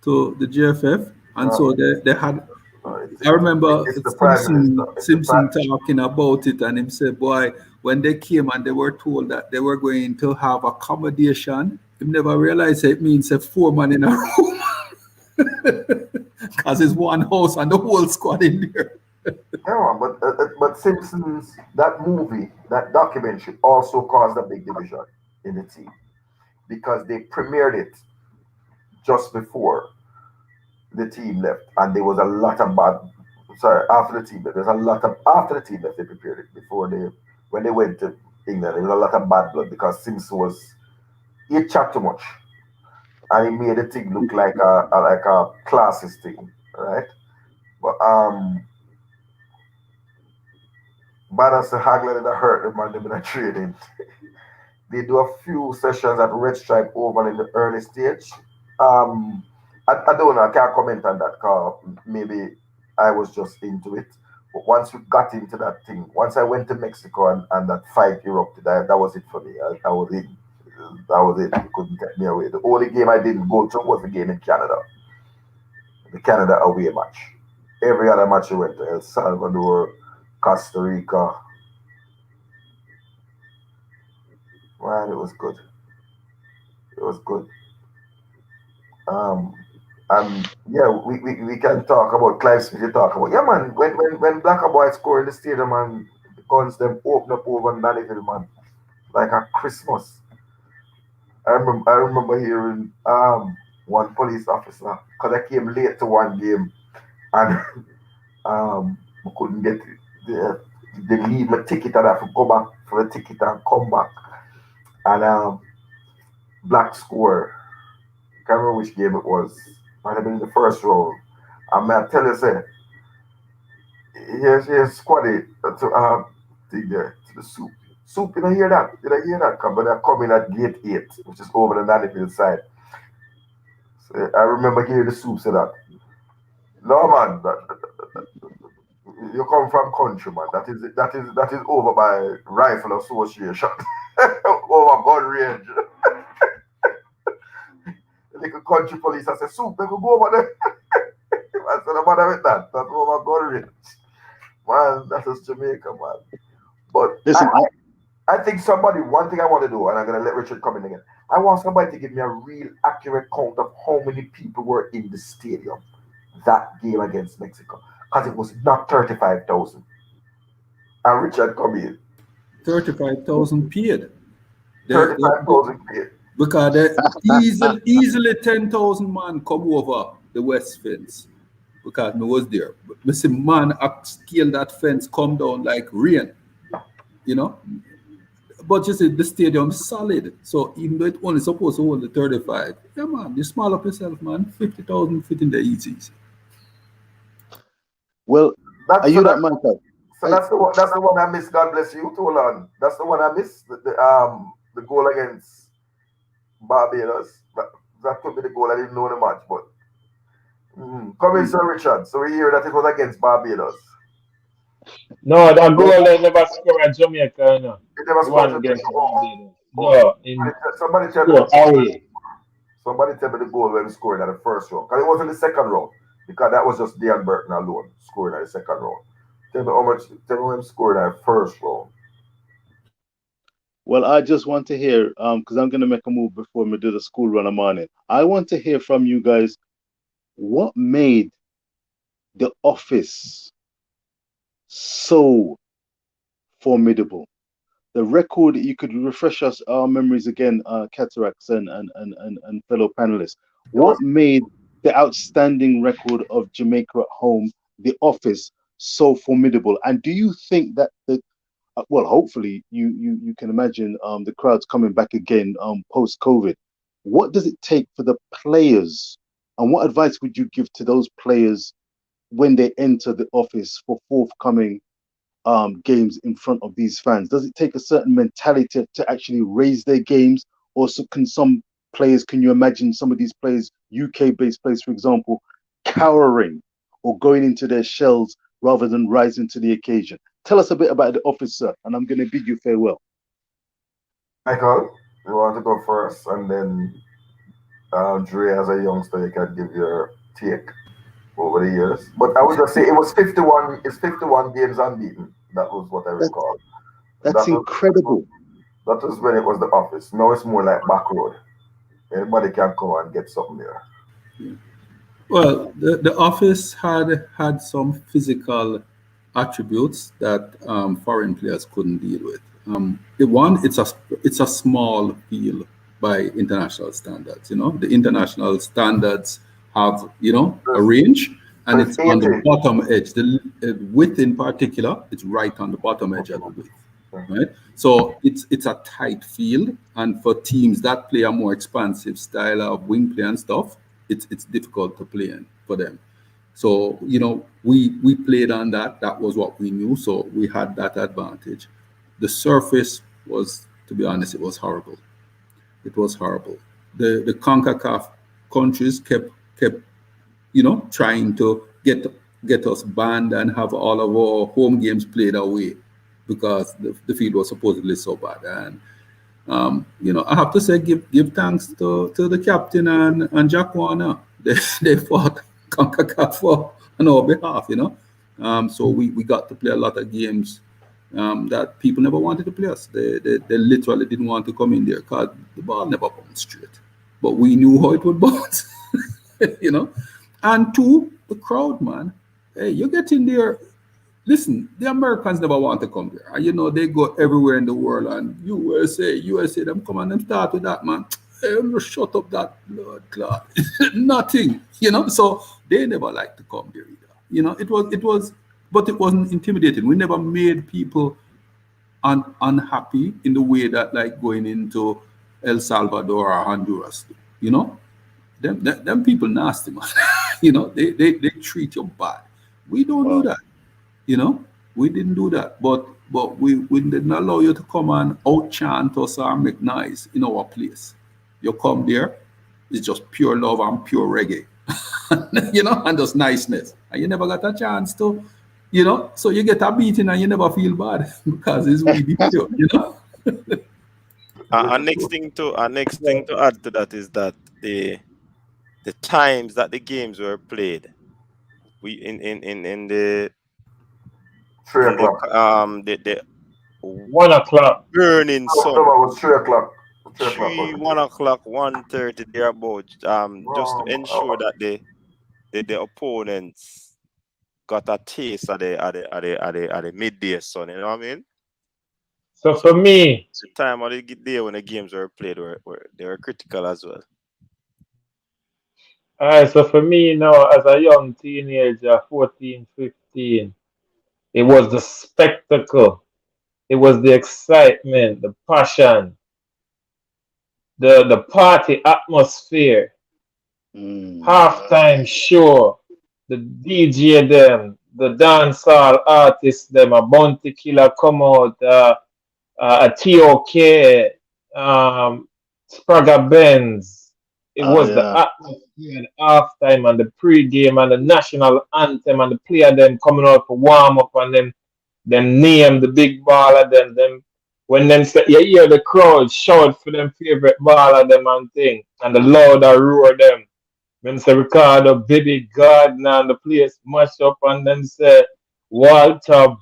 S11: to the GFF, and
S7: uh,
S11: so they had.
S7: it's,
S11: I
S7: it's,
S11: remember
S7: it's the prime minister. It's the
S11: Simpson
S7: prime.
S11: talking about it, and him said, "Boy, when they came and they were told that they were going to have accommodation, he never realized it means a 4 man in a room, because it's one house and the whole squad in there."
S7: Yeah, but Simpsons, that movie, that documentary also caused a big division in the team because they premiered it just before the team left, and there was a lot of bad. Sorry, after the team left, there's a lot of after the team left. They prepared it before they when they went to England. There was a lot of bad blood because Simpson was he chat too much, and he made the thing look like a classist thing, right? But bad as the Hagler that hurt them and them in a trading. They do a few sessions at Red Stripe Oval in the early stage. Um, I don't know. I can't comment on that because maybe I was just into it. But once we got into that thing, once I went to Mexico and that fight erupted, that was it for me. I was in. That was it. You couldn't take me away. The only game I didn't go to was the game in Canada, the Canada away match. Every other match I went to El Salvador, Costa Rica. Man, it was good. It was good. Um, and yeah, we can talk about Clive Smith. You talk about yeah, man. When Blacker Boy score in the stadium and the guns them open up over Nannyville, man, like a Christmas. I remember hearing one police officer because I came late to one game and I couldn't get the they leave my ticket and I have to go back for the ticket and come back and black score. Can't remember which game it was. Might have been in the first round. And I tell you, say, here's squaddy to thing there to the soup. Soup, you don't hear that? Did I hear that? But they're coming at gate 8, which is over the Nannyfield side. So I remember hearing the soup say that. No man, you come from country, man. That is over by Rifle Association. Over gun range. The little country police I said, soup, they could go over there. I said, no matter with that. That's over gun range. Man, that is Jamaica, man. But
S5: Listen,
S7: I think one thing I want to do, and I'm going to let Richard come in again. I want somebody to give me a real accurate count of how many people were in the stadium that game against Mexico. Because it was not 35,000. And Richard come in.
S11: 35,000 paid.
S7: 35,000 paid.
S11: Because easily 10,000 man come over the west fence. Because I was there. But me see man scale that fence come down like rain. You know? But you see the stadium solid. So even though it only supposed to hold the 35, yeah man, you small up yourself, man. 50,000 fit in the easy.
S5: well, are you that man?
S7: So that's the one. That's the one I missed. God bless you, Tolan. That's the one I missed. The goal against Barbados. That could be the goal. I didn't know the match, but come in, Sir Richard. So we hear that it was against Barbados.
S10: No, that goal they never score at Jamaica, you know.
S7: It never
S10: The one
S7: scored.
S10: against Barbados. No, in
S7: Somebody tell
S10: score
S7: me.
S10: away.
S7: Somebody tell me the goal when he scored at the first round. Because it wasn't the second round. Because that was just Dan Burton alone scoring at the second round. Tell me when he scored at the first round.
S5: Well, I just want to hear, because I'm going to make a move before we do the school run of morning. I want to hear from you guys what made the office so formidable. The record, you could refresh us our memories again, cataracts and fellow panelists.
S7: It was
S5: What made the outstanding record of Jamaica at home, the office, so formidable? And do you think that the well, hopefully you can imagine the crowds coming back again post COVID. What does it take for the players, and what advice would you give to those players when they enter the office for forthcoming games in front of these fans? Does it take a certain mentality to actually raise their games, or so can some players? Can you imagine some of these players, UK-based players, for example, cowering or going into their shells rather than rising to the occasion? Tell us a bit about the office, sir, and I'm going to bid you farewell.
S7: Michael, you want to go first, and then Dre, as a youngster, you can give your take over the years. But I would just say it was 51. It's 51 games unbeaten. That was what I recall.
S5: That's
S7: That was
S5: incredible.
S7: that was when it was the office. Now it's more like back road. Anybody can come and get something there.
S11: Well, the office had some physical attributes that foreign players couldn't deal with. It's a small field by international standards. You know, the international standards have a range, and it's on the bottom edge. The width in particular, it's right on the bottom edge of the width. Right, so it's a tight field, and for teams that play a more expansive style of wing play and stuff, it's difficult to play in for them. So we played on that. That was what we knew. So we had that advantage. The surface was, to be honest, it was horrible. It was horrible. The CONCACAF countries kept trying to get us banned and have all of our home games played away because the field was supposedly so bad. And I have to say, give thanks to the captain and Jack Warner. They fought CONCACAF on our behalf, So we got to play a lot of games that people never wanted to play us. They literally didn't want to come in there because the ball never bounced straight. But we knew how it would bounce, And two, the crowd, man. Hey, you get in there. Listen, the Americans never want to come there. And they go everywhere in the world, and USA, them come and them start with that, man. Hey, just shut up that blood clot. Nothing, So they never like to come there either. It was, but it wasn't intimidating. We never made people unhappy in the way that like going into El Salvador or Honduras, Them people nasty, man. They treat you bad. We don't do that. We didn't do that, but we didn't allow you to come and out chant us or make noise in our place. You come there, it's just pure love and pure reggae, and just niceness. And you never got a chance to, so you get a beating and you never feel bad because it's we beat you,
S2: Our next thing to add to that is that the times that the games were played, we in the
S7: 3 o'clock.
S2: The
S10: 1 o'clock.
S2: burning sun.
S7: No, it was 3 o'clock.
S2: 1 o'clock, 1:30 thereabout. Just to ensure that the opponents got a taste of the midday sun. You know what I mean?
S10: So for me,
S2: the time of the day when the games were played they were critical as well.
S10: all right. So for me, as a young teenager, 14, 15, it was the spectacle. It was the excitement, the passion, the party atmosphere, halftime show, the DJ them, the dancehall artists them, a Bounty Killer come out, a TOK, Sprague Benz. It was the atmosphere and halftime and the pre-game and the national anthem and the player them coming out for warm up and them name the big baller them when them say you hear the crowd shout for them favorite baller them and thing and the louder roar them. When say Ricardo, Baby Gardner and the place mash up and then say Walter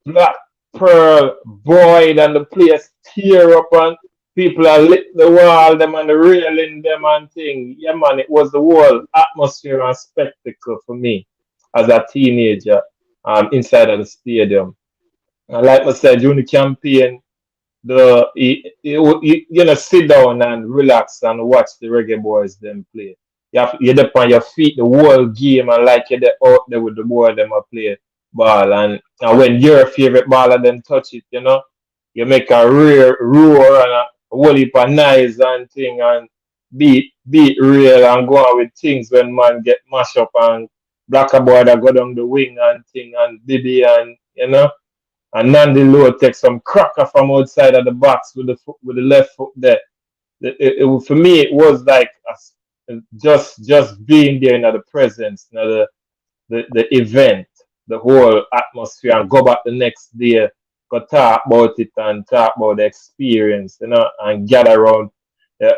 S10: Black Pearl, Boyd, and the place tear up and people are lit the wall them and the railing them and thing. Yeah, man, it was the whole atmosphere and spectacle for me as a teenager inside of the stadium. And like I said, during the campaign, sit down and relax and watch the Reggae Boys them play. You're up on your feet the whole game and like you're out there with the boy them a play ball and when your favorite baller them touch it, you make a rear roar and a whole heap of noise and thing and beat real and go on with things when man get mash up and black a boy that go down the wing and thing and Bibi and. And Nandy Lowe takes some cracker from outside of the box with the left foot there. For me, it was like just being there in the presence, the event, the whole atmosphere, and go back the next day, go talk about it and talk about the experience, and gather around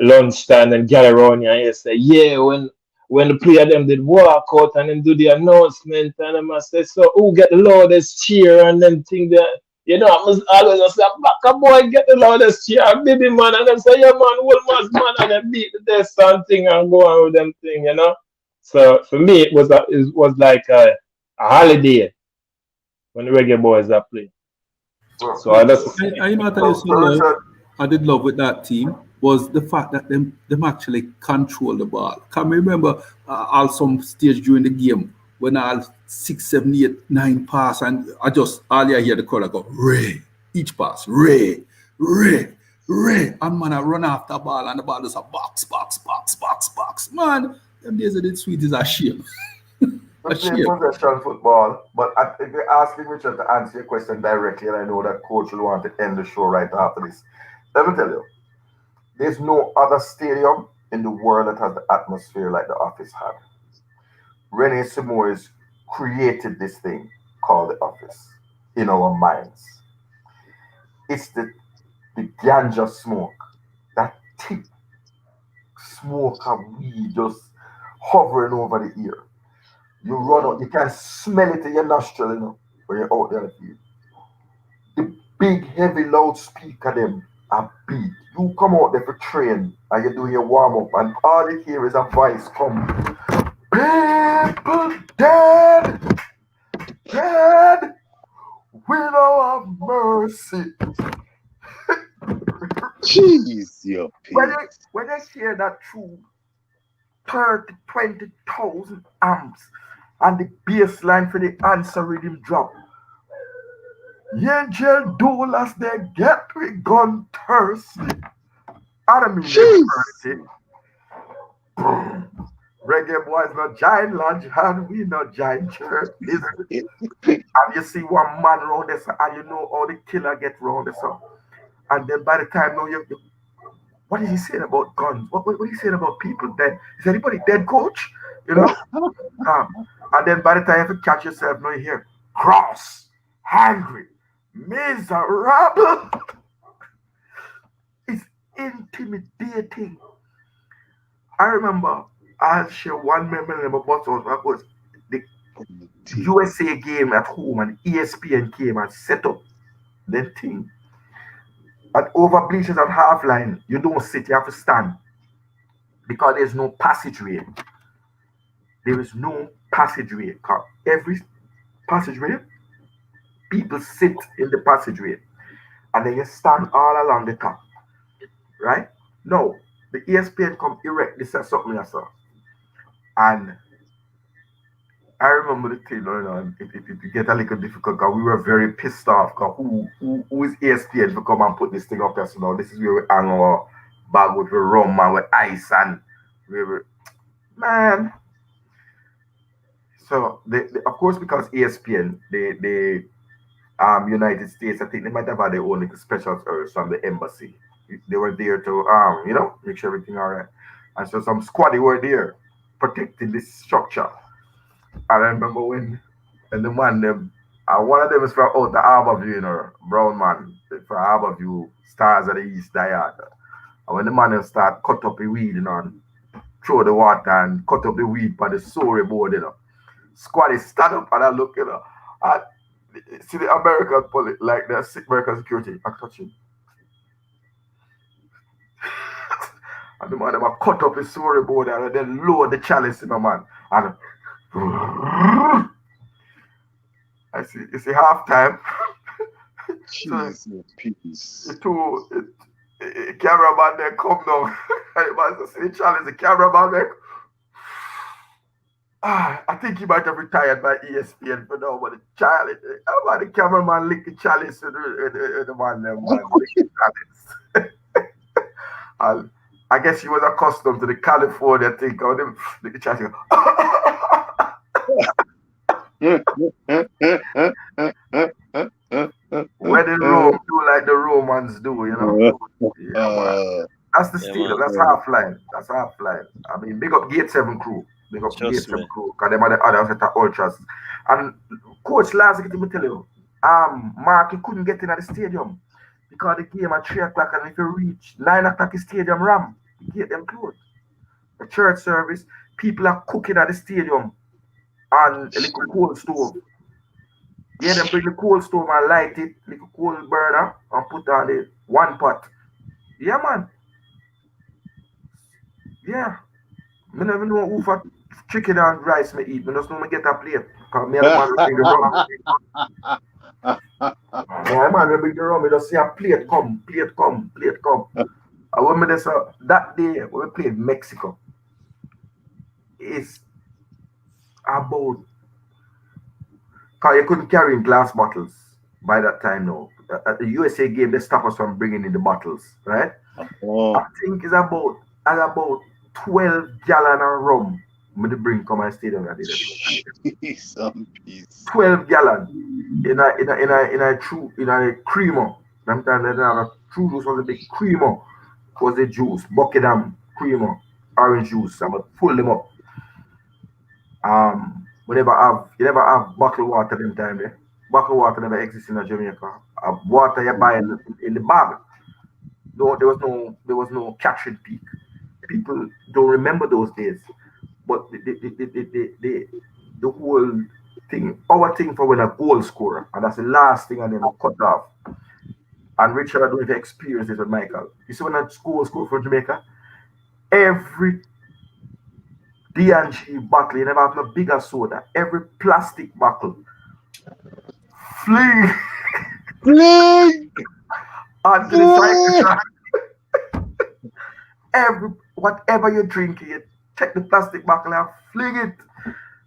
S10: lunchtime and gather around you and you say, yeah, when the player them did walk out and then do the announcement and them I say, so who get the loudest cheer and them thing that I must always just say, back a boy get the loudest cheer, baby man, and then say, yeah man, old man's man, and then beat the death and thing and go on with them thing, So for me it was like a holiday when the Reggae Boys are playing. So I just
S11: I tell you something I did love with that team was the fact that them actually control the ball. Can you remember all some stage during the game when all 6, 7, 8, 9 pass and I just all you hear the crowd go Ray, each pass, Ray, and man I run after the ball and the ball is a box. Man, them days of the sweet is a shame.
S7: We play possession football, but if you're asking Richard to answer your question directly, and I know that coach will want to end the show right after this, let me tell you, there's no other stadium in the world that has the atmosphere like the Office had. Rene Simoes created this thing called the Office in our minds. It's the ganja smoke, that thick smoke of weed just hovering over the ear. You run out, you can smell it in your nostril, when you're out there. The big, heavy, loudspeaker, them are beat. You come out there for train and you're doing your warm up, and all you hear is a voice come. People dead, we don't have mercy.
S5: Jeez, you
S7: when they hear that through 30, 20,000 amps and the bass line for the answer rhythm drop. Angel dollars they get we gun thirsty. I don't mean thirsty. Reggae Boys no giant lodge and we no giant church. And you see one man round this and you know all the killer get round this up. And then by the time now you what is he saying about guns? What is he saying about people dead? Is anybody dead, coach? And then by the time you catch yourself, now you hear cross, hungry, miserable. It's intimidating. I remember I'll share one memory about what was the USA game at home and ESPN came and set up the thing. And over bleachers at half line, you don't sit, you have to stand. Because there's no passageway. There is no passageway. Every passageway, people sit in the passageway. And then you stand all along the top. Right? No. The ESPN come erect this or something I saw. And I remember the thing, it get a little difficult because we were very pissed off because who is ESPN to come and put this thing up there? So now this is where we hang our bag with rum and with ice and we were, man. So of course because ESPN, the United States, I think they might have had their own little special service from the embassy. They were there to make sure everything all right. And so some squad were there protecting this structure. I remember when and the man them one of them is from out the Harborview, brown man from Harborview, Stars of the East Diad. And when the man them start cut up the weed, and throw the water and cut up the weed by the sorry board, squad is stand up and I look, and See the American police, like the American security, I touch him. And the man them a cut up his storyboard and then load the chalice in my man. And I see, you see half time. So
S5: Jesus, peace.
S7: the two cameraman there come down. And the man see the chalice, the cameraman there. I think he might have retired by ESPN for now, but the chalice, how about the cameraman lick the chalice and the man there, man, lick the chalice. And I guess he was accustomed to the California thing. How them lick the chalice. When in Rome do like the Romans do, you know. Yeah, man. That's the stadium. That's half line. That's half line. I mean, big up Gate 7 crew. Big up Gate 7 crew. Because them are the other set of ultras. And coach last week, let me tell you, Mark, he couldn't get in at the stadium because the game at 3 o'clock, and if you reach 9 o'clock, the stadium ram. Get them closed. The church service, people are cooking at the stadium on a little coal stove. Yeah, them bring the coal stove and light it, little coal burner, and put on the one pot. Yeah, man. Yeah. I never know who for chicken and rice me eat. I just know me get a plate. Because me and the man bring the rum. Yeah, man, we bring the rum. We just see a plate come, plate come, plate come. And when me just, that day, when we played Mexico, it's about, because you couldn't carry in glass bottles by that time now. At the USA game, they stopped us from bringing in the bottles, right?
S5: Oh.
S7: I think it's about 12 gallon of rum when they bring come my stadium.
S5: Peace and peace.
S7: 12 gallon in a creamer. Sometimes they have a true juice was a big creamer. Was the juice, Buckingham creamer, orange juice. I'm gonna pull them up. You never have bottled water them time there. Bottled water never exists in Jamaica. Water you buy in the bag. No, there was no catching peak. People don't remember those days. But the whole thing, our thing for when a goal scorer, and that's the last thing I never cut off. And Richard, I don't know if you experience this with Michael. You see when a goal score for Jamaica, every D&G bottle, you never have no bigger soda. Every plastic bottle, fling onto the cycle. Whatever you're drinking, you take the plastic bottle and fling it.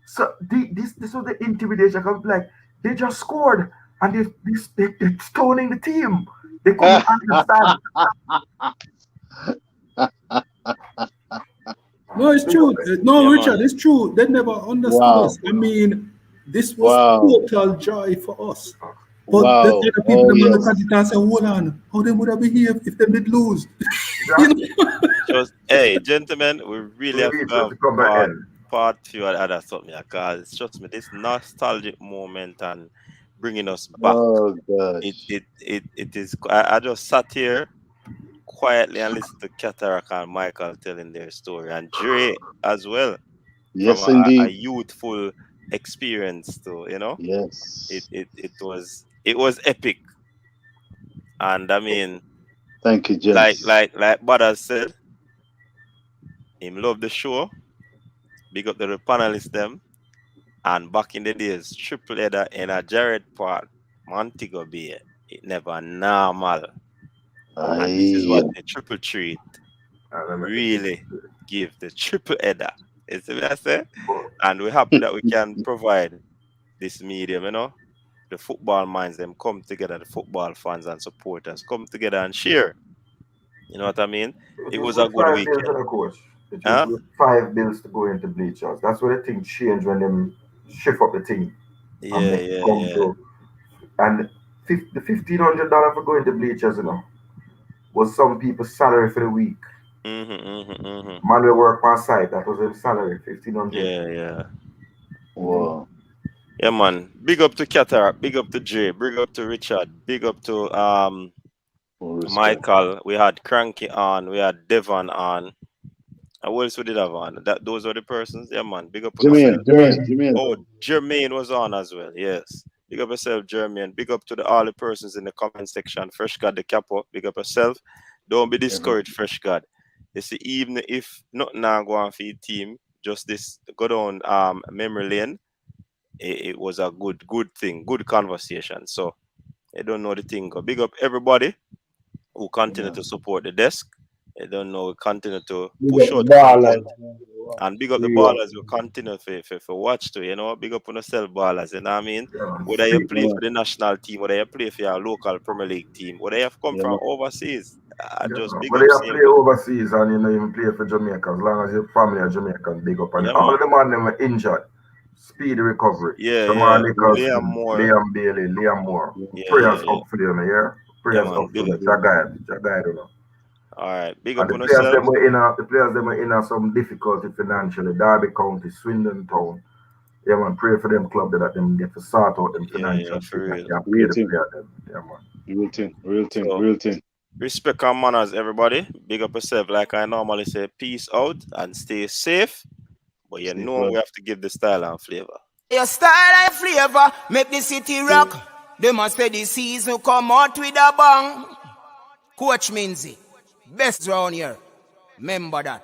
S7: So this was the intimidation. Like they just scored and they're stoning the team. They couldn't understand.
S11: No, it's true. No, Richard, it's true. They never understood us. I mean, this was total joy for us. But the other people look at it and say, hold on, how they would have behaved if they did lose?
S2: Just, hey, gentlemen, we really have to have part 2 and other something, because it's just me, this nostalgic moment and bringing us back.
S5: Oh, gosh.
S2: It is. I just sat here quietly and listened to Cataract and Michael telling their story, and Dre as well.
S5: Yes,
S2: from
S5: indeed.
S2: A youthful experience too, you know.
S5: Yes.
S2: It was epic, and I mean,
S5: thank you, gents.
S2: Like Butters said, him love the show. Big up the panelists them, and back in the days, triple header in a Jared Park, Montego Bay, it never normal. And this is what the triple treat really give the triple header. You see what I say? And we're happy that we can provide this medium, you know. The football minds them come together, the football fans and supporters come together and share. You know what I mean? It was a good weekend.
S7: It was with 5 bills to go into bleachers. That's what I think changed when them shift up the team.
S2: Yeah.
S7: And the $1,500 for going to bleachers, you know, was some people's salary for the week. Man will work on site. That was their salary, $1,500.
S2: Yeah.
S5: Wow.
S2: Yeah, man. Big up to Cataract. Big up to Jay. Big up to Richard. Big up to Michael. We had Cranky on. We had Devon on. And what else we did have on? Those were the persons. Yeah, man. Big up to
S5: Jermaine.
S2: Oh, Jermaine was on as well. Yes. Big up yourself, Jeremy, and big up to all the persons in the comment section. Fresh God, the capo, big up yourself. Don't be discouraged, Fresh God. You see, even if nothing now go on for your team, just this go down memory lane, it was a good thing, good conversation. So I don't know the thing. Big up everybody who continue to support the desk. I don't know, continue to push out the content. And big up the ballers who continue for watch too, you know. Big up on yourself, ballers, you know what I mean? Whether you play for the national team, whether you play for your local Premier League team, whether you have come from overseas, just big
S7: Whether
S2: up
S7: you
S2: same.
S7: play overseas and you know even play for Jamaica, as long as your family are Jamaican, big up. And all of the man them were injured. Speedy recovery. Jamal Nicholson, Liam Bailey, Liam Moore. Prayers up for them, yeah? Prayers up for them. Jagad, you know.
S2: Alright, big
S7: and
S2: up on
S7: the players
S2: yourself.
S7: The players them were in some difficulty financially. Derby County, Swindon Town. Yeah, man, pray for them club that them get to sort out them financial thing and can pay the player them. Yeah, man.
S5: Real thing.
S2: Respect and manners, everybody. Big up yourself. Like I normally say, peace out and stay safe. But you know we have to give the style and flavor.
S1: Your style and flavor make the city rock. They must say the season come out with a bang. Coach Minzy, best round here. Remember that.